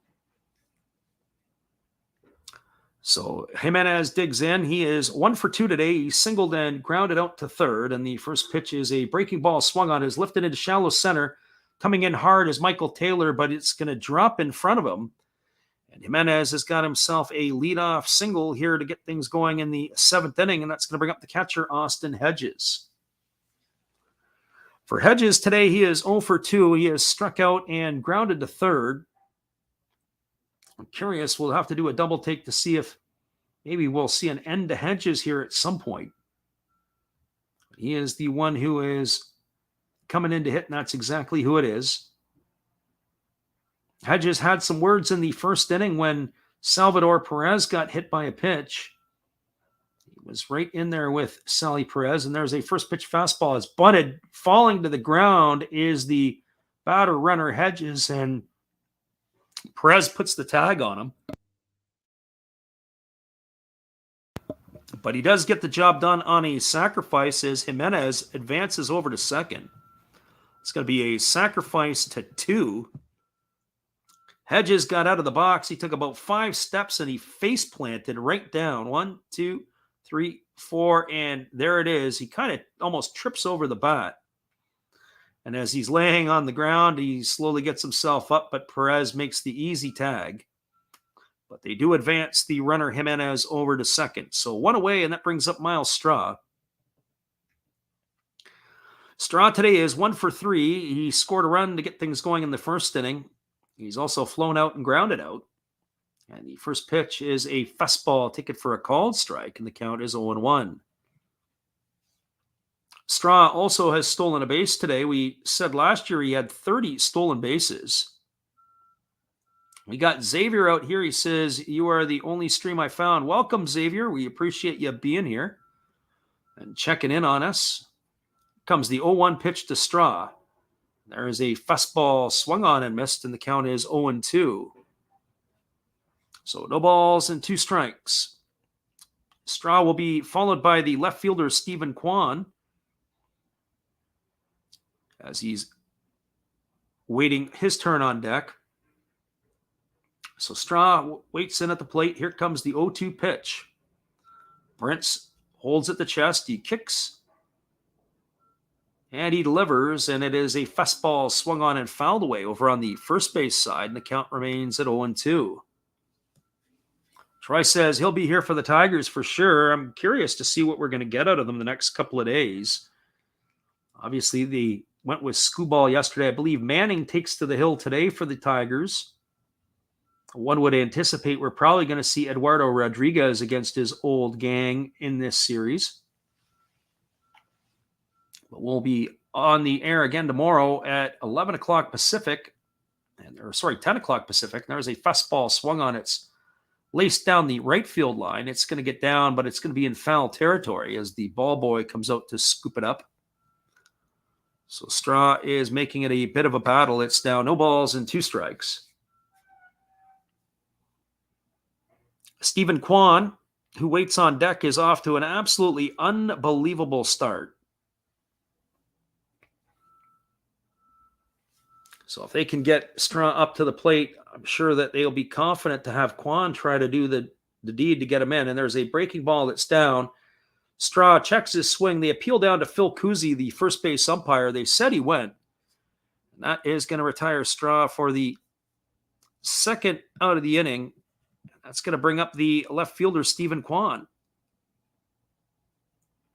So Jimenez digs in. He is 1 for 2 today. He singled and grounded out to third. And the first pitch is a breaking ball swung on, is lifted into shallow center. Coming in hard is Michael Taylor, but it's going to drop in front of him. And Jimenez has got himself a leadoff single here to get things going in the 7th inning. And that's going to bring up the catcher, Austin Hedges. For Hedges today, he is 0 for 2. He has struck out and grounded to third. I'm curious, we'll have to do a double take to see if maybe we'll see an end to Hedges here at some point. He is the one who is coming in to hit, and that's exactly who it is. Hedges had some words in the first inning when Salvador Perez got hit by a pitch. He was right in there with Sally Perez, and there's a first pitch fastball. It's bunted. Falling to the ground is the batter runner Hedges, and Perez puts the tag on him. But he does get the job done on a sacrifice as Jimenez advances over to second. It's going to be a sacrifice to 2. Hedges got out of the box. He took about 5 steps and he face planted right down. 1, 2, 3, 4, and there it is. He kind of almost trips over the bat. And as he's laying on the ground, he slowly gets himself up, but Perez makes the easy tag. but they do advance the runner Jimenez over to second. So one away, and that brings up Miles Straw. Straw today is 1 for 3. He scored a run to get things going in the first inning. He's also flown out and grounded out. And the first pitch is a fastball, ticket for a called strike, and the count is 0-1. Straw also has stolen a base today. We said last year he had 30 stolen bases. We got Xavier out here. He says, "You are the only stream I found." Welcome, Xavier. We appreciate you being here and checking in on us. Comes the 0-1 pitch to Straw. There is a fastball swung on and missed, and the count is 0-2. So no balls and 2 strikes. Straw will be followed by the left fielder, Stephen Kwan, as he's waiting his turn on deck. So Straw waits in at the plate. Here comes the 0-2 pitch. Brents holds at the chest. He kicks. And he delivers, and it is a fastball swung on and fouled away over on the first base side, and the count remains at 0-2. Troy says he'll be here for the Tigers for sure. I'm curious to see what we're going to get out of them the next couple of days. Obviously, they went with Scooball yesterday. I believe Manning takes to the hill today for the Tigers. One would anticipate we're probably going to see Eduardo Rodriguez against his old gang in this series. But we'll be on the air again tomorrow at 11 o'clock Pacific. 10 o'clock Pacific. There's a fastball swung on. It's laced down the right field line. It's going to get down, but it's going to be in foul territory as the ball boy comes out to scoop it up. So Straw is making it a bit of a battle. It's now no balls and 2 strikes. Stephen Kwan, who waits on deck, is off to an absolutely unbelievable start. So if they can get Straw up to the plate, I'm sure that they'll be confident to have Kwan try to do the deed to get him in. And there's a breaking ball that's down. Straw checks his swing. They appeal down to Phil Cousy, the first base umpire. They said he went. And that is going to retire Straw for the second out of the inning. That's going to bring up the left fielder, Stephen Kwan.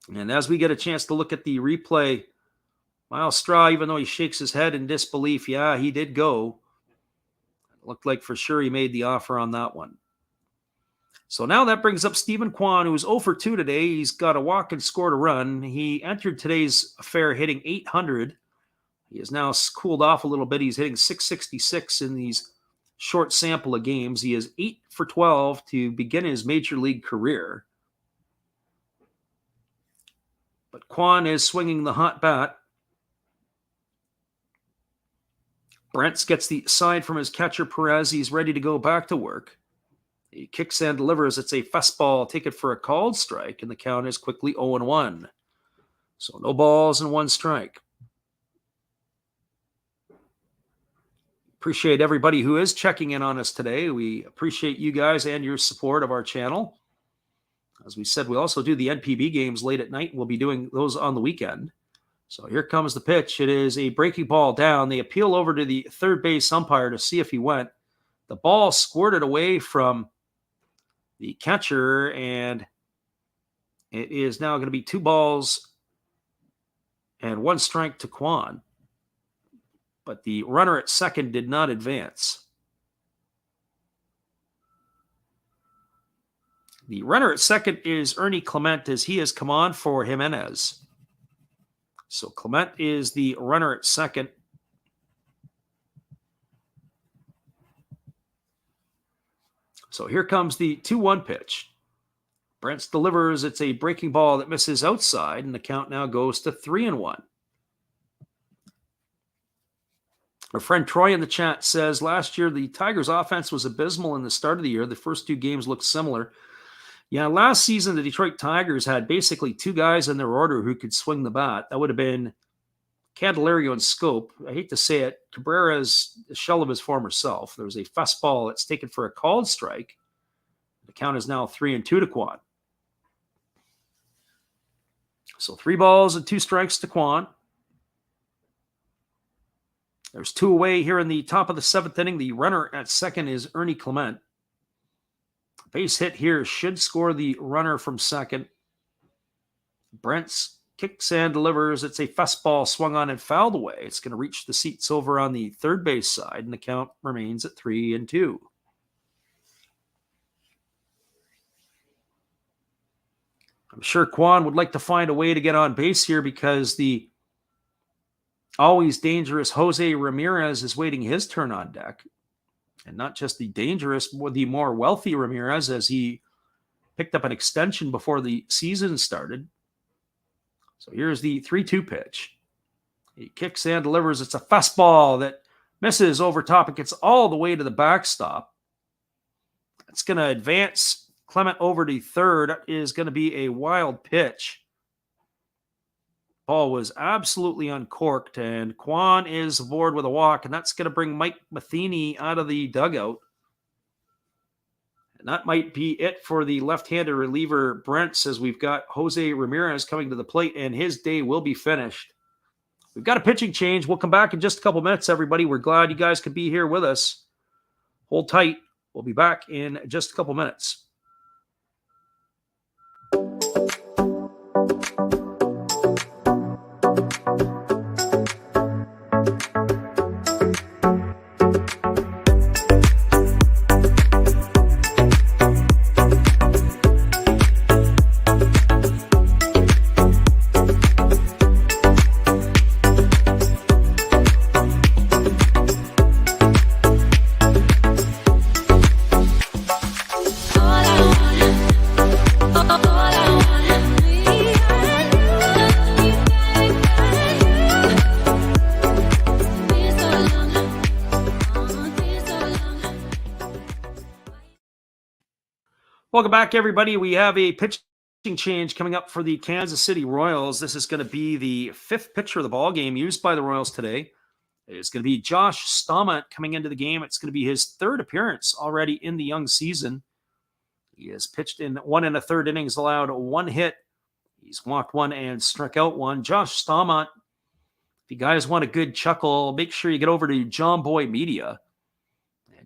And as we get a chance to look at the replay, Miles Straw, even though he shakes his head in disbelief, yeah, he did go. It looked like for sure he made the offer on that one. So now that brings up Stephen Kwan, who's 0 for 2 today. He's got a walk and scored a run. He entered today's affair hitting .800. He has now cooled off a little bit. He's hitting .666 in these short sample of games. He is 8 for 12 to begin his major league career. But Kwan is swinging the hot bat. Brents gets the sign from his catcher, Perez. He's ready to go back to work. He kicks and delivers. It's a fastball. Take it for a called strike, and the count is quickly 0-1. So no balls and 1 strike. Appreciate everybody who is checking in on us today. We appreciate you guys and your support of our channel. As we said, we also do the NPB games late at night. We'll be doing those on the weekend. So here comes the pitch. It is a breaking ball down. They appeal over to the third base umpire to see if he went. The ball squirted away from the catcher, and it is now going to be 2 balls and 1 strike to Kwan. But the runner at second did not advance. The runner at second is Ernie Clement, as he has come on for Jimenez. So Clement is the runner at second. So here comes the 2-1 pitch. Brents delivers. It's a breaking ball that misses outside, and the count now goes to 3-1. Our friend Troy in the chat says, last year the Tigers' offense was abysmal in the start of the year. The first 2 games looked similar. Yeah, last season the Detroit Tigers had basically 2 guys in their order who could swing the bat. That would have been Candelario and Scope. I hate to say it, Cabrera's a shell of his former self. There was a fastball that's taken for a called strike. The count is now 3-2 to Kwan. So 3 balls and 2 strikes to Kwan. There's 2 away here in the top of the 7th inning. The runner at second is Ernie Clement. Base hit here should score the runner from second. Brents kicks and delivers. It's a fastball swung on and fouled away. It's going to reach the seats over on the third base side, and the count remains at 3-2. I'm sure Kwan would like to find a way to get on base here because the always dangerous Jose Ramirez is waiting his turn on deck. And not just the dangerous, but the more wealthy Ramirez, as he picked up an extension before the season started. So here's the 3-2 pitch. He kicks and delivers. It's a fastball that misses over top. It gets all the way to the backstop. It's going to advance Clement over to third. Is going to be a wild pitch. Ball was absolutely uncorked, and Kwan is aboard with a walk, and that's going to bring Mike Matheny out of the dugout. And that might be it for the left-handed reliever Brents, as we've got Jose Ramirez coming to the plate, and his day will be finished. We've got a pitching change. We'll come back in just a couple minutes, everybody. We're glad you guys could be here with us. Hold tight. We'll be back in just a couple minutes. Welcome back, everybody. We have a pitching change coming up for the Kansas City Royals. This is going to be the fifth pitcher of the ball game used by the Royals today. It's going to be Josh Staumont coming into the game. It's going to be his third appearance already in the young season. He has pitched in 1 1/3 innings, allowed 1 hit. He's walked 1 and struck out 1. Josh Staumont, if you guys want a good chuckle, make sure you get over to John Boy Media.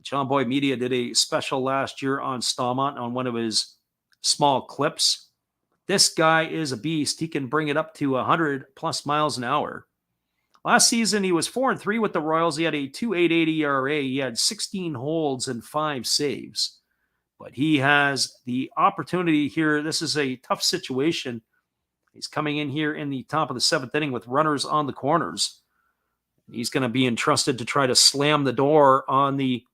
John Boy Media did a special last year on Staumont on one of his small clips. This guy is a beast. He can bring it up to 100+ miles an hour. Last season, he was 4-3 with the Royals. He had a 2.88 ERA. He had 16 holds and 5 saves. But he has the opportunity here. This is a tough situation. He's coming in here in the top of the 7th inning with runners on the corners. He's going to be entrusted to try to slam the door on the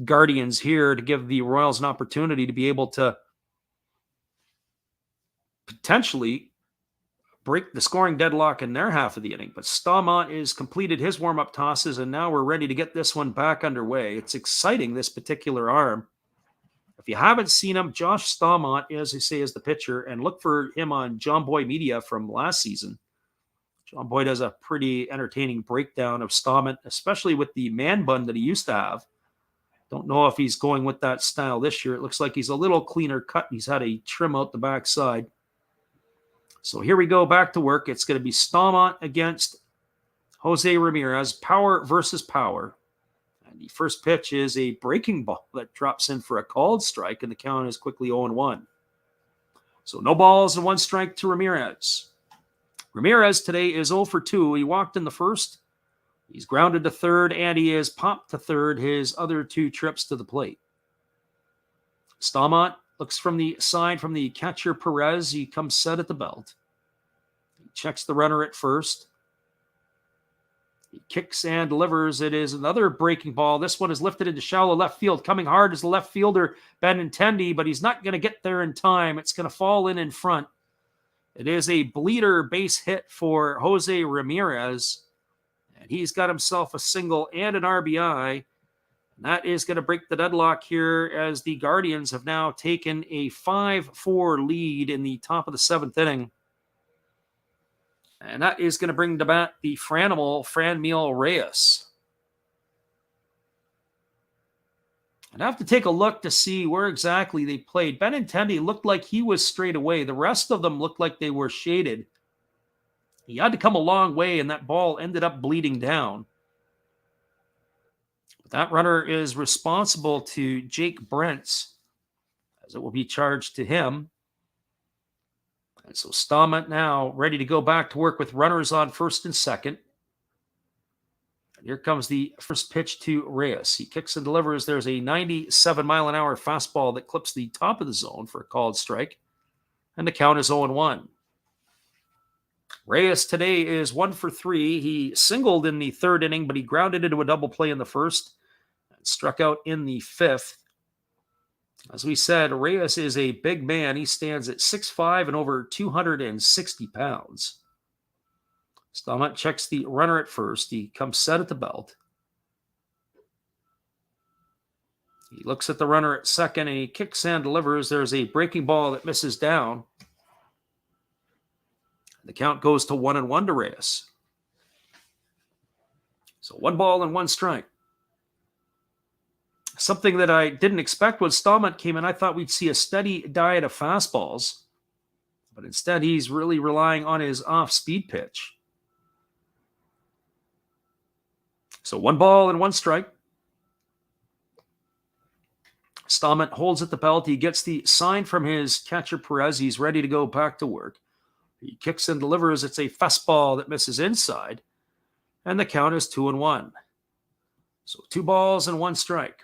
Guardians here to give the Royals an opportunity to be able to potentially break the scoring deadlock in their half of the inning. But Staumont is completed his warm-up tosses, and now we're ready to get this one back underway. It's exciting, this particular arm. If you haven't seen him, Josh Staumont, as I say, is the pitcher, and look for him on John Boy Media from last season. John Boy does a pretty entertaining breakdown of Staumont, especially with the man bun that he used to have. Don't know if he's going with that style this year. It looks like he's a little cleaner cut. He's had a trim out the backside. So here we go, back to work. It's going to be Staumont against Jose Ramirez, power versus power. And the first pitch is a breaking ball that drops in for a called strike, and the count is quickly 0-1. So no balls and 1 strike to Ramirez. Ramirez today is 0 for 2. He walked in the first. He's grounded to third, and he is popped to third his other 2 trips to the plate. Staumont looks from the side from the catcher Perez. He comes set at the belt. He checks the runner at first. He kicks and delivers. It is another breaking ball. This one is lifted into shallow left field. Coming hard is the left fielder, Benintendi, but he's not going to get there in time. It's going to fall in front. It is a bleeder base hit for Jose Ramirez. And he's got himself a single and an RBI. And that is going to break the deadlock here as the Guardians have now taken a 5-4 lead in the top of the 7th inning. And that is going to bring to bat the Franmil Reyes. I'd have to take a look to see where exactly they played. Benintendi looked like he was straight away. The rest of them looked like they were shaded. He had to come a long way, and that ball ended up bleeding down. But that runner is responsible to Jake Brents, as it will be charged to him. And so Stammet now ready to go back to work with runners on first and second. And here comes the first pitch to Reyes. He kicks and delivers. There's a 97-mile-an-hour fastball that clips the top of the zone for a called strike. And the count is 0-1. Reyes today is 1 for 3. He singled in the third inning, but he grounded into a double play in the first and struck out in the fifth. As we said, Reyes is a big man. He stands at 6'5" and over 260 pounds. Stammet checks the runner at first. He comes set at the belt. He looks at the runner at second, and he kicks and delivers. There's a breaking ball that misses down. The count goes to 1-1 to Reyes. So 1 ball and 1 strike. Something that I didn't expect when Stammet came in. I thought we'd see a steady diet of fastballs, but instead he's really relying on his off-speed pitch. So 1 ball and 1 strike. Stammet holds at the belt. He gets the sign from his catcher Perez. He's ready to go back to work. He kicks and delivers. It's a fastball that misses inside, and the count is 2-1. So 2 balls and 1 strike.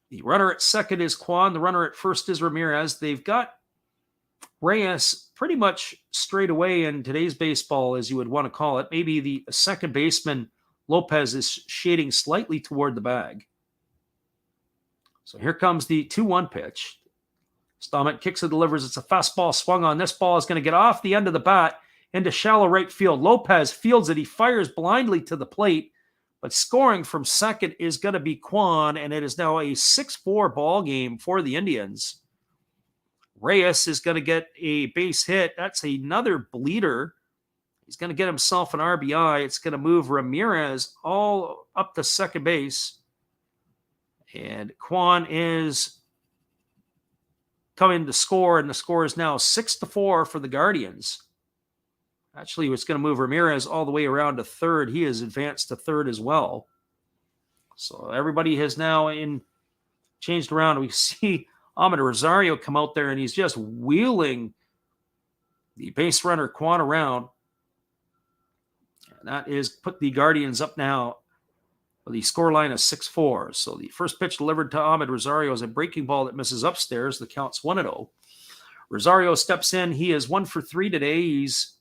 The runner at second is Kwan. The runner at first is Ramirez. They've got Reyes pretty much straight away in today's baseball, as you would want to call it. Maybe the second baseman, Lopez, is shading slightly toward the bag. So here comes the 2-1 pitch. Stammet kicks and delivers. It's a fastball swung on. This ball is going to get off the end of the bat into shallow right field. Lopez fields it. He fires blindly to the plate. But scoring from second is going to be Kwan, and it is now a 6-4 ball game for the Indians. Reyes is going to get a base hit. That's another bleeder. He's going to get himself an RBI. It's going to move Ramirez all up to second base. And Kwan is coming to score, and the score is now 6-4 for the Guardians. Actually, it's going to move Ramirez all the way around to third. He has advanced to third as well. So everybody has now changed around. We see Ahmed Rosario come out there, and he's just wheeling the base runner Kwan around. And that is put the Guardians up now with the scoreline of 6-4. So the first pitch delivered to Ahmed Rosario is a breaking ball that misses upstairs. The count's 1-0. Rosario steps in. He is 1 for 3 today. He's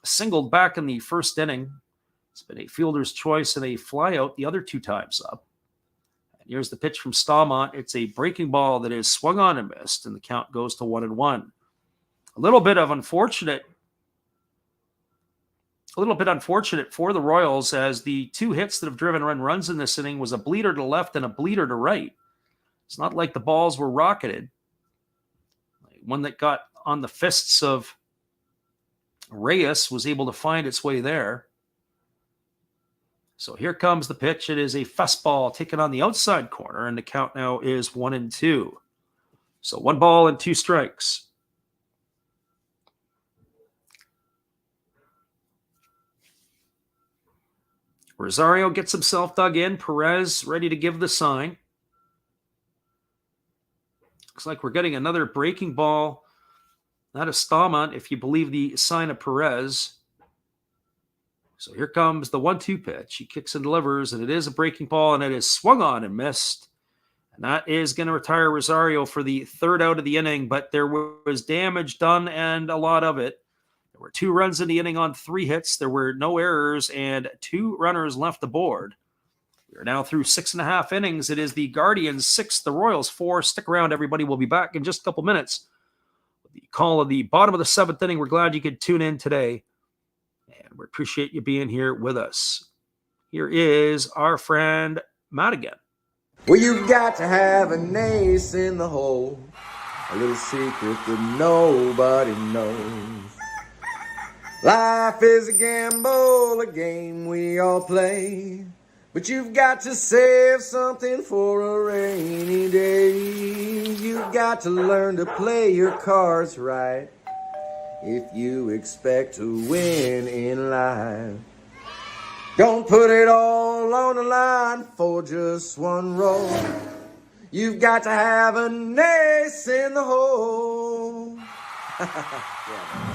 singled back in the first inning. It's been a fielder's choice and a flyout the other 2 times up. And here's the pitch from Stammet. It's a breaking ball that is swung on and missed, and the count goes to 1-1. A little bit unfortunate for the Royals, as the 2 hits that have driven runs in this inning was a bleeder to left and a bleeder to right. It's not like the balls were rocketed. One that got on the fists of Reyes was able to find its way there. So here comes the pitch. It is a fastball taken on the outside corner, and the count now is 1-2. So 1 ball and 2 strikes. Rosario gets himself dug in. Perez ready to give the sign. Looks like we're getting another breaking ball. That is Stammet, if you believe the sign of Perez. So here comes the 1-2 pitch. He kicks and delivers, and it is a breaking ball, and it is swung on and missed. And that is going to retire Rosario for the 3rd out of the inning, but there was damage done, and a lot of it. There were 2 runs in the inning on 3 hits. There were no errors, and 2 runners left aboard. We are now through 6.5 innings. It is the Guardians 6, the Royals 4. Stick around, everybody. We'll be back in just a couple minutes. The call of the bottom of the 7th inning. We're glad you could tune in today, and we appreciate you being here with us. Here is our friend Matt again. Well, you got to have an ace in the hole, a little secret that nobody knows. Life is a gamble, a game we all play, but you've got to save something for a rainy day. You've got to learn to play your cards right if you expect to win in life. Don't put it all on the line for just 1 roll. You've got to have an ace in the hole. Yeah.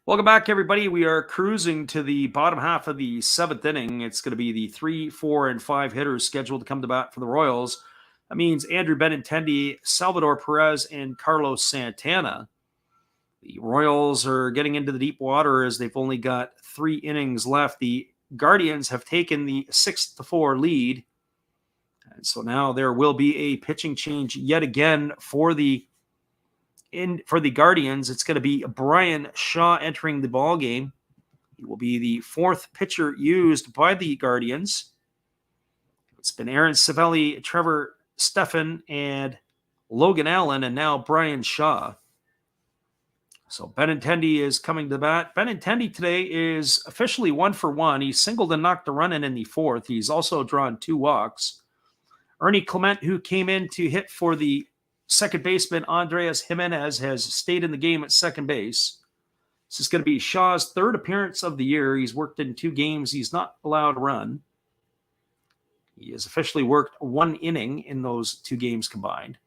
Welcome back, everybody. We are cruising to the bottom half of the seventh inning. It's going to be the 3, 4, and 5 hitters scheduled to come to bat for the Royals. That means Andrew Benintendi, Salvador Perez, and Carlos Santana. The Royals are getting into the deep water as they've only got 3 innings left. The Guardians have taken the 6-4 lead. And so now there will be a pitching change yet again for the Guardians. It's going to be Brian Shaw entering the ball game. He will be the 4th pitcher used by the Guardians. It's been Aaron Savelli, Trevor Stephan, and Logan Allen, and now Brian Shaw. So Benintendi is coming to bat. Benintendi today is officially 1 for 1. He singled and knocked a run in the 4th. He's also drawn 2 walks. Ernie Clement, who came in to hit for the second baseman Andres Jimenez, has stayed in the game at second base. This is going to be Shaw's 3rd appearance of the year. He's worked in 2 games. He's not allowed to run. He has officially worked 1 inning in those 2 games combined.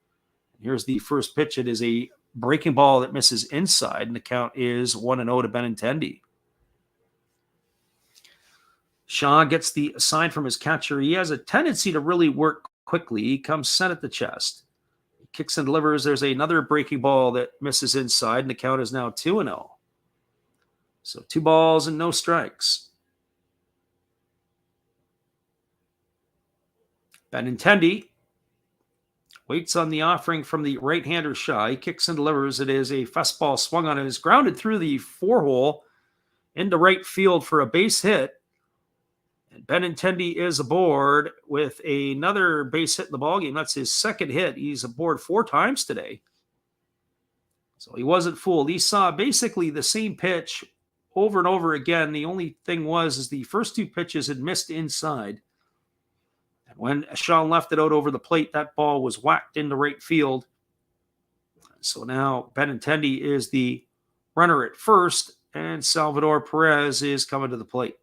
Here's the first pitch. It is a breaking ball that misses inside, and the count is 1-0 to Benintendi. Shaw gets the sign from his catcher. He has a tendency to really work quickly. He comes set at the chest. Kicks and delivers. There's another breaking ball that misses inside, and the count is now 2-0. So 2 balls and no strikes. Benintendi waits on the offering from the right-hander Shaw. He kicks and delivers. It is a fastball swung on. It is grounded through the 4-hole into right field for a base hit. And Benintendi is aboard with another base hit in the ballgame. That's his 2nd hit. He's aboard 4 times today. So he wasn't fooled. He saw basically the same pitch over and over again. The only thing is the first 2 pitches had missed inside. And when Shaw left it out over the plate, that ball was whacked into right field. So now Benintendi is the runner at first, and Salvador Perez is coming to the plate.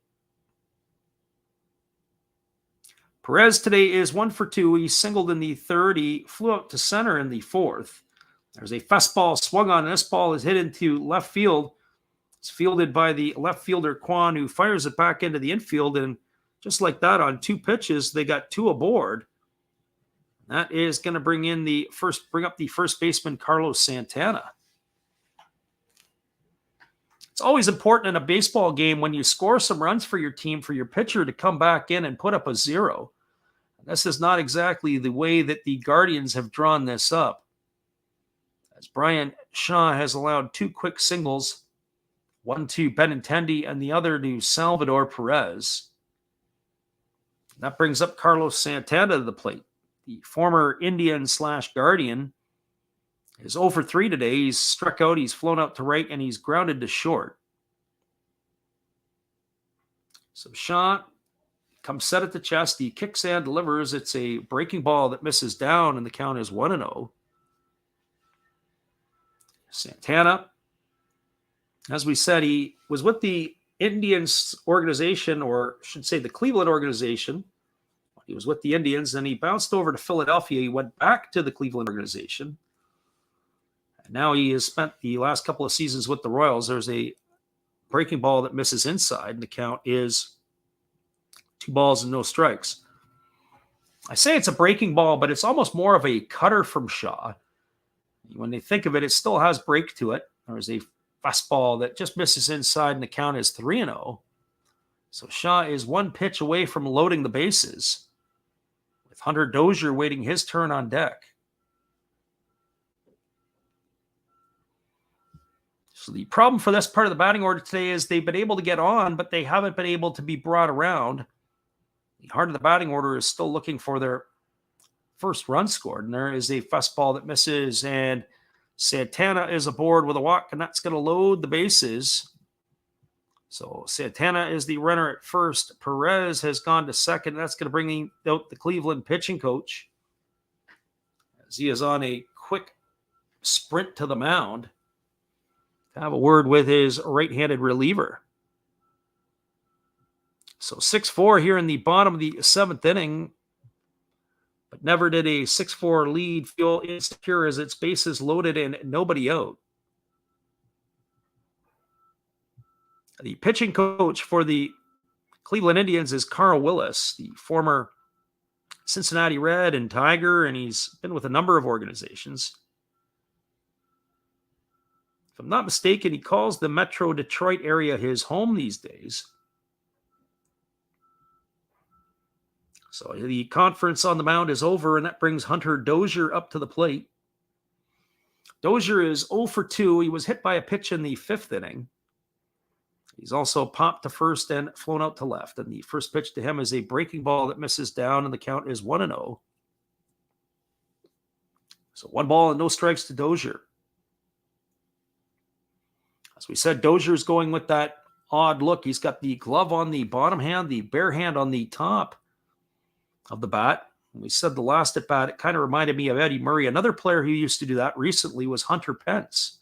Perez today is 1 for 2. He singled in the 3rd. He flew out to center in the 4th. There's a fastball swung on. This ball is hit into left field. It's fielded by the left fielder Kwan, who fires it back into the infield. And just like that, on 2 pitches, they got 2 aboard. That is going to bring up the first baseman Carlos Santana. It's always important in a baseball game when you score some runs for your team, for your pitcher to come back in and put up a 0. This is not exactly the way that the Guardians have drawn this up, as Brian Shaw has allowed 2 quick singles, one to Benintendi and the other to Salvador Perez. That brings up Carlos Santana to the plate. The former Indian/Guardian is 0 for 3 today. He's struck out, he's flown out to right, and he's grounded to short. So Shaw comes set at the chest. He kicks and delivers. It's a breaking ball that misses down, and the count is 1-0. Santana, as we said, he was with the Indians organization, or I should say the Cleveland organization. He was with the Indians, and he bounced over to Philadelphia. He went back to the Cleveland organization. And now he has spent the last couple of seasons with the Royals. There's a breaking ball that misses inside, and the count is 2 balls and no strikes. I say it's a breaking ball, but it's almost more of a cutter from Shaw. When they think of it, it still has break to it. There's a fastball that just misses inside, and the count is 3-0. So Shaw is 1 pitch away from loading the bases, with Hunter Dozier waiting his turn on deck. So the problem for this part of the batting order today is they've been able to get on, but they haven't been able to be brought around. The heart of the batting order is still looking for their first run scored, and there is a fastball that misses, and Santana is aboard with a walk, and that's going to load the bases. So Santana is the runner at first. Perez has gone to second. That's going to bring out the Cleveland pitching coach, as he is on a quick sprint to the mound to have a word with his right-handed reliever. So 6-4 here in the bottom of the 7th inning. But never did a 6-4 lead feel insecure as its bases loaded and nobody out. The pitching coach for the Cleveland Indians is Carl Willis, the former Cincinnati Red and Tiger, and he's been with a number of organizations. If I'm not mistaken, he calls the Metro Detroit area his home these days. So the conference on the mound is over, and that brings Hunter Dozier up to the plate. Dozier is 0 for 2. He was hit by a pitch in the 5th inning. He's also popped to first and flown out to left. And the first pitch to him is a breaking ball that misses down, and the count is 1-0. So 1 ball and no strikes to Dozier. As we said, Dozier's going with that odd look. He's got the glove on the bottom hand, the bare hand on the top of the bat. We said the last at bat, it kind of reminded me of Eddie Murray. Another player who used to do that recently was Hunter Pence.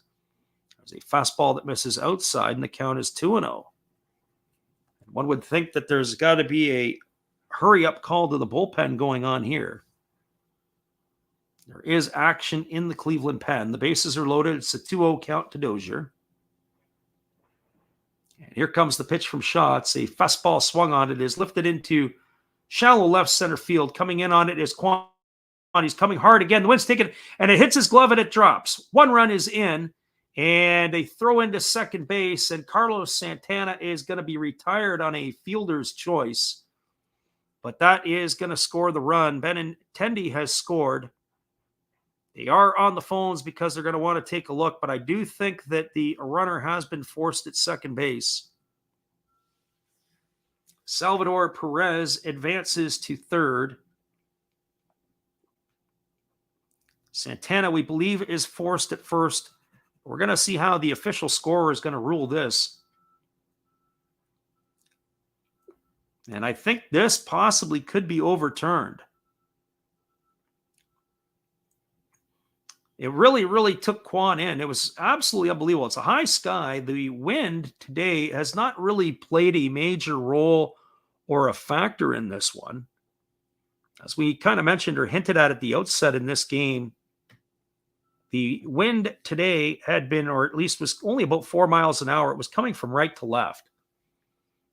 There's a fastball that misses outside, and the count is 2-0. One would think that there's got to be a hurry-up call to the bullpen going on here. There is action in the Cleveland pen. The bases are loaded. It's a 2-0 count to Dozier. And here comes the pitch from Shaw. It's a fastball swung on. It is lifted into shallow left center field. Coming in on it is Quan. He's coming hard again. The wind's taken, and it hits his glove, and it drops. 1 run is in, and they throw into second base, and Carlos Santana is going to be retired on a fielder's choice. But that is going to score the run. Benintendi has scored. They are on the phones because they're going to want to take a look, but I do think that the runner has been forced at second base. Salvador Perez advances to third. Santana, we believe, is forced at first. We're going to see how the official scorer is going to rule this. And I think this possibly could be overturned. It really, really took Quan in. It was absolutely unbelievable. It's a high sky. The wind today has not really played a major role or a factor in this one. As we kind of mentioned or hinted at the outset in this game, the wind today had been, or at least was only about 4 miles an hour. It was coming from right to left.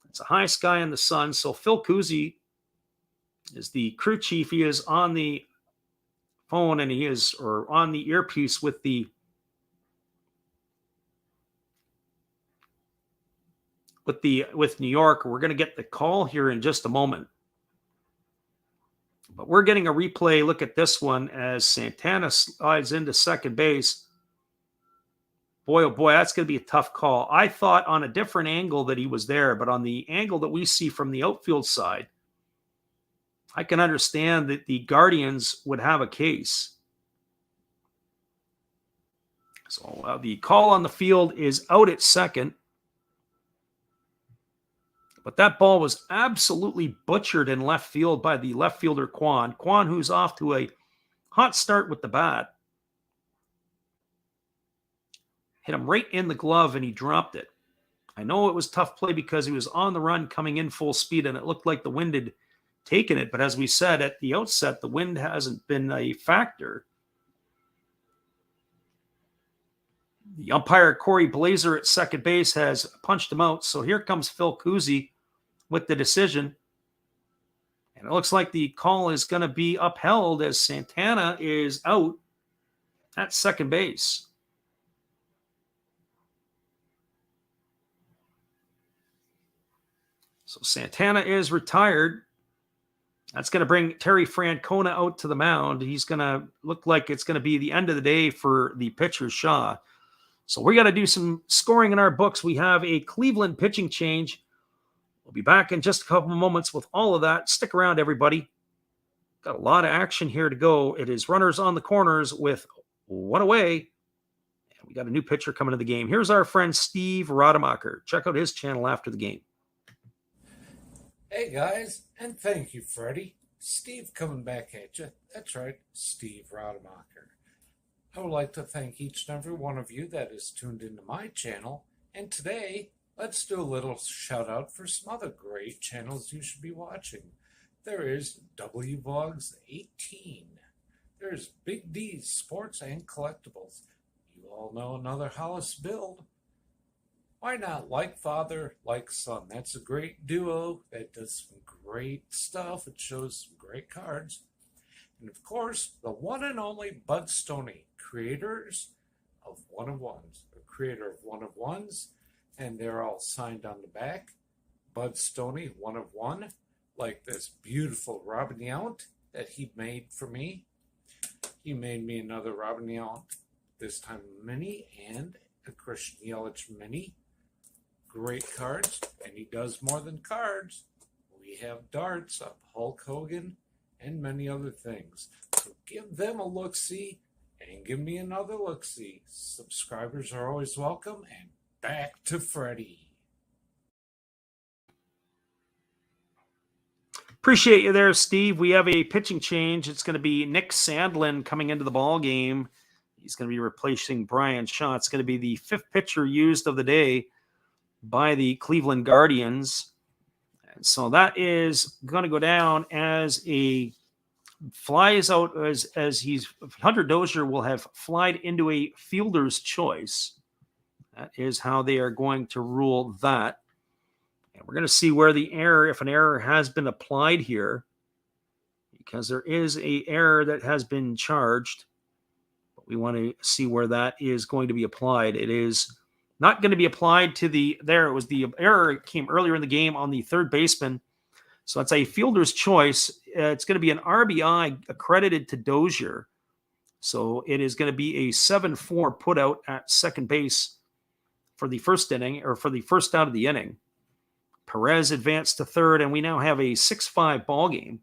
It's a high sky in the sun. So Phil Cousy is the crew chief. He is on the phone, and he is, or on the earpiece with New York. We're going to get the call here in just a moment. But we're getting a replay look at this one as Santana slides into second base. Boy, oh boy, that's going to be a tough call. I thought on a different angle that he was there, but on the angle that we see from the outfield side, I can understand that the Guardians would have a case. So the call on the field is out at second. But that ball was absolutely butchered in left field by the left fielder, Quan. Quan, who's off to a hot start with the bat. Hit him right in the glove, and he dropped it. I know it was tough play because he was on the run coming in full speed, and it looked like the wind had taken it. But as we said at the outset, the wind hasn't been a factor. The umpire, Corey Blazer, at second base has punched him out. So here comes Phil Cousy with the decision. And it looks like the call is going to be upheld as Santana is out at second base. So Santana is retired. That's going to bring Terry Francona out to the mound. He's going to look like it's going to be the end of the day for the pitcher, Shaw. So we got to do some scoring in our books. We have a Cleveland pitching change. We'll be back in just a couple of moments with all of that. Stick around, everybody. Got a lot of action here to go. It is runners on the corners with one away. And we got a new pitcher coming to the game. Here's our friend Steve Rademacher. Check out his channel after the game. Hey guys, and thank you, Freddie. Steve coming back at you. That's right, Steve Rademacher. I would like to thank each and every one of you that is tuned into my channel. And today, let's do a little shout out for some other great channels you should be watching. There is WVlogs 18. There's Big D's Sports and Collectibles. You all know another Hollis build. Why not Like Father, Like Son? That's a great duo that does some great stuff. It shows some great cards. And of course, the one and only Bud Stoney, creators of One of Ones, a creator of One of Ones, and they're all signed on the back. Bud Stoney, One of One, like this beautiful Robin Yount that he made for me. He made me another Robin Yount, this time mini, and a Christian Yelich mini. Great cards, and he does more than cards. We have darts of Hulk Hogan and many other things. So give them a look-see and give me another look-see. Subscribers are always welcome, and back to Freddie. Appreciate you there, Steve. We have a pitching change. It's going to be Nick Sandlin coming into the ball game. He's going to be replacing Brian Shaw. It's going to be the fifth pitcher used of the day by the Cleveland Guardians. And so that is going to go down as a flies out as he's Hunter Dozier will have flied into a fielder's choice. That is how they are going to rule that. And we're going to see where the error, if an error has been applied here, because there is a error that has been charged. But we want to see where that is going to be applied. It is not going to be applied to the error came earlier in the game on the third baseman. So it's a fielder's choice. It's going to be an RBI accredited to Dozier. So it is going to be a 7-4 put out at second base for the first inning, or for the first out of the inning. Perez advanced to third, and we now have a 6-5 ball game.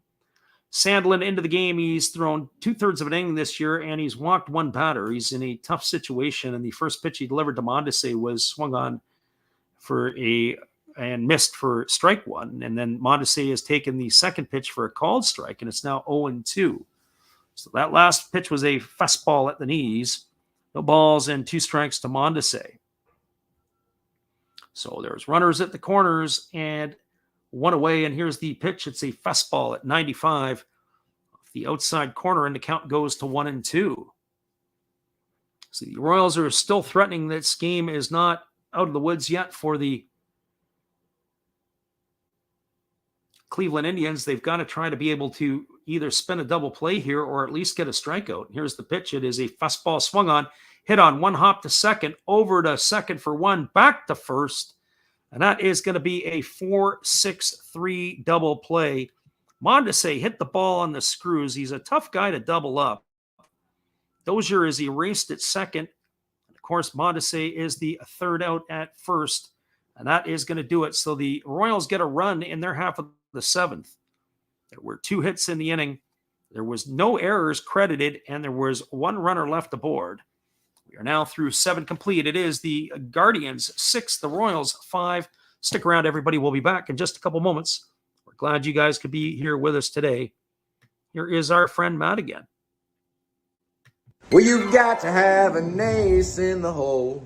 Sandlin into the game. He's thrown 2/3 of an inning this year, and he's walked one batter. He's in a tough situation, and the first pitch he delivered to Mondesi was swung on and missed for strike one. And then Mondesi has taken the second pitch for a called strike, and it's now 0-2. So that last pitch was a fastball at the knees. No balls and 2 strikes to Mondesi. So there's runners at the corners and one away, and here's the pitch. It's a fastball at 95 off the outside corner, and the count goes to 1-2. So the Royals are still threatening. This game is not out of the woods yet for the Cleveland Indians. They've got to try to be able to either spin a double play here or at least get a strikeout. Here's the pitch. It is a fastball swung on, hit on, one hop to second, over to second for one, back to first. And that is going to be a 4-6-3 double play. Mondesi hit the ball on the screws. He's a tough guy to double up. Dozier is erased at second. And of course, Mondesi is the third out at first. And that is going to do it. So the Royals get a run in their half of the seventh. There were 2 hits in the inning. There was no errors credited, and there was 1 runner left aboard. We are now through 7 complete. It is the Guardians 6, the Royals 5. Stick around, everybody. We'll be back in just a couple moments. We're glad you guys could be here with us today. Here is our friend Matt again. Well, you've got to have an ace in the hole,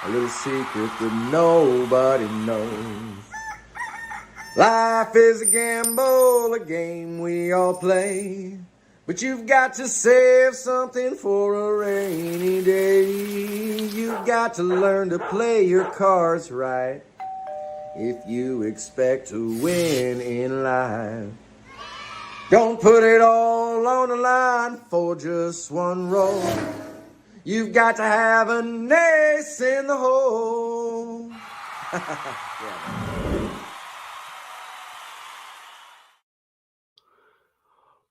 a little secret that nobody knows. Life is a gamble, a game we all play. But you've got to save something for a rainy day. You've got to learn to play your cards right if you expect to win in life. Don't put it all on the line for just one roll. You've got to have an ace in the hole. Yeah.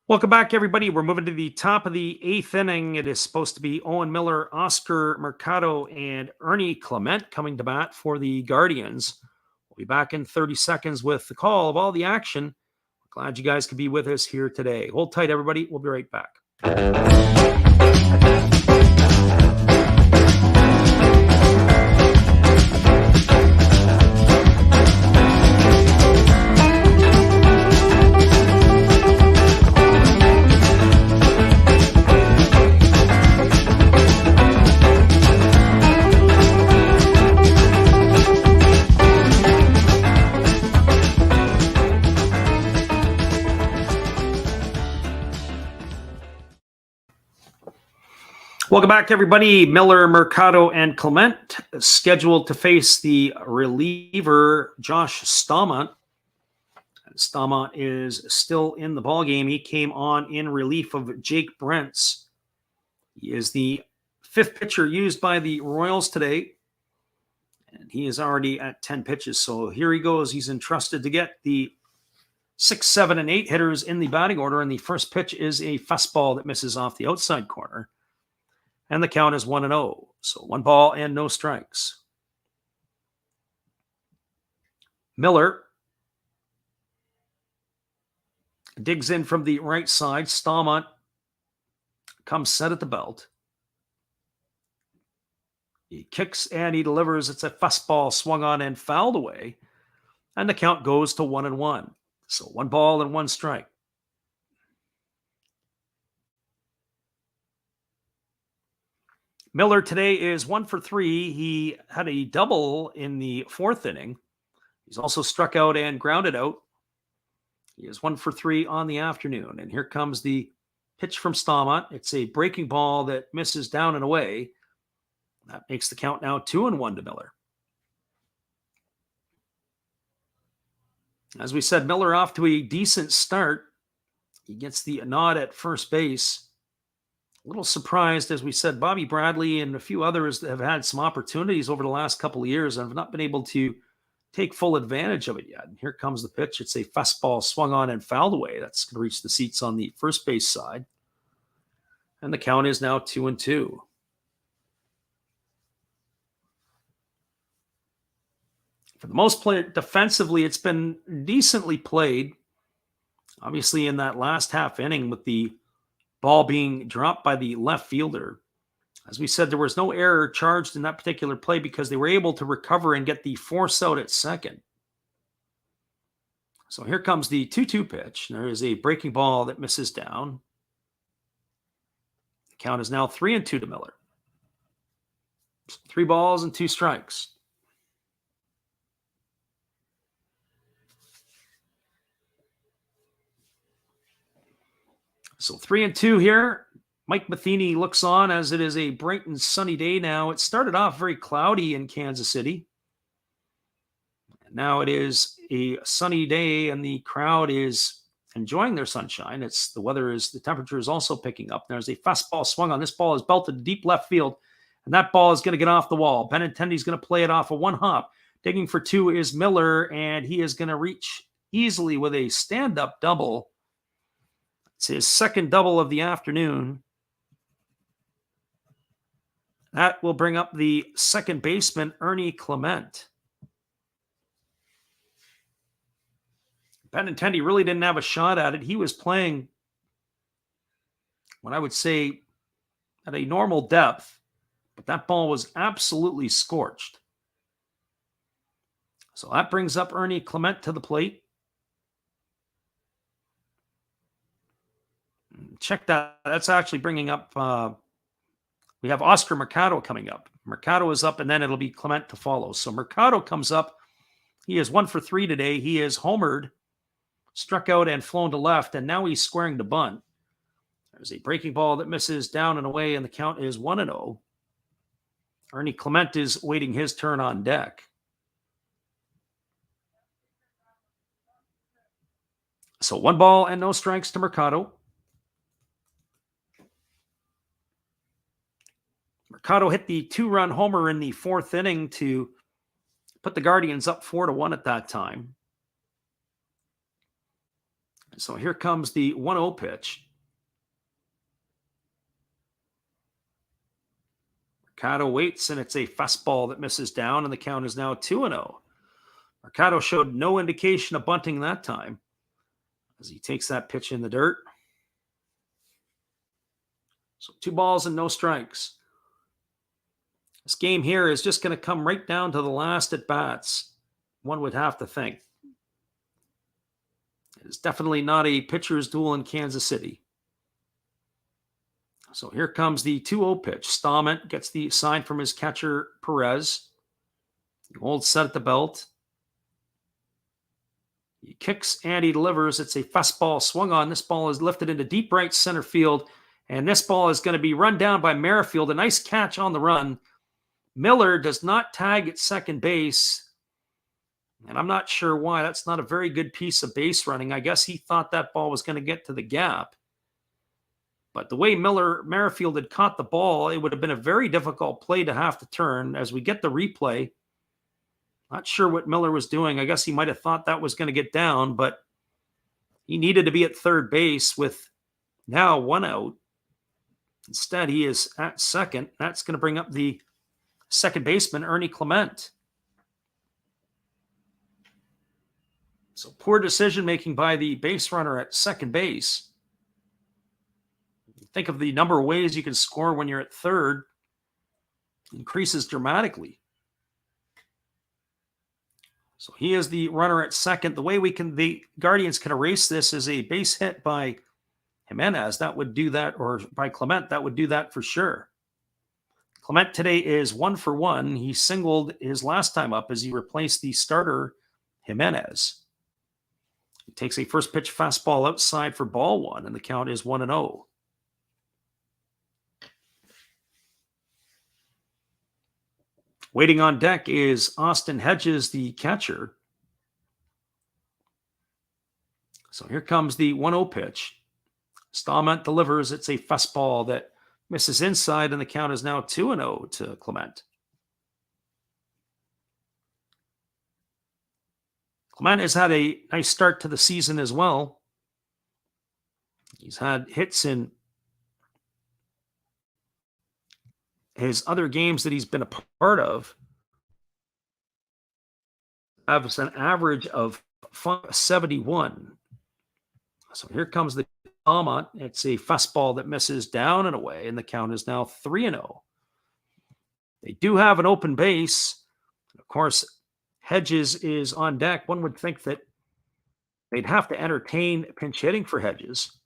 Welcome back, everybody. We're moving to the top of the 8th inning. It is supposed to be Owen Miller, Oscar Mercado, and Ernie Clement coming to bat for the Guardians. We'll be back in 30 seconds with the call of all the action. Glad you guys could be with us here today. Hold tight, everybody. We'll be right back. Welcome back, everybody. Miller, Mercado, and Clement scheduled to face the reliever, Josh Staumont. Staumont is still in the ballgame. He came on in relief of Jake Brentz. He is the 5th pitcher used by the Royals today, and he is already at 10 pitches. So here he goes. He's entrusted to get the 6, 7, and 8 hitters in the batting order, and the first pitch is a fastball that misses off the outside corner. And the count is 1-0. So 1 ball and no strikes. Miller digs in from the right side. Staumont comes set at the belt. He kicks and he delivers. It's a fastball swung on and fouled away. And the count goes to 1-1. So 1 ball and 1 strike. Miller today is 1 for 3. He had a double in the 4th inning. He's also struck out and grounded out. He is 1 for 3 on the afternoon. And here comes the pitch from Staumont. It's a breaking ball that misses down and away. That makes the count now 2-1 to Miller. As we said, Miller off to a decent start. He gets the nod at first base. A little surprised, as we said, Bobby Bradley and a few others have had some opportunities over the last couple of years and have not been able to take full advantage of it yet. And here comes the pitch. It's a fastball swung on and fouled away. That's going to reach the seats on the first base side. And the count is now 2-2. For the most part, defensively, it's been decently played. Obviously, in that last half inning with the ball being dropped by the left fielder. As we said, there was no error charged in that particular play because they were able to recover and get the force out at second. So here comes the 2-2 pitch. There is a breaking ball that misses down. The count is now 3-2 to Miller. 3 balls and 2 strikes. So 3-2 here. Mike Matheny looks on as it is a bright and sunny day now. It started off very cloudy in Kansas City. Now it is a sunny day and the crowd is enjoying their sunshine. The temperature is also picking up. There's a fastball swung on. This ball is belted to deep left field, and that ball is going to get off the wall. Benintendi's going to play it off a 1 hop. Digging for 2 is Miller, and he is going to reach easily with a stand-up double. It's his 2nd double of the afternoon. That will bring up the second baseman, Ernie Clement. Benintendi really didn't have a shot at it. He was playing what I would say at a normal depth, but that ball was absolutely scorched. So that brings up Ernie Clement to the plate. Check that. That's actually bringing up, we have Oscar Mercado coming up. Mercado is up, and then it'll be Clement to follow. So Mercado comes up. He is 1 for 3 today. He is homered, struck out, and flown to left, and now he's squaring to bunt. There's a breaking ball that misses down and away, and the count is 1-0. Ernie Clement is waiting his turn on deck. So 1 ball and no strikes to Mercado. Mercado hit the 2-run homer in the 4th inning to put the Guardians up 4-1 at that time. So here comes the 1-0 pitch. Mercado waits, and it's a fastball that misses down, and the count is now 2-0. Mercado showed no indication of bunting that time as he takes that pitch in the dirt. So 2 balls and no strikes. This game here is just going to come right down to the last at bats, one would have to think. It's definitely not a pitcher's duel in Kansas City. So here comes the 2-0 pitch. Stallman gets the sign from his catcher, Perez. He holds set at the belt. He kicks and he delivers. It's a fastball swung on. This ball is lifted into deep right center field. And this ball is going to be run down by Merrifield. A nice catch on the run. Miller does not tag at second base. And I'm not sure why. That's not a very good piece of base running. I guess he thought that ball was going to get to the gap. But the way Merrifield had caught the ball, it would have been a very difficult play to have to turn. As we get the replay, not sure what Miller was doing. I guess he might have thought that was going to get down, but he needed to be at third base with now 1 out. Instead, he is at second. That's going to bring up the second baseman, Ernie Clement. So poor decision-making by the base runner at second base. Think of the number of ways you can score when you're at third. Increases dramatically. So he is the runner at second. The way the Guardians can erase this is a base hit by Jimenez. That would do that, or by Clement. That would do that for sure. Clement today is 1 for 1. He singled his last time up as he replaced the starter, Jimenez. He takes a first pitch fastball outside for ball 1, and the count is 1-0. Waiting on deck is Austin Hedges, the catcher. So here comes the 1-0 pitch. Stallman delivers. It's a fastball that misses inside, and the count is now 2-0 to Clement. Clement has had a nice start to the season as well. He's had hits in his other games that he's been a part of. Has an average of 71. So here comes the Almont. It's a fastball that misses down and away, and the count is now 3-0. They do have an open base. Of course, Hedges is on deck. One would think that they'd have to entertain pinch hitting for Hedges.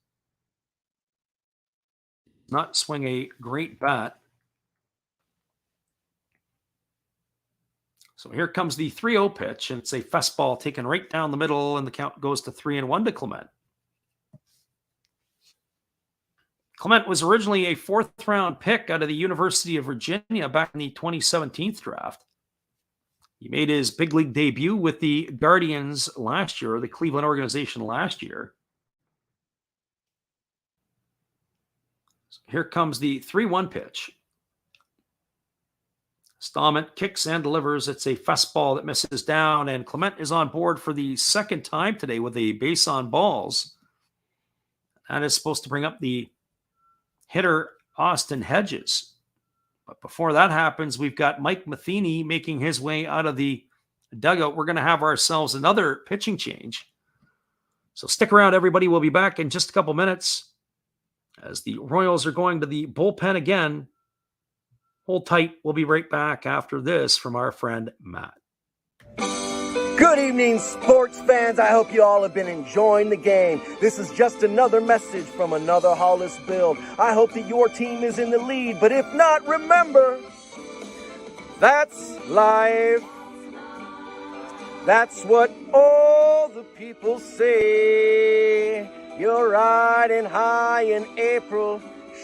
Not swing a great bat. So here comes the 3-0 pitch, and it's a fastball taken right down the middle, and the count goes to 3-1 to Clement. Clement was originally a 4th-round pick out of the University of Virginia back in the 2017 draft. He made his big league debut with the Guardians last year, or the Cleveland organization last year. So here comes the 3-1 pitch. Stallman kicks and delivers. It's a fastball that misses down, and Clement is on board for the second time today with a base on balls. That is supposed to bring up the hitter, Austin Hedges. But before that happens, we've got Mike Matheny making his way out of the dugout. We're going to have ourselves another pitching change. So stick around, everybody. We'll be back in just a couple minutes as the Royals are going to the bullpen again. Hold tight. We'll be right back after this from our friend Matt. Good evening, sports fans. I hope you all have been enjoying the game. This is just another message from another Hollis build. I hope that your team is in the lead, but if not, remember, that's life. That's what all the people say. You're riding high in April,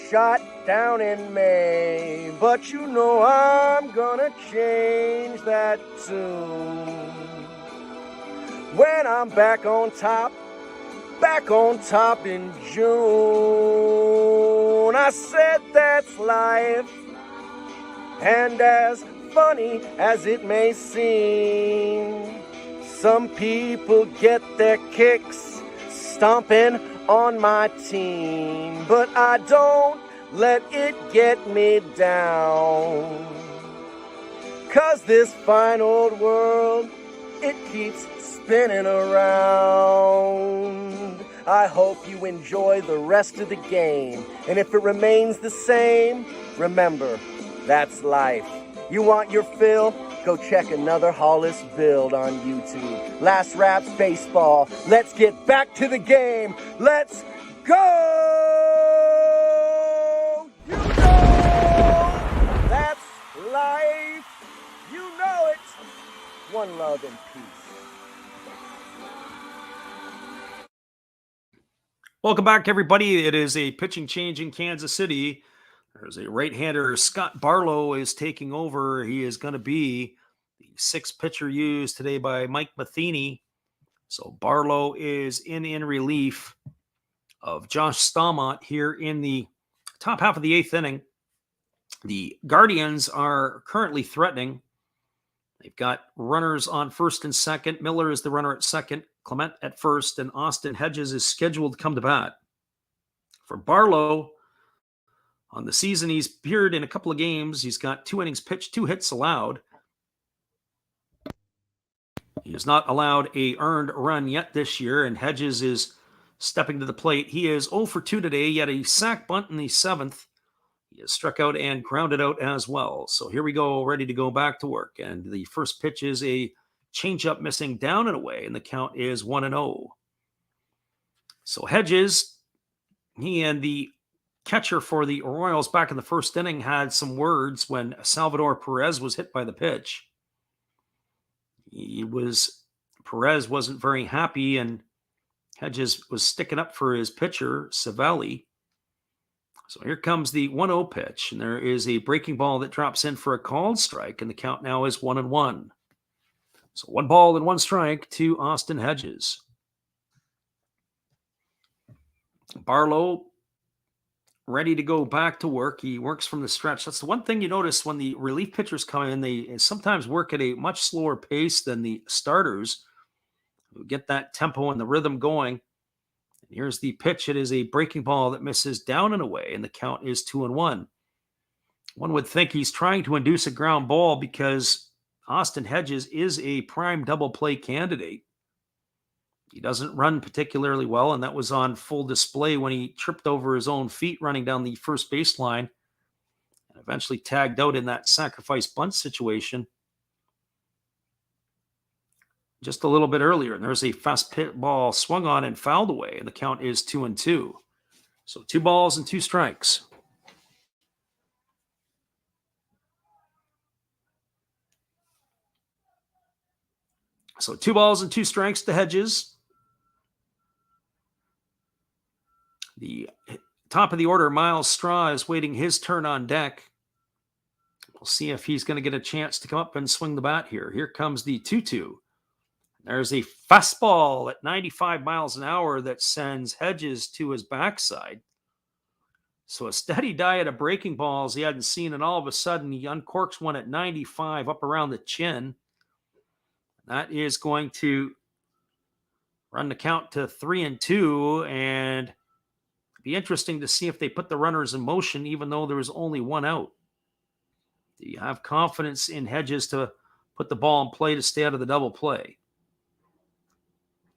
shot down in May, but you know I'm gonna change that tune. When I'm back on top in June. I said that's life, and as funny as it may seem, some people get their kicks stomping on my team, but I don't let it get me down. 'Cause this fine old world, it keeps spinning around. I hope you enjoy the rest of the game, and if it remains the same, remember, that's life. You want your fill? Go check another Hollis build on YouTube. Last Raps Baseball. Let's get back to the game. Let's go! You know that's life. You know it. One love and peace. Welcome back, everybody. It is a pitching change in Kansas City. There's a right-hander. Scott Barlow is taking over. He is going to be the sixth pitcher used today by Mike Matheny. So Barlow is in relief of Josh Stallmont here in the top half of the eighth inning. The Guardians are currently threatening. They've got runners on first and second. Miller is the runner at second, Clement at first, and Austin Hedges is scheduled to come to bat. For Barlow, on the season, he's appeared in a couple of games. He's got 2 innings pitched, 2 hits allowed. He has not allowed a earned run yet this year, and Hedges is stepping to the plate. He is 0 for 2 today. He had a sac bunt in the 7th. He has struck out and grounded out as well. So here we go, ready to go back to work. And the first pitch is a changeup missing down and away, and the count is 1-0. So Hedges, he and the catcher for the Royals back in the first inning had some words when Salvador Perez was hit by the pitch. Perez wasn't very happy, and Hedges was sticking up for his pitcher, Savelli. So here comes the 1-0 pitch, and there is a breaking ball that drops in for a called strike, and the count now is 1-1. So 1 ball and 1 strike to Austin Hedges. Barlow ready to go back to work. He works from the stretch. That's the one thing you notice when the relief pitchers come in. They sometimes work at a much slower pace than the starters who get that tempo and the rhythm going. And here's the pitch. It is a breaking ball that misses down and away, and the count is 2-1. One would think he's trying to induce a ground ball because Austin Hedges is a prime double play candidate. He doesn't run particularly well, and that was on full display when he tripped over his own feet running down the first baseline and eventually tagged out in that sacrifice bunt situation just a little bit earlier. And there's a fast pit ball swung on and fouled away, and the count is 2-2. So 2 balls and 2 strikes. So 2 balls and 2 strikes to Hedges. The top of the order, Miles Straw, is waiting his turn on deck. We'll see if he's going to get a chance to come up and swing the bat here. Here comes the 2-2. There's a fastball at 95 miles an hour that sends Hedges to his backside. So a steady diet of breaking balls he hadn't seen, and all of a sudden he uncorks one at 95 up around the chin. That is going to run the count to 3-2, and be interesting to see if they put the runners in motion, even though there was only 1 out. Do you have confidence in Hedges to put the ball in play to stay out of the double play?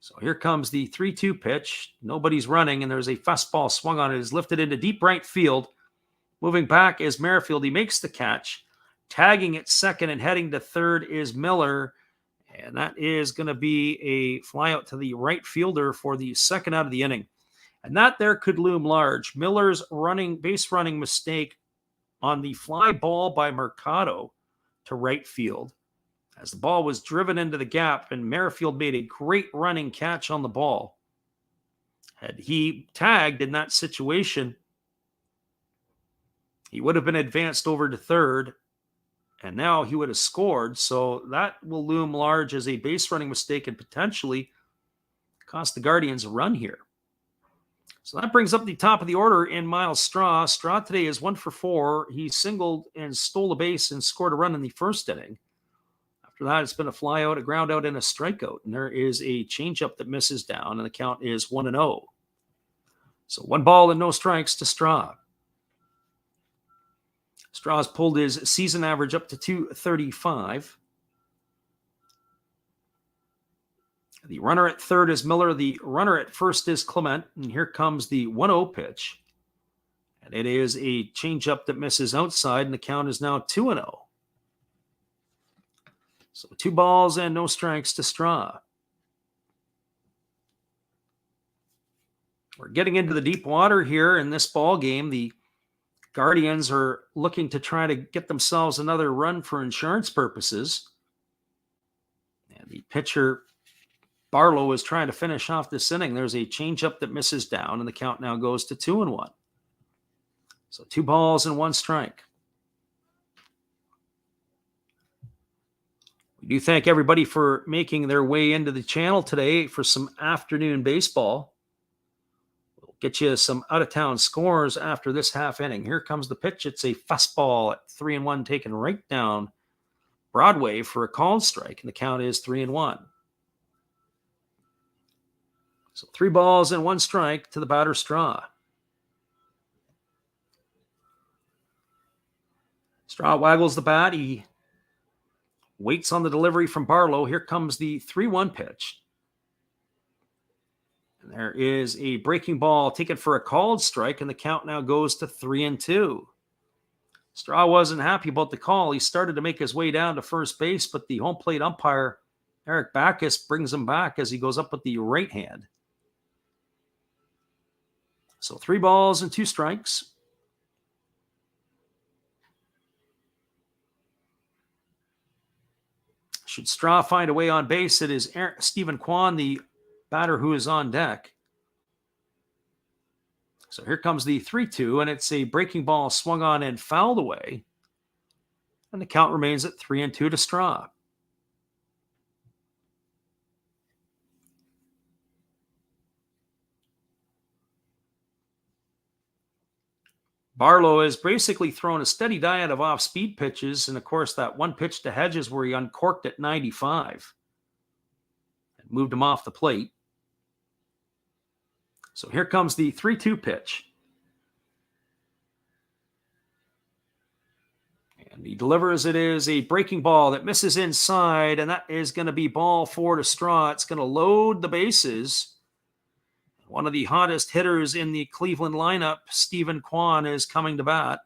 So here comes the 3-2 pitch. Nobody's running, and there's a fastball swung on it. It's lifted into deep right field. Moving back is Merrifield. He makes the catch. Tagging at second and heading to third is Miller. And that is going to be a fly out to the right fielder for the second out of the inning. And that there could loom large. Miller's base running mistake on the fly ball by Mercado to right field, as the ball was driven into the gap, and Merrifield made a great running catch on the ball. Had he tagged in that situation, he would have been advanced over to third, and now he would have scored. So that will loom large as a base running mistake and potentially cost the Guardians a run here. So that brings up the top of the order in Miles Straw. Straw today is 1 for 4. He singled and stole a base and scored a run in the first inning. After After that, it's been a fly out, a ground out, and a strikeout. And there is a changeup that misses down, and the count is 1-0. So 1 ball and no strikes to Straw. Straw's pulled his season average up to 235. The runner at third is Miller. The runner at first is Clement. And here comes the 1-0 pitch. And it is a changeup that misses outside, and the count is now 2-0. So 2 balls and no strikes to Straw. We're getting into the deep water here in this ball game. The Guardians are looking to try to get themselves another run for insurance purposes. And the pitcher, Barlow, is trying to finish off this inning. There's a changeup that misses down, and the count now goes to 2-1. So 2 balls and 1 strike. We do thank everybody for making their way into the channel today for some afternoon baseball. We'll get you some out-of-town scores after this half inning. Here comes the pitch. It's a fastball at 3-1 taken right down Broadway for a called strike, and the count is 3-1. So 3 balls and 1 strike to the batter, Straw. Straw waggles the bat. He waits on the delivery from Barlow. Here comes the 3-1 pitch. And there is a breaking ball taken for a called strike, and the count now goes to 3-2. Straw wasn't happy about the call. He started to make his way down to first base, but the home plate umpire, Eric Backus, brings him back as he goes up with the right hand. So 3 balls and 2 strikes. Should Straw find a way on base, it is Stephen Kwan, the batter, who is on deck. So here comes the 3-2, and it's a breaking ball swung on and fouled away. And the count remains at 3-2 to Straw. Barlow has basically thrown a steady diet of off-speed pitches, and of course that one pitch to Hedges where he uncorked at 95 and moved him off the plate. So here comes the 3-2 pitch. And he delivers. It is a breaking ball that misses inside, and that is going to be ball 4 to Straw. It's going to load the bases. One of the hottest hitters in the Cleveland lineup, Stephen Kwan, is coming to bat.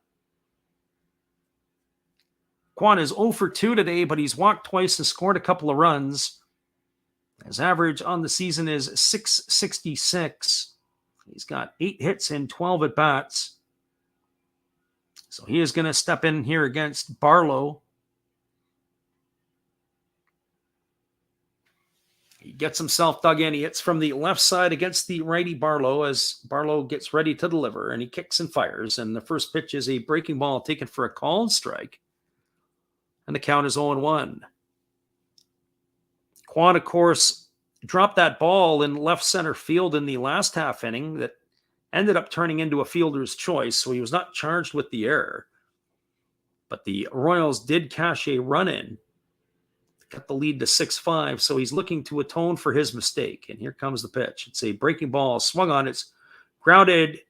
Kwan is 0 for 2 today, but he's walked twice and scored a couple of runs. His average on the season is .666. He's got 8 hits in 12 at-bats. So he is going to step in here against Barlow. He gets himself dug in. He hits from the left side against the righty Barlow as Barlow gets ready to deliver, and he kicks and fires. And the first pitch is a breaking ball taken for a called strike. And the count is 0-1. Kwan, of course, dropped that ball in left center field in the last half inning that ended up turning into a fielder's choice, so he was not charged with the error. But the Royals did cash a run in, cut the lead to 6-5, so he's looking to atone for his mistake. And here comes the pitch. It's a breaking ball swung on. It's grounded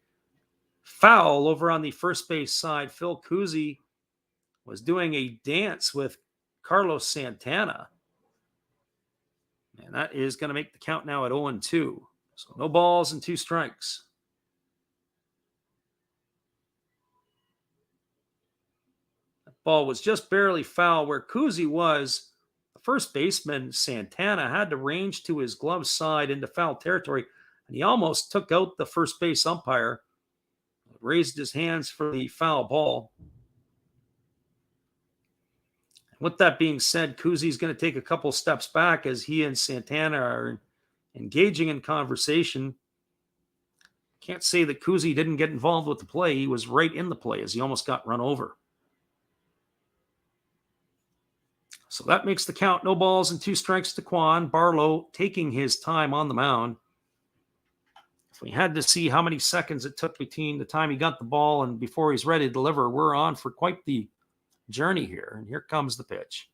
foul over on the first base side. Phil Cousy was doing a dance with Carlos Santana. And that is going to make the count now at 0-2. So no balls and 2 strikes. That ball was just barely foul. Where Cousy was, the first baseman, Santana, had to range to his glove side into foul territory, and he almost took out the first base umpire, raised his hands for the foul ball. With that being said, Cousy's going to take a couple steps back as he and Santana are engaging in conversation. Can't say that Cousy didn't get involved with the play. He was right in the play as he almost got run over. So that makes the count no balls and 2 strikes to Kwan. Barlow taking his time on the mound. If we had to see how many seconds it took between the time he got the ball and before he's ready to deliver, we're on for quite the journey here. And here comes the pitch.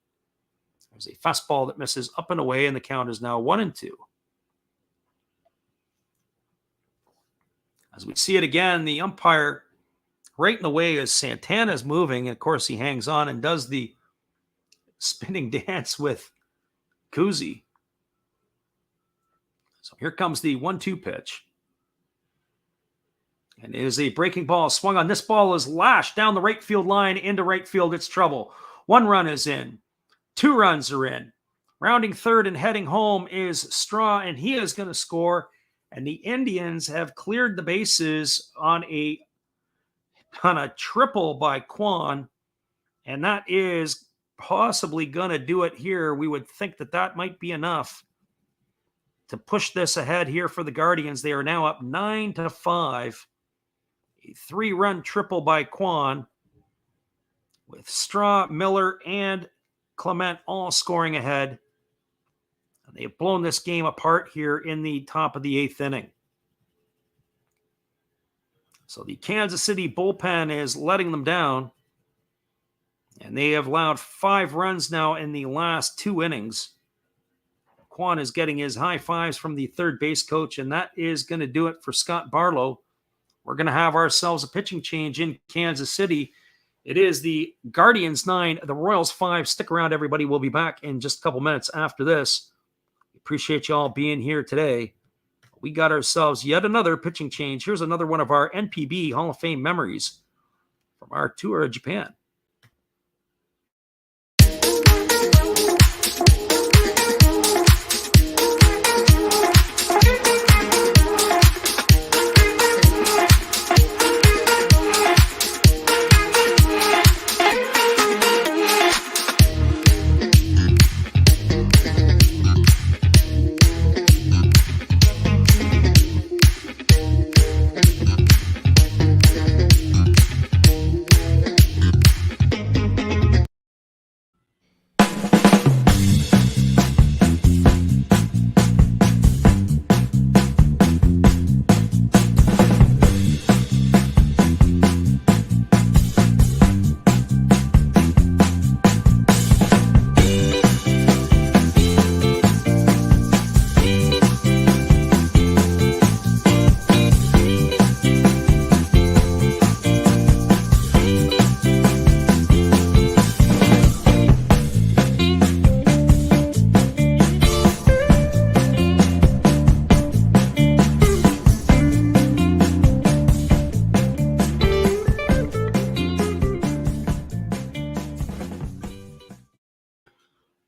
There's a fastball that misses up and away, and the count is now 1-2. As we see it again, the umpire right in the way as Santana's moving. And of course, he hangs on and does the spinning dance with Kuzi. So here comes the 1-2 pitch. And it is a breaking ball swung on. This ball is lashed down the right field line into right field. It's trouble. 1 run is in. 2 runs are in. Rounding third and heading home is Straw, and he is going to score. And the Indians have cleared the bases on a triple by Kwan. And that is possibly going to do it here. We would think that that might be enough to push this ahead here for the Guardians. They are now up 9-5. A 3-run triple by Kwan with Straw, Miller, and Clement all scoring ahead. And they have blown this game apart here in the top of the 8th inning. So the Kansas City bullpen is letting them down. And they have allowed 5 runs now in the last 2 innings. Kwan is getting his high fives from the third base coach, and that is going to do it for Scott Barlow. We're going to have ourselves a pitching change in Kansas City. It is the Guardians 9, the Royals 5. Stick around, everybody. We'll be back in just a couple minutes after this. Appreciate you all being here today. We got ourselves yet another pitching change. Here's another one of our NPB Hall of Fame memories from our tour of Japan.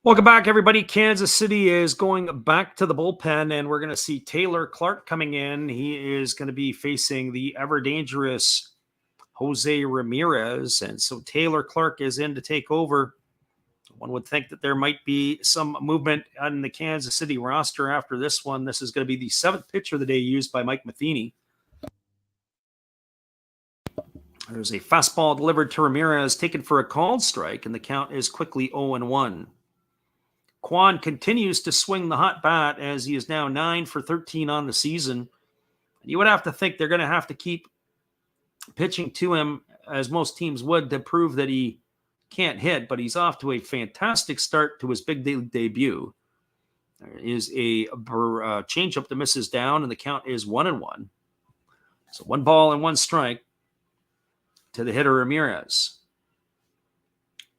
Welcome back, everybody. Kansas City is going back to the bullpen, and we're going to see Taylor Clark coming in. He is going to be facing the ever-dangerous Jose Ramirez, and so Taylor Clark is in to take over. One would think that there might be some movement on the Kansas City roster after this one. This is going to be the 7th pitch of the day used by Mike Matheny. There's a fastball delivered to Ramirez, taken for a called strike, and the count is quickly 0-1. Kwan continues to swing the hot bat as he is now 9 for 13 on the season. You would have to think they're going to have to keep pitching to him, as most teams would, to prove that he can't hit, but he's off to a fantastic start to his big debut. There is a changeup that misses down, and the count is 1-1. So 1 ball and 1 strike to the hitter Ramirez.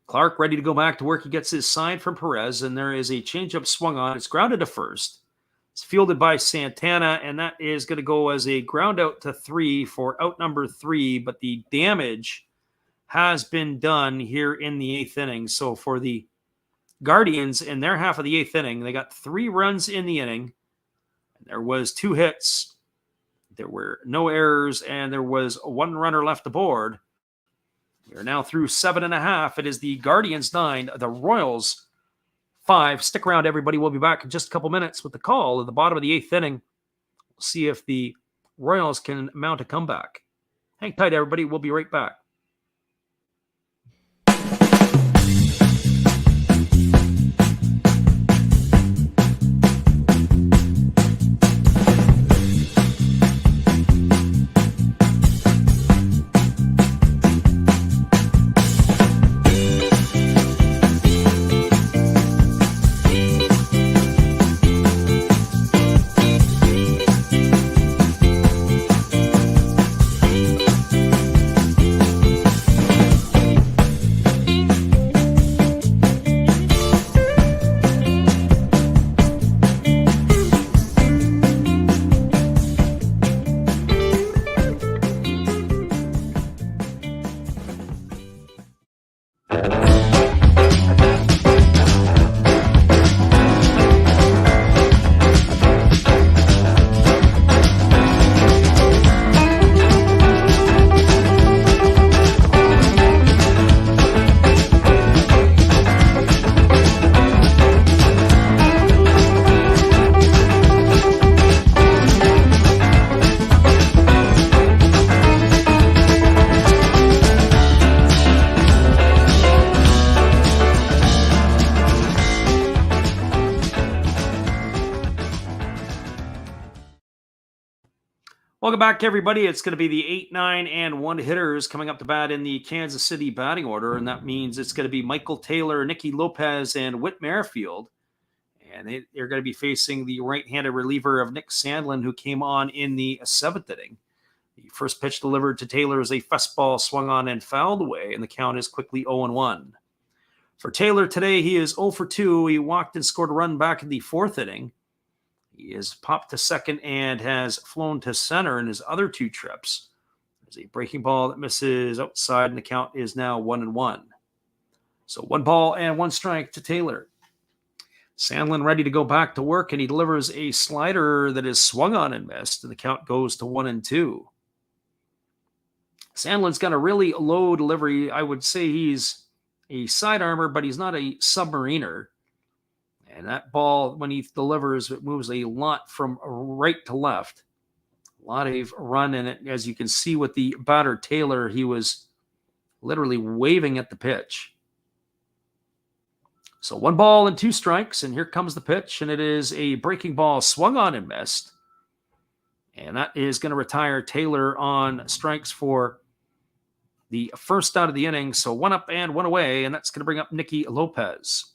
Clark ready to go back to work. He gets his sign from Perez, and there is a changeup swung on. It's grounded to first. It's fielded by Santana, and that is going to go as a ground out to 3 for out number 3, but the damage has been done here in the 8th inning. So for the Guardians in their half of the 8th inning, they got 3 runs in the inning. There was 2 hits. There were no errors, and there was 1 runner left aboard. We are now through 7.5. It is the Guardians 9, the Royals 5. Stick around, everybody. We'll be back in just a couple minutes with the call at the bottom of the 8th inning. We'll see if the Royals can mount a comeback. Hang tight, everybody. We'll be right back. Welcome back, everybody. It's going to be the 8, 9, and 1 hitters coming up to bat in the Kansas City batting order, and that means it's going to be Michael Taylor, Nicky Lopez, and Whit Merrifield. And they're going to be facing the right-handed reliever of Nick Sandlin, who came on in the 7th inning. The first pitch delivered to Taylor is a fastball swung on and fouled away, and the count is quickly 0-1. For Taylor today, he is 0 for 2. He walked and scored a run back in the 4th inning. He has popped to second and has flown to center in his other 2 trips. There's a breaking ball that misses outside, and the count is now 1-1. So 1 ball and 1 strike to Taylor. Sandlin ready to go back to work, and he delivers a slider that is swung on and missed, and the count goes to 1-2. Sandlin's got a really low delivery. I would say he's a sidearmer, but he's not a submariner. And that ball, when he delivers, it moves a lot from right to left. A lot of run in it. As you can see with the batter, Taylor, he was literally waving at the pitch. So 1 ball and 2 strikes, and here comes the pitch, and it is a breaking ball swung on and missed. And that is going to retire Taylor on strikes for the first out of the inning. So 1 up and 1 away, and that's going to bring up Nicky Lopez.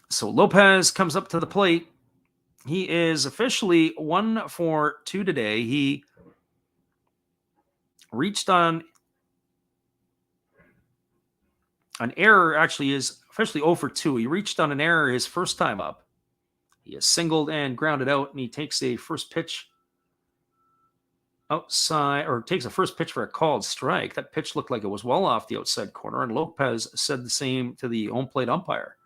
So Lopez comes up to the plate. He is officially 1 for 2 today. He reached on an error, actually is officially 0 for 2. He reached on an error his first time up. He is singled and grounded out, and he takes a first pitch outside, or takes a first pitch for a called strike. That pitch looked like it was well off the outside corner, and Lopez said the same to the home plate umpire.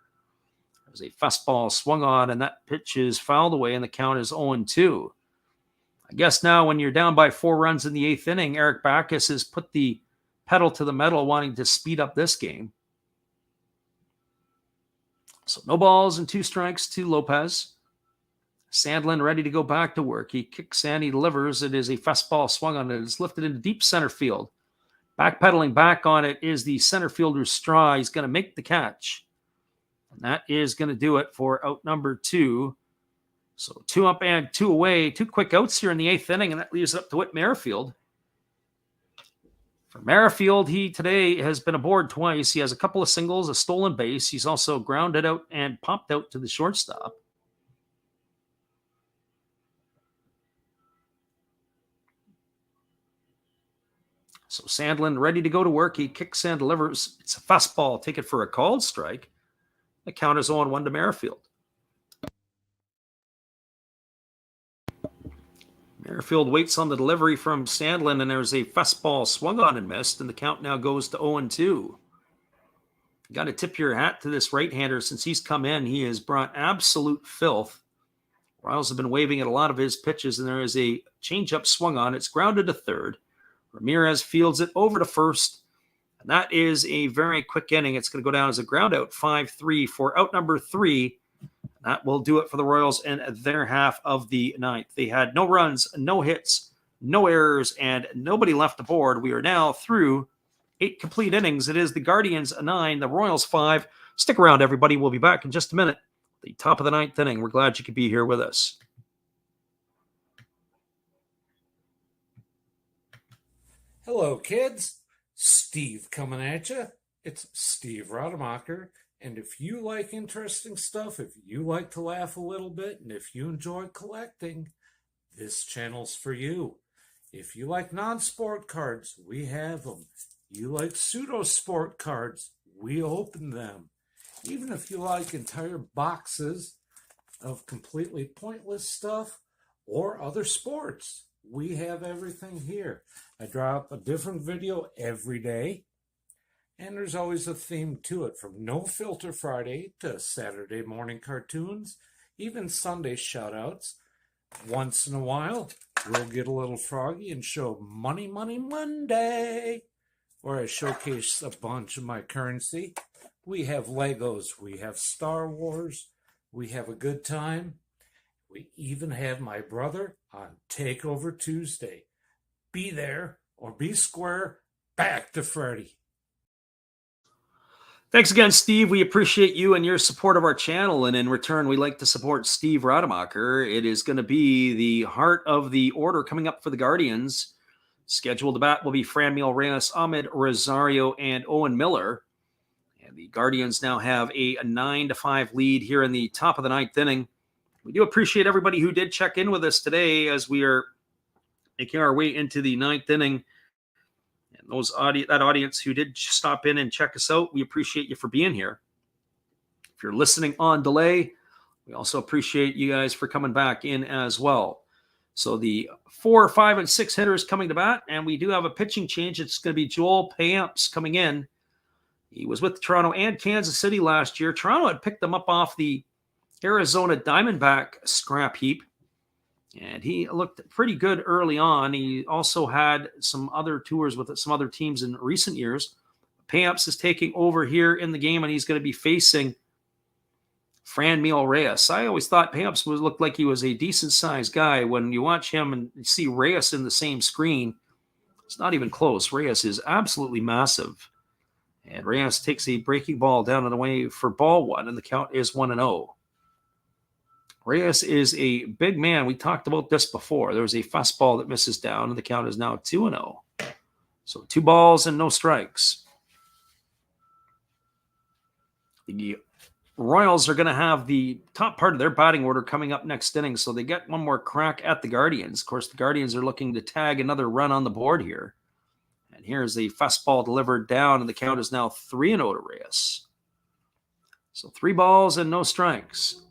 There's a fastball swung on, and that pitch is fouled away, and the count is 0-2. I guess now when you're down by 4 runs in the 8th inning, Eric Backus has put the pedal to the metal, wanting to speed up this game. So no balls and 2 strikes to Lopez. Sandlin ready to go back to work. He kicks and he delivers. It is a fastball swung on it. It's lifted into deep center field. Backpedaling back on it is the center fielder Straw. He's going to make the catch. And that is going to do it for out number 2. So 2 up and 2 away. 2 quick outs here in the 8th inning, and that leaves it up to Whit Merrifield. For Merrifield, he today has been aboard twice. He has a couple of singles, a stolen base. He's also grounded out and popped out to the shortstop. So Sandlin ready to go to work. He kicks and delivers. It's a fastball. Take it for a called strike. The count is 0-1 to Merrifield. Merrifield waits on the delivery from Sandlin, and there's a fastball swung on and missed, and the count now goes to 0-2. You got to tip your hat to this right-hander. Since he's come in, he has brought absolute filth. Royals have been waving at a lot of his pitches, and there is a changeup swung on. It's grounded to third. Ramirez fields it over to first, and that is a very quick inning. It's going to go down as a ground out, 5-3 for out number 3. That will do it for the Royals in their half of the 9th. They had no runs, no hits, no errors, and nobody left aboard. We are now through 8 complete innings. It is the Guardians 9, the Royals 5. Stick around, everybody. We'll be back in just a minute. The top of the 9th inning. We're glad you could be here with us. Hello, kids. Steve coming at you. It's Steve Rademacher. And if you like interesting stuff, if you like to laugh a little bit, and if you enjoy collecting, this channel's for you. If you like non-sport cards, we have them. You like pseudo-sport cards, we open them. Even if you like entire boxes of completely pointless stuff or other sports, we have everything here. I drop a different video every day. And there's always a theme to it, from No Filter Friday to Saturday morning cartoons, even Sunday shoutouts. Once in a while, we'll get a little froggy and show Money Money Monday, where I showcase a bunch of my currency. We have Legos, we have Star Wars, we have a good time. We even have my brother on Takeover Tuesday. Be there or be square, back to Freddy. Thanks again, Steve. We appreciate you and your support of our channel. And in return, we like to support Steve Rademacher. It is going to be the heart of the order coming up for the Guardians. Scheduled to bat will be Franmil Reyes, Ahmed Rosario, and Owen Miller. And the Guardians now have a 9-5 lead here in the top of the ninth inning. We do appreciate everybody who did check in with us today as we are making our way into the ninth inning. And that audience who did stop in and check us out, we appreciate you for being here. If you're listening on delay, we also appreciate you guys for coming back in as well. So the 4, 5, and 6 hitters coming to bat, and we do have a pitching change. It's going to be Joel Payamps coming in. He was with Toronto and Kansas City last year. Toronto had picked them up off the Arizona Diamondback scrap heap, and he looked pretty good early on. He also had some other tours with some other teams in recent years. Payamps is taking over here in the game, and he's going to be facing Franmil Reyes. I always thought Payamps looked like he was a decent-sized guy. When you watch him and you see Reyes in the same screen, it's not even close. Reyes is absolutely massive. And Reyes takes a breaking ball down and away for ball one, and the count is 1-0. Reyes is a big man. We talked about this before. There was a fastball that misses down, and the count is now 2-0. So 2 balls and no strikes. The Royals are going to have the top part of their batting order coming up next inning, so they get one more crack at the Guardians. Of course, the Guardians are looking to tag another run on the board here. And here's a fastball delivered down, and the count is now 3-0 to Reyes. So 3 balls and no strikes.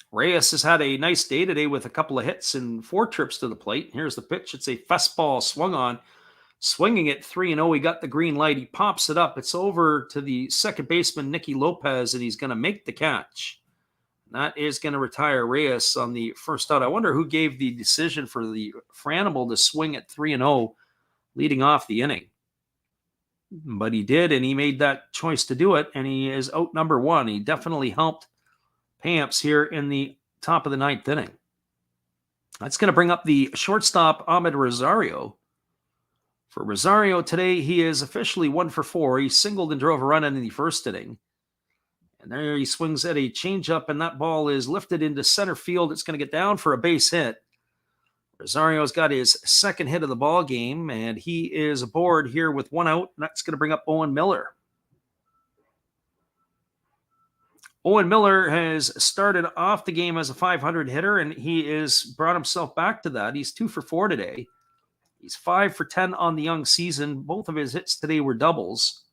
Reyes has had a nice day today with a couple of hits and 4 trips to the plate. Here's the pitch. It's a fastball swung on. Swinging it 3-0. He got the green light. He pops it up. It's over to the second baseman, Nicky Lopez, and he's going to make the catch. That is going to retire Reyes on the first out. I wonder who gave the decision for the Franimal to swing at 3-0 leading off the inning. But he did, and he made that choice to do it, and he is out number 1. He definitely helped Payamps here in the top of the ninth inning. That's going to bring up the shortstop, Ahmed Rosario. For Rosario today, he is officially 1 for 4. He singled and drove a run in the first inning. And there he swings at a changeup, and that ball is lifted into center field. It's going to get down for a base hit. Rosario's got his second hit of the ball game, and he is aboard here with 1 out. And that's going to bring up Owen Miller. Owen Miller has started off the game as a 500 hitter, and he has brought himself back to that. He's 2 for 4 today. He's 5 for 10 on the young season. Both of his hits today were doubles.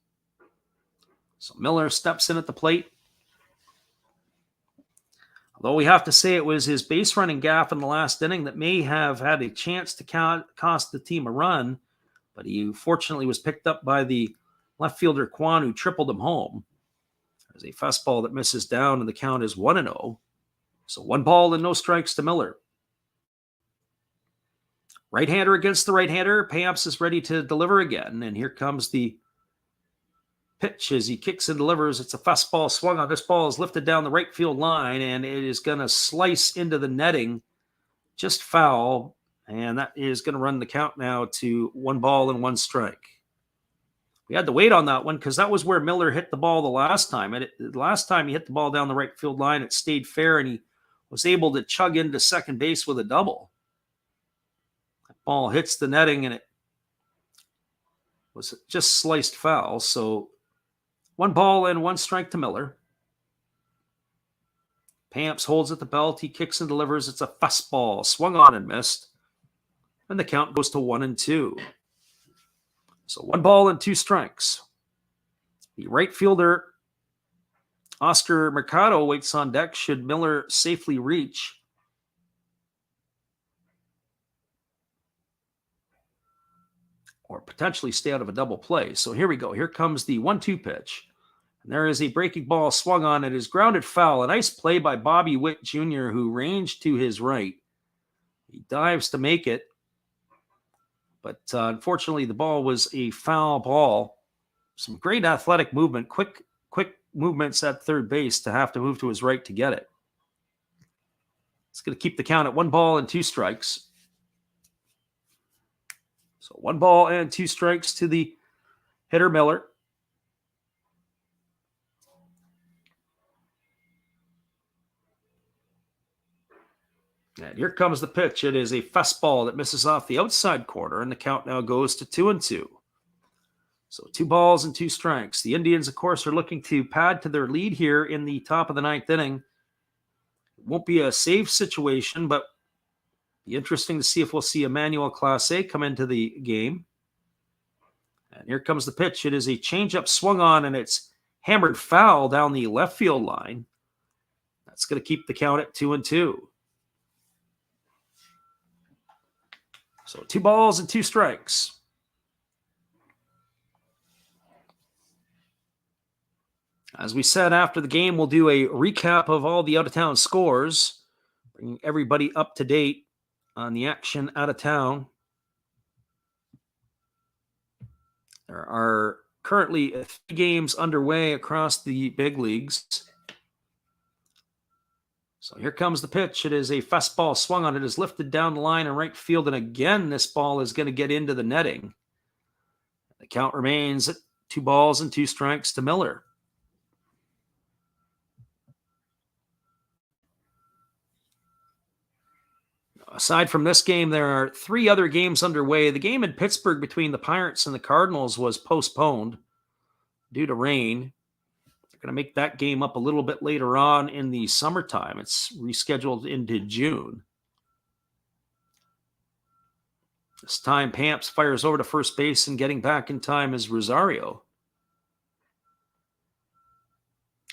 So Miller steps in at the plate. Although we have to say it was his base running gaffe in the last inning that may have had a chance to cost the team a run, but he fortunately was picked up by the left fielder Kwan, who tripled him home. There's a fastball that misses down, and the count is 1-0. So 1 ball and no strikes to Miller. Right-hander against the right-hander. Payamps is ready to deliver again, and here comes the pitch as he kicks and delivers. It's a fastball swung on. This ball is lifted down the right field line, and it is going to slice into the netting, just foul, and that is going to run the count now to 1 ball and 1 strike. We had to wait on that one because that was where Miller hit the ball the last time. And the last time he hit the ball down the right field line, it stayed fair, and he was able to chug into second base with a double. That ball hits the netting, and it was just sliced foul. So 1 ball and 1 strike to Miller. Payamps holds at the belt. He kicks and delivers. It's a fastball, swung on and missed. And the count goes to 1-2. So 1 ball and 2 strikes. The right fielder, Oscar Mercado, waits on deck should Miller safely reach. Or potentially stay out of a double play. So here we go. Here comes the 1-2 pitch. And there is a breaking ball swung on. It is grounded foul. A nice play by Bobby Witt Jr., who ranged to his right. He dives to make it. But unfortunately, the ball was a foul ball. Some great athletic movement, quick movements at third base to have to move to his right to get it. It's going to keep the count at 1 ball and 2 strikes. So 1 ball and 2 strikes to the hitter, Miller. And here comes the pitch. It is a fastball that misses off the outside corner, and the count now goes to 2-2. So 2 balls and 2 strikes. The Indians, of course, are looking to pad to their lead here in the top of the 9th inning. It won't be a save situation, but be interesting to see if we'll see Emmanuel Clase come into the game. And here comes the pitch. It is a changeup swung on, and it's hammered foul down the left field line. That's going to keep the count at 2-2. So 2 balls and 2 strikes. As we said after the game, we'll do a recap of all the out-of-town scores, bringing everybody up to date on the action out of town. There are currently 3 games underway across the big leagues. So here comes the pitch. It is a fastball swung on. It is lifted down the line in right field. And again, this ball is going to get into the netting. The count remains at 2 balls and 2 strikes to Miller. Aside from this game, there are 3 other games underway. The game in Pittsburgh between the Pirates and the Cardinals was postponed due to rain. They're going to make that game up a little bit later on in the summertime. It's rescheduled into June. This time, Pamps fires over to first base, and getting back in time is Rosario.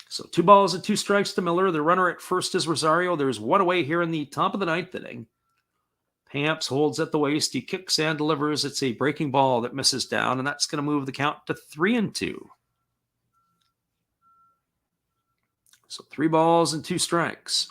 So 2 balls and 2 strikes to Miller. The runner at first is Rosario. There's 1 away here in the top of the 9th inning. Pamps holds at the waist. He kicks and delivers. It's a breaking ball that misses down, and that's going to move the count to 3-2. So 3 balls and 2 strikes.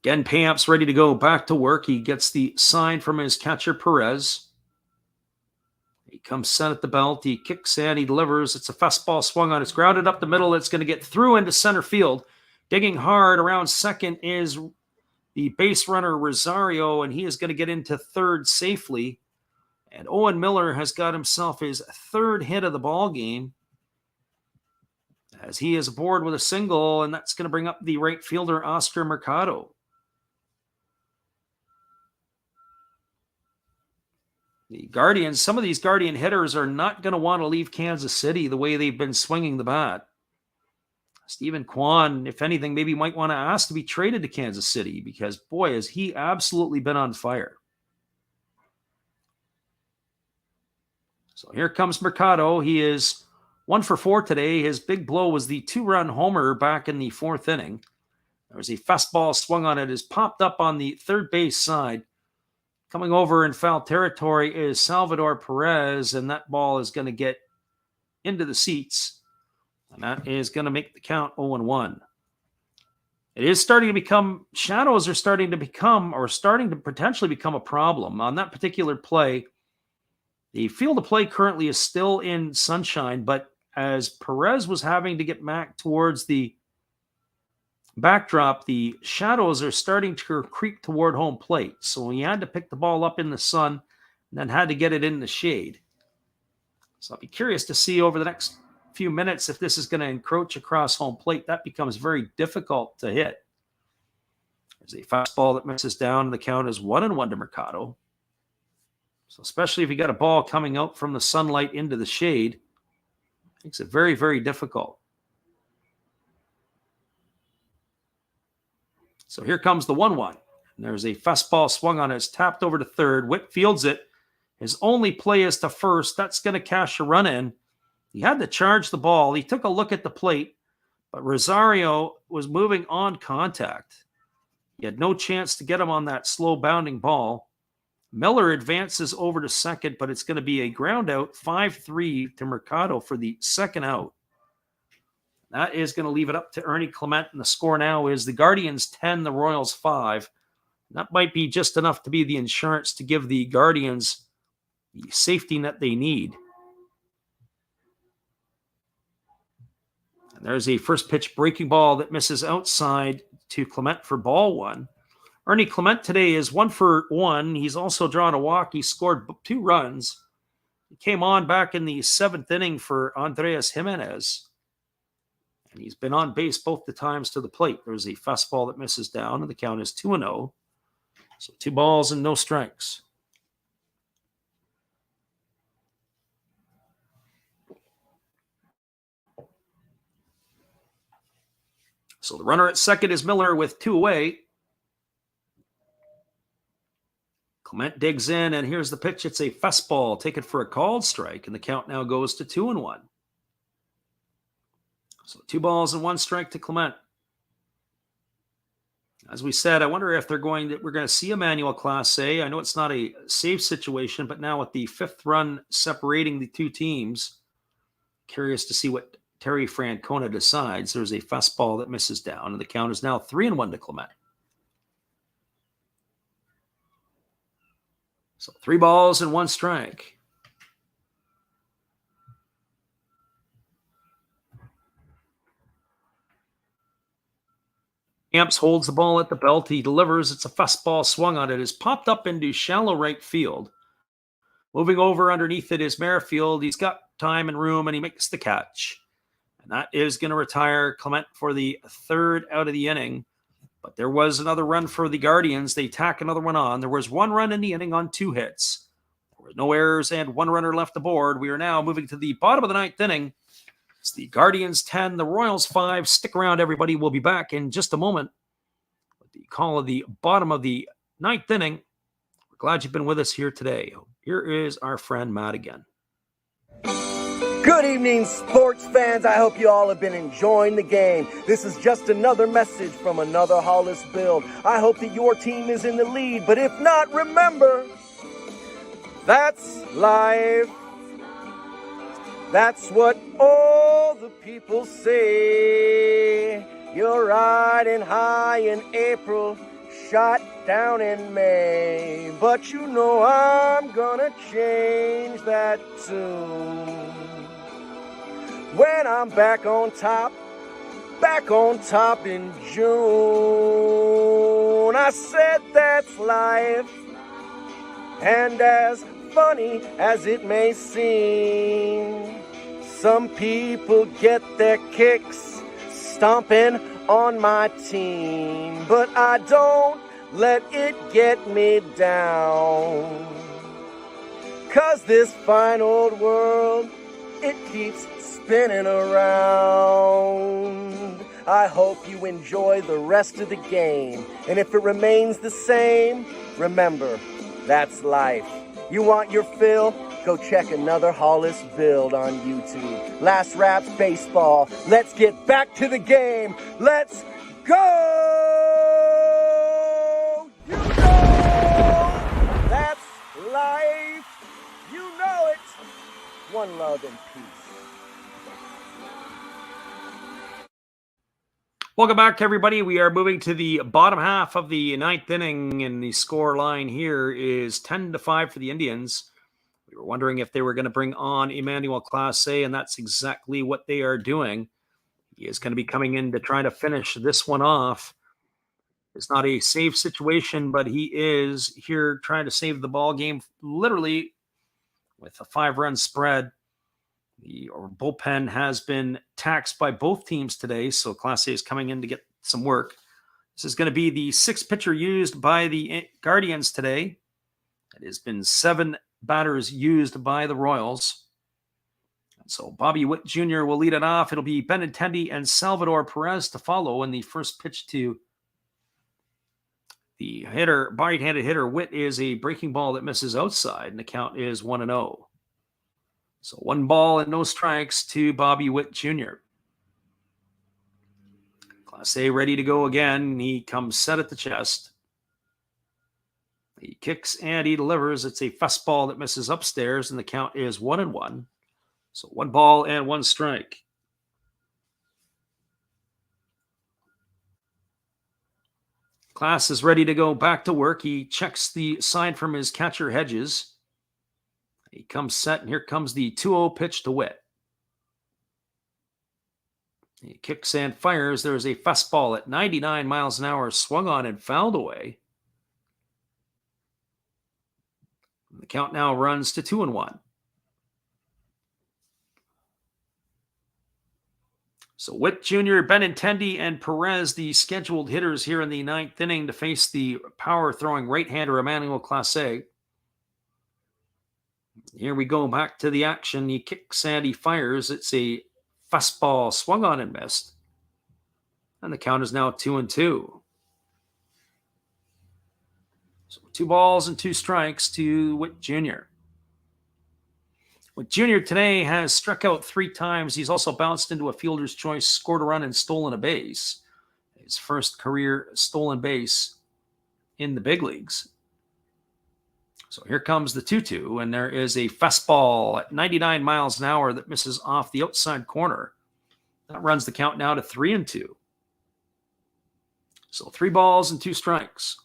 Again, Pamps ready to go back to work. He gets the sign from his catcher, Perez. He comes set at the belt. He kicks and he delivers. It's a fastball swung on. It's grounded up the middle. It's going to get through into center field. Digging hard around second is the base runner, Rosario, and he is going to get into third safely. And Owen Miller has got himself his 3rd hit of the ball game, as he is aboard with a single, and that's going to bring up the right fielder, Oscar Mercado. The Guardians, some of these Guardian hitters are not going to want to leave Kansas City the way they've been swinging the bat. Stephen Kwan, if anything, maybe might want to ask to be traded to Kansas City, because, boy, has he absolutely been on fire. So here comes Mercado. He is 1 for 4 today. His big blow was the 2-run homer back in the 4th inning. There was a fastball swung on it. It is popped up on the third base side. Coming over in foul territory is Salvador Perez, and that ball is going to get into the seats, and that is going to make the count 0-1. It is starting to become, shadows are starting to become, or starting to potentially become a problem. On that particular play, the field of play currently is still in sunshine, but as Perez was having to get back towards the backdrop, the shadows are starting to creep toward home plate. So he had to pick the ball up in the sun and then had to get it in the shade. So I'll be curious to see over the next few minutes if this is going to encroach across home plate. That becomes very difficult to hit. There's a fastball that misses down, and the count is 1-1 to Mercado. So especially if you got a ball coming out from the sunlight into the shade, makes it very, very difficult. So here comes the 1-1. And there's a fastball swung on it. It's tapped over to third. Witt fields it. His only play is to first. That's going to cash a run in. He had to charge the ball. He took a look at the plate, but Rosario was moving on contact. He had no chance to get him on that slow bounding ball. Miller advances over to second, but it's going to be a ground out, 5-3 to Mercado for the second out. That is going to leave it up to Ernie Clement, and the score now is the Guardians 10, the Royals 5. That might be just enough to be the insurance to give the Guardians the safety net they need. There's a first pitch breaking ball that misses outside to Clement for ball one. Ernie Clement today is 1 for 1. He's also drawn a walk. He scored 2 runs. He came on back in the 7th inning for Andreas Jimenez. And he's been on base both the times to the plate. There's a fastball that misses down, and the count is 2-0. So 2 balls and no strikes. So the runner at second is Miller with 2 away. Clement digs in, and here's the pitch. It's a fastball. Take it for a called strike, and the count now goes to 2-1. So 2 balls and 1 strike to Clement. As we said, I wonder if we're going to see Emmanuel Class A. I know it's not a safe situation, but now with the 5th run separating the 2 teams, curious to see what Terry Francona decides. There's a fastball that misses down, and the count is now 3-1 to Clement. So 3 balls and 1 strike. Amps holds the ball at the belt. He delivers. It's a fastball swung on it. It's popped up into shallow right field. Moving over underneath it is Merrifield. He's got time and room, and he makes the catch. And that is going to retire Clement for the 3rd out of the inning. But there was another run for the Guardians. They tack another one on. There was 1 run in the inning on 2 hits. There were no errors and 1 runner left aboard. We are now moving to the bottom of the 9th inning. It's the Guardians 10, the Royals 5. Stick around, everybody. We'll be back in just a moment with the call of the bottom of the 9th inning. We're glad you've been with us here today. Here is our friend Matt again. Good evening, sports fans. I hope you all have been enjoying the game. This is just another message from another Hollis build. I hope that your team is in the lead, but if not, remember, that's life. That's what all the people say. You're riding high in April, shot down in May. But you know I'm gonna change that tune. When I'm back on top in June. I said that's life. And as funny as it may seem, some people get their kicks stomping on my team. But I don't let it get me down. 'Cause this fine old world, it keeps spinning around. I hope you enjoy the rest of the game. And if it remains the same, remember, that's life. You want your fill? Go check another Hollis build on YouTube. Last Raps Baseball. Let's get back to the game. Let's go! You know that's life. You know it. One love and peace. Welcome back, everybody. We are moving to the bottom half of the 9th inning, and the score line here is 10-5 for the Indians. We were wondering if they were going to bring on Emmanuel Class A, and that's exactly what they are doing. He is going to be coming in to try to finish this one off. It's not a safe situation, but he is here trying to save the ball game, literally with a 5-run spread. The bullpen has been taxed by both teams today, so Class A is coming in to get some work. This is going to be the 6th pitcher used by the Guardians today. It has been 7 batters used by the Royals. And so Bobby Witt Jr. will lead it off. It'll be Benintendi and Salvador Perez to follow, and the first pitch to the hitter, right-handed hitter Witt, is a breaking ball that misses outside, and the count is 1-0. So 1 ball and no strikes to Bobby Witt Jr. Class A ready to go again. He comes set at the chest. He kicks and he delivers. It's a fastball that misses upstairs, and the count is 1-1. So 1 ball and 1 strike. Class is ready to go back to work. He checks the sign from his catcher Hedges. He comes set, and here comes the 2-0 pitch to Witt. He kicks and fires. There's a fastball at 99 miles an hour, swung on and fouled away. The count now runs to 2-1. So Witt Jr., Benintendi, and Perez, the scheduled hitters here in the ninth inning to face the power-throwing right-hander Emmanuel Clase. Here we go back to the action. He kicks and he fires. It's a fastball swung on and missed. And the count is now 2-2. So 2 balls and 2 strikes to Witt Jr. Witt Jr. today has struck out 3 times. He's also bounced into a fielder's choice, scored a run, and stolen a base. His first career stolen base in the big leagues. So here comes the 2-2, and there is a fastball at 99 miles an hour that misses off the outside corner. That runs the count now to 3-2. So 3 balls and 2 strikes.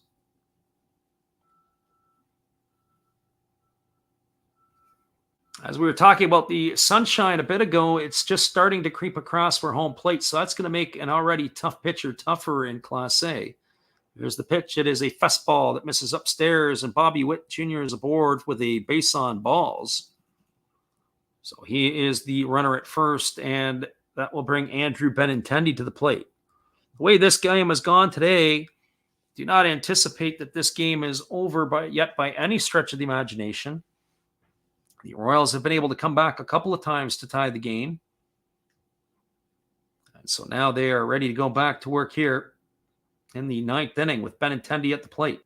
As we were talking about the sunshine a bit ago, it's just starting to creep across for home plate, so that's going to make an already tough pitcher tougher in Class A. Here's the pitch. It is a fastball that misses upstairs, and Bobby Witt Jr. is aboard with a base on balls. So he is the runner at first, and that will bring Andrew Benintendi to the plate. The way this game has gone today, do not anticipate that this game is over yet by any stretch of the imagination. The Royals have been able to come back a couple of times to tie the game. And so now they are ready to go back to work here in the ninth inning with Benintendi at the plate.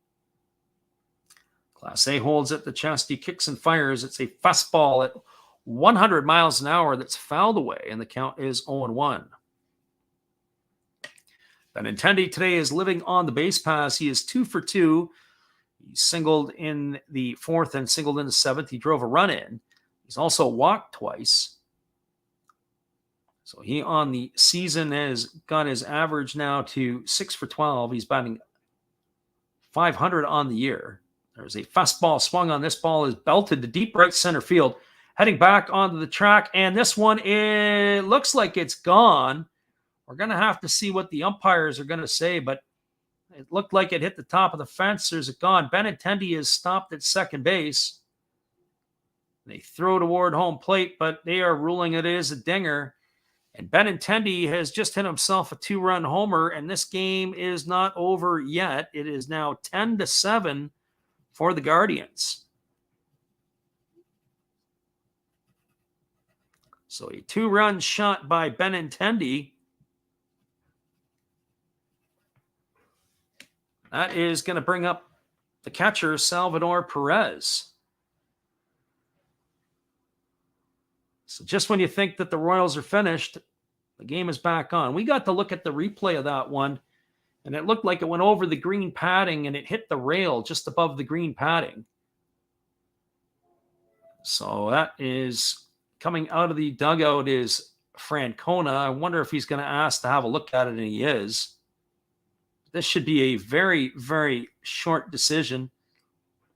Class A holds at the chest. He kicks and fires. It's a fastball at 100 miles an hour that's fouled away, and the count is 0-1. Benintendi today is living on the base pass. He is 2 for 2. He singled in the 4th and singled in the 7th. He drove a run in. He's also walked twice. So he on the season has got his average now to 6 for 12. He's batting .500 on the year. There's a fastball swung on. This ball is belted to deep right center field. Heading back onto the track, and this one, it looks like it's gone. We're going to have to see what the umpires are going to say, but it looked like it hit the top of the fence. There's it gone. Benintendi is stopped at second base. They throw toward home plate, but they are ruling it is a dinger. And Benintendi has just hit himself a 2-run homer, and this game is not over yet. It is now 10-7 for the Guardians. So a 2-run shot by Benintendi. That is going to bring up the catcher, Salvador Perez. So just when you think that the Royals are finished, the game is back on. We got to look at the replay of that one, and it looked like it went over the green padding, and it hit the rail just above the green padding. So that is coming out of the dugout is Francona. I wonder if he's going to ask to have a look at it, and he is. This should be a very, very short decision.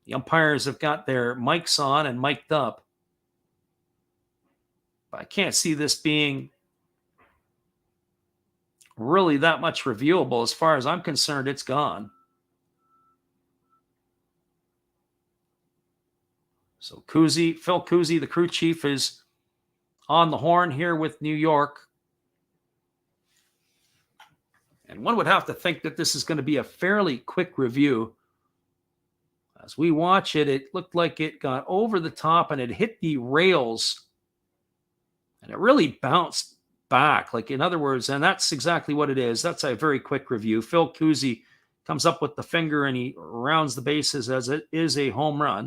The umpires have got their mics on and mic'd up. But I can't see this being really that much reviewable. As far as I'm concerned, it's gone. So Phil Cousy, the crew chief, is on the horn here with New York. And one would have to think that this is going to be a fairly quick review. As we watch it, it looked like it got over the top and it hit the rails. And it really bounced back. Like, in other words, and that's exactly what it is. That's a very quick review. Phil Cousy comes up with the finger and he rounds the bases as it is a home run.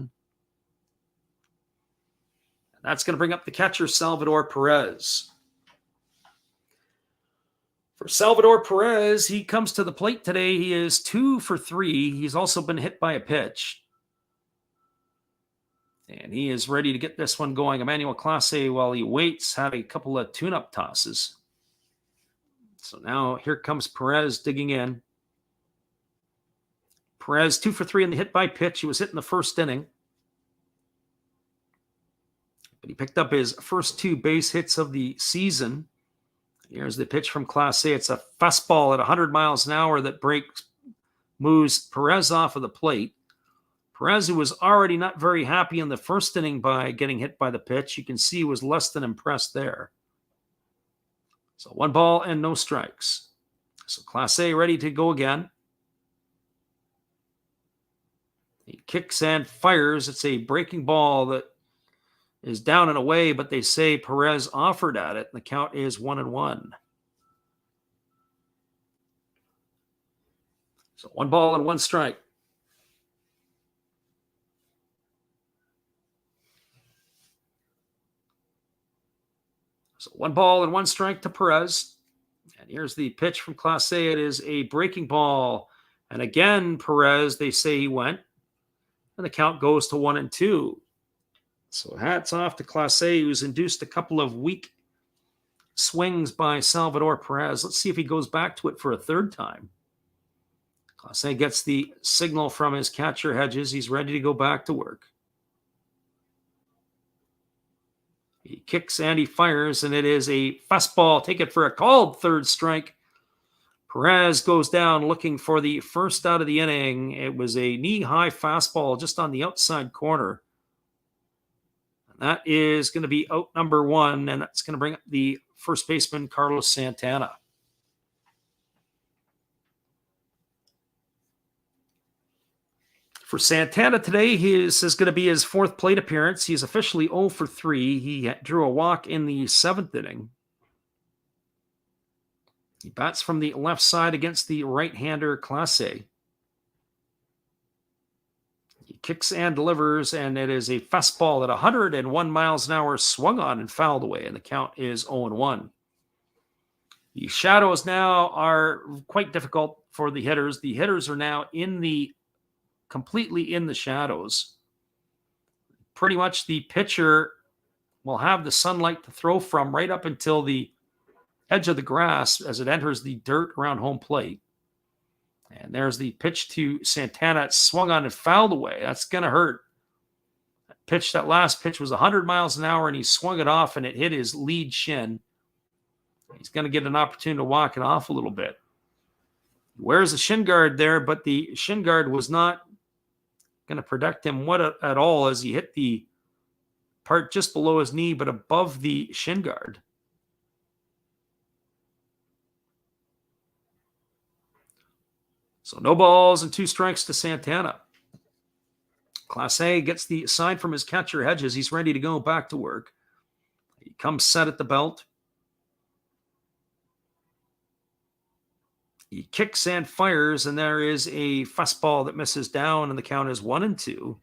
And that's going to bring up the catcher, Salvador Perez. For Salvador Perez, he comes to the plate today. He is 2 for 3. He's also been hit by a pitch. And he is ready to get this one going. Emmanuel Clase, while he waits, had a couple of tune-up tosses. So now here comes Perez digging in. Perez 2 for 3 in the hit by pitch. He was hit in the first inning. But he picked up his first 2 base hits of the season. Here's the pitch from Clase. It's a fastball at 100 miles an hour that moves Perez off of the plate. Perez, who was already not very happy in the first inning by getting hit by the pitch, you can see he was less than impressed there. So 1 ball and no strikes. So Clase ready to go again. He kicks and fires. It's a breaking ball that is down and away, but they say Perez offered at it, and the count is 1-1. So 1 ball and 1 strike. So 1 ball and 1 strike to Perez. And here's the pitch from Clase. It is a breaking ball. And again, Perez, they say he went. And the count goes to 1-2. So hats off to Clase, who's induced a couple of weak swings by Salvador Perez. Let's see if he goes back to it for a third time. Clase gets the signal from his catcher Hedges. He's ready to go back to work. He kicks and he fires, and it is a fastball. Take it for a called third strike. Perez goes down looking for the first out of the inning. It was a knee-high fastball just on the outside corner. And that is going to be out number 1, and that's going to bring up the first baseman, Carlos Santana. For Santana today, this is going to be his 4th plate appearance. He's officially 0 for 3. He drew a walk in the 7th inning. He bats from the left side against the right-hander Clase. He kicks and delivers, and it is a fastball at 101 miles an hour, swung on and fouled away, and the count is 0-1. The shadows now are quite difficult for the hitters. The hitters are now completely in the shadows. Pretty much the pitcher will have the sunlight to throw from right up until the edge of the grass as it enters the dirt around home plate. And there's the pitch to Santana. It's swung on and fouled away. That's going to hurt. That last pitch was 100 miles an hour, and he swung it off, and it hit his lead shin. He's going to get an opportunity to walk it off a little bit. He wears a shin guard there, but the shin guard was not going to protect him at all as he hit the part just below his knee, but above the shin guard. So no balls and 2 strikes to Santana. Clase gets the sign from his catcher Hedges. He's ready to go back to work. He comes set at the belt. He kicks and fires, and there is a fastball that misses down, and the count is 1-2.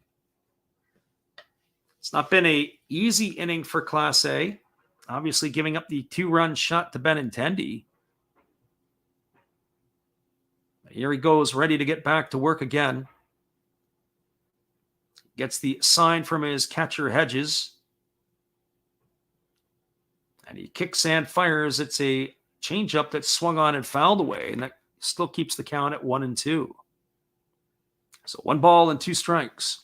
It's not been an easy inning for Clase, obviously giving up the 2-run shot to Benintendi. Here he goes, ready to get back to work again. Gets the sign from his catcher Hedges. And he kicks and fires. It's a changeup that swung on and fouled away, and that still keeps the count at 1-2. So 1 ball and 2 strikes.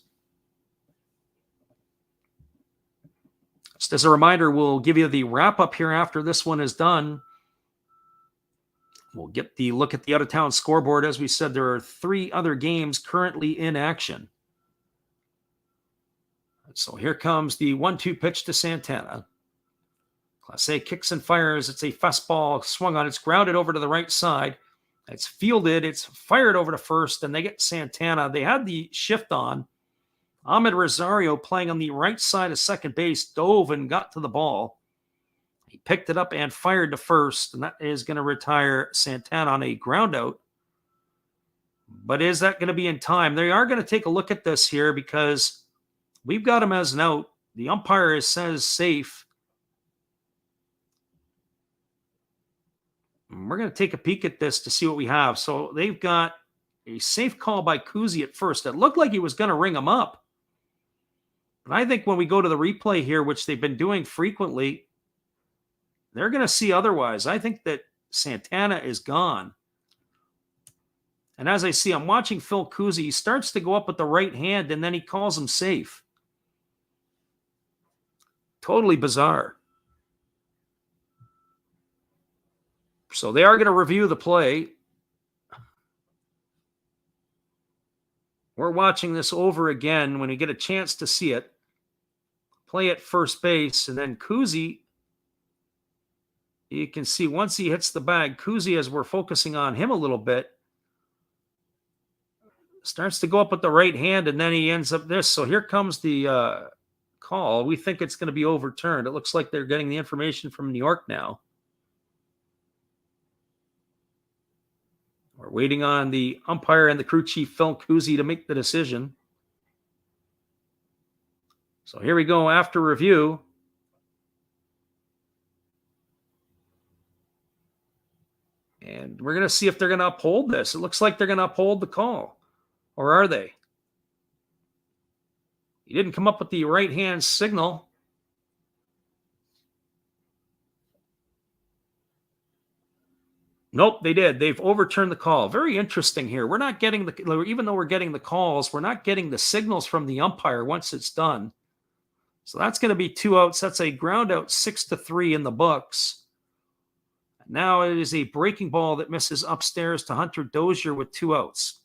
Just as a reminder, we'll give you the wrap-up here after this one is done. We'll get the look at the out-of-town scoreboard. As we said, there are 3 other games currently in action. So here comes the 1-2 pitch to Santana. Clase kicks and fires. It's a fastball swung on. It's grounded over to the right side. It's fielded. It's fired over to first, and they get Santana. They had the shift on. Ahmed Rosario, playing on the right side of second base, dove and got to the ball. He picked it up and fired to first, and that is going to retire Santana on a ground out. But is that going to be in time? They are going to take a look at this here because we've got him as an out. The umpire says safe. We're going to take a peek at this to see what we have. So they've got a safe call by Kuzi at first. It looked like he was going to ring him up. But I think when we go to the replay here, which they've been doing frequently, they're going to see otherwise. I think that Santana is gone. And as I see, I'm watching Phil Kuzi. He starts to go up with the right hand, and then he calls him safe. Totally bizarre. So they are going to review the play. We're watching this over again when we get a chance to see it. Play at first base, and then Kuzi, you can see once he hits the bag, Kuzi, as we're focusing on him a little bit, starts to go up with the right hand, and then he ends up this. So here comes the call. We think it's going to be overturned. It looks like they're getting the information from New York now. We're waiting on the umpire and the crew chief, Phil Kuzi, to make the decision. So here we go after review. And we're going to see if they're going to uphold this. It looks like they're going to uphold the call. Or are they? He didn't come up with the right-hand signal. Nope, they did. They've overturned the call. Very interesting here. We're not getting even though we're getting the calls, we're not getting the signals from the umpire once it's done. So that's going to be 2 outs. That's a ground out 6-3 in the books. Now it is a breaking ball that misses upstairs to Hunter Dozier with 2 outs.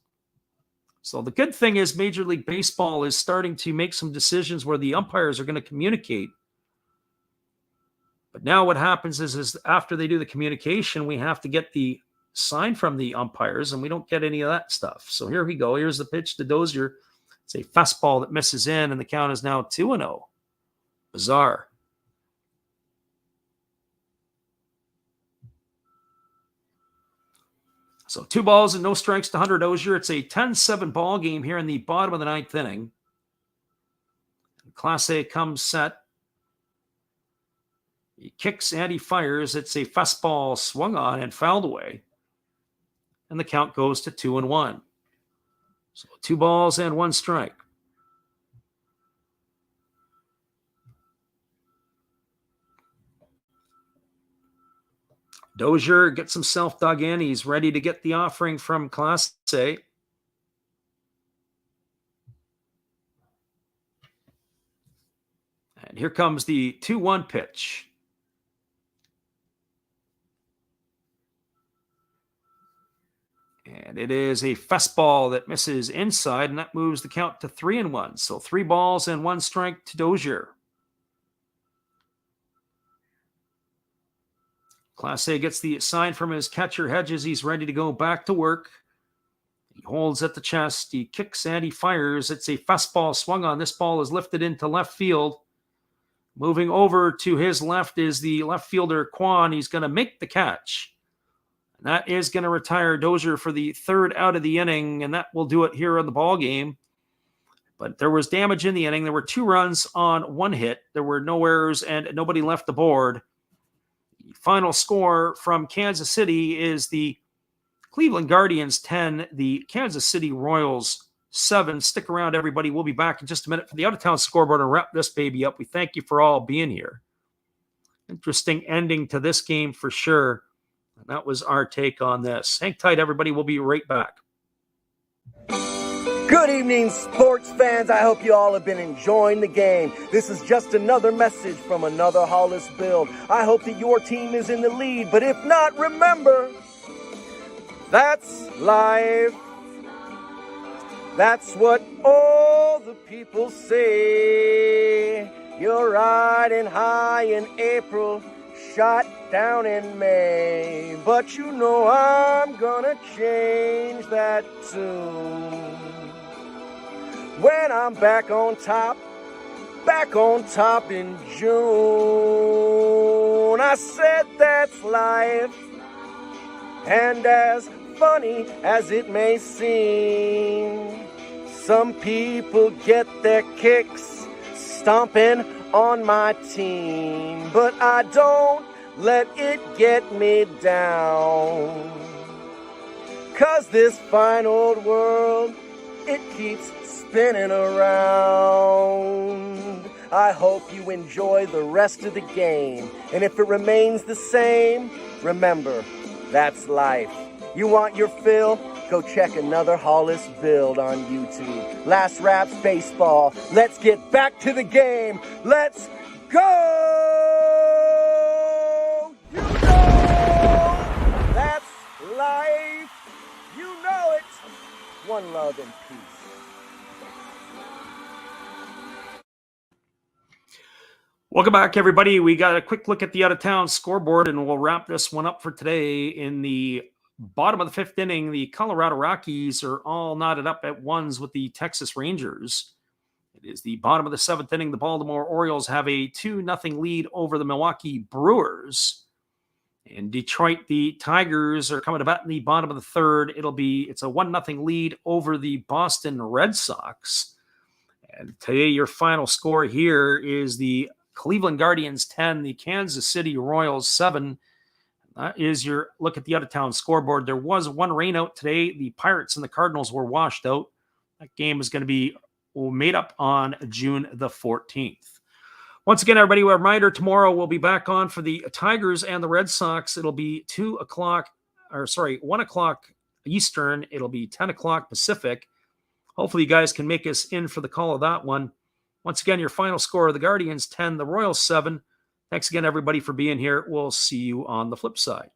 So the good thing is Major League Baseball is starting to make some decisions where the umpires are going to communicate. But now what happens is after they do the communication, we have to get the sign from the umpires, and we don't get any of that stuff. So here we go. Here's the pitch to Dozier. It's a fastball that misses in, and the count is now 2-0. Bizarre. So 2 balls and no strikes to Hunter Dozier. It's a 10-7 ball game here in the bottom of the 9th inning. Class A comes set. He kicks and he fires. It's a fastball swung on and fouled away. And the count goes to 2-1. So 2 balls and 1 strike. Dozier gets himself dug in. He's ready to get the offering from Class A. And here comes the 2-1 pitch. And it is a fastball that misses inside, and that moves the count to 3-1. So 3 balls and 1 strike to Dozier. Class A gets the sign from his catcher Hedges. He's ready to go back to work. He holds at the chest. He kicks and he fires. It's a fastball swung on. This ball is lifted into left field. Moving over to his left is the left fielder Kwan. He's going to make the catch. And that is going to retire Dozier for the 3rd out of the inning, and that will do it here on the ball game. But there was damage in the inning. There were 2 runs on 1 hit. There were no errors, and nobody left the board. The final score from Kansas City is the Cleveland Guardians 10, the Kansas City Royals 7. Stick around, everybody. We'll be back in just a minute for the out-of-town scoreboard and wrap this baby up. We thank you for all being here. Interesting ending to this game for sure. And that was our take on this. Hang tight, everybody. We'll be right back. Good evening, sports fans. I hope you all have been enjoying the game. This is just another message from another Hollis build. I hope that your team is in the lead, but if not, remember, that's life. That's what all the people say. You're riding high in April, shot down in May, but you know I'm gonna change that tune. When I'm back on top in June. I said that's life, and as funny as it may seem, some people get their kicks stomping on my team, but I don't let it get me down. 'Cause this fine old world, it keeps spinning around. I hope you enjoy the rest of the game, and if it remains the same, remember, that's life. You want your fill? Go check another Hollis build on YouTube. Last Raps Baseball. Let's get back to the game. Let's go! You know! love and peace. Welcome back, everybody. We got a quick look at the out-of-town scoreboard, and we'll wrap this one up for today. In the bottom of the fifth inning, the Colorado Rockies are all knotted up at ones with the Texas Rangers. It is the bottom of the seventh inning. The Baltimore Orioles have a 2-0 lead over the Milwaukee Brewers. In Detroit, the Tigers are coming to bat in the bottom of the third. It's a 1-0 lead over the Boston Red Sox. And today, your final score here is the Cleveland Guardians 10, the Kansas City Royals 7. That is your look at the out-of-town scoreboard. There was one rainout today. The Pirates and the Cardinals were washed out. That game is going to be made up on June the 14th. Once again, everybody, a reminder, tomorrow we'll be back on for the Tigers and the Red Sox. It'll be 1 o'clock Eastern. It'll be 10 o'clock Pacific. Hopefully you guys can make us in for the call of that one. Once again, your final score, the Guardians 10, the Royals 7. Thanks again, everybody, for being here. We'll see you on the flip side.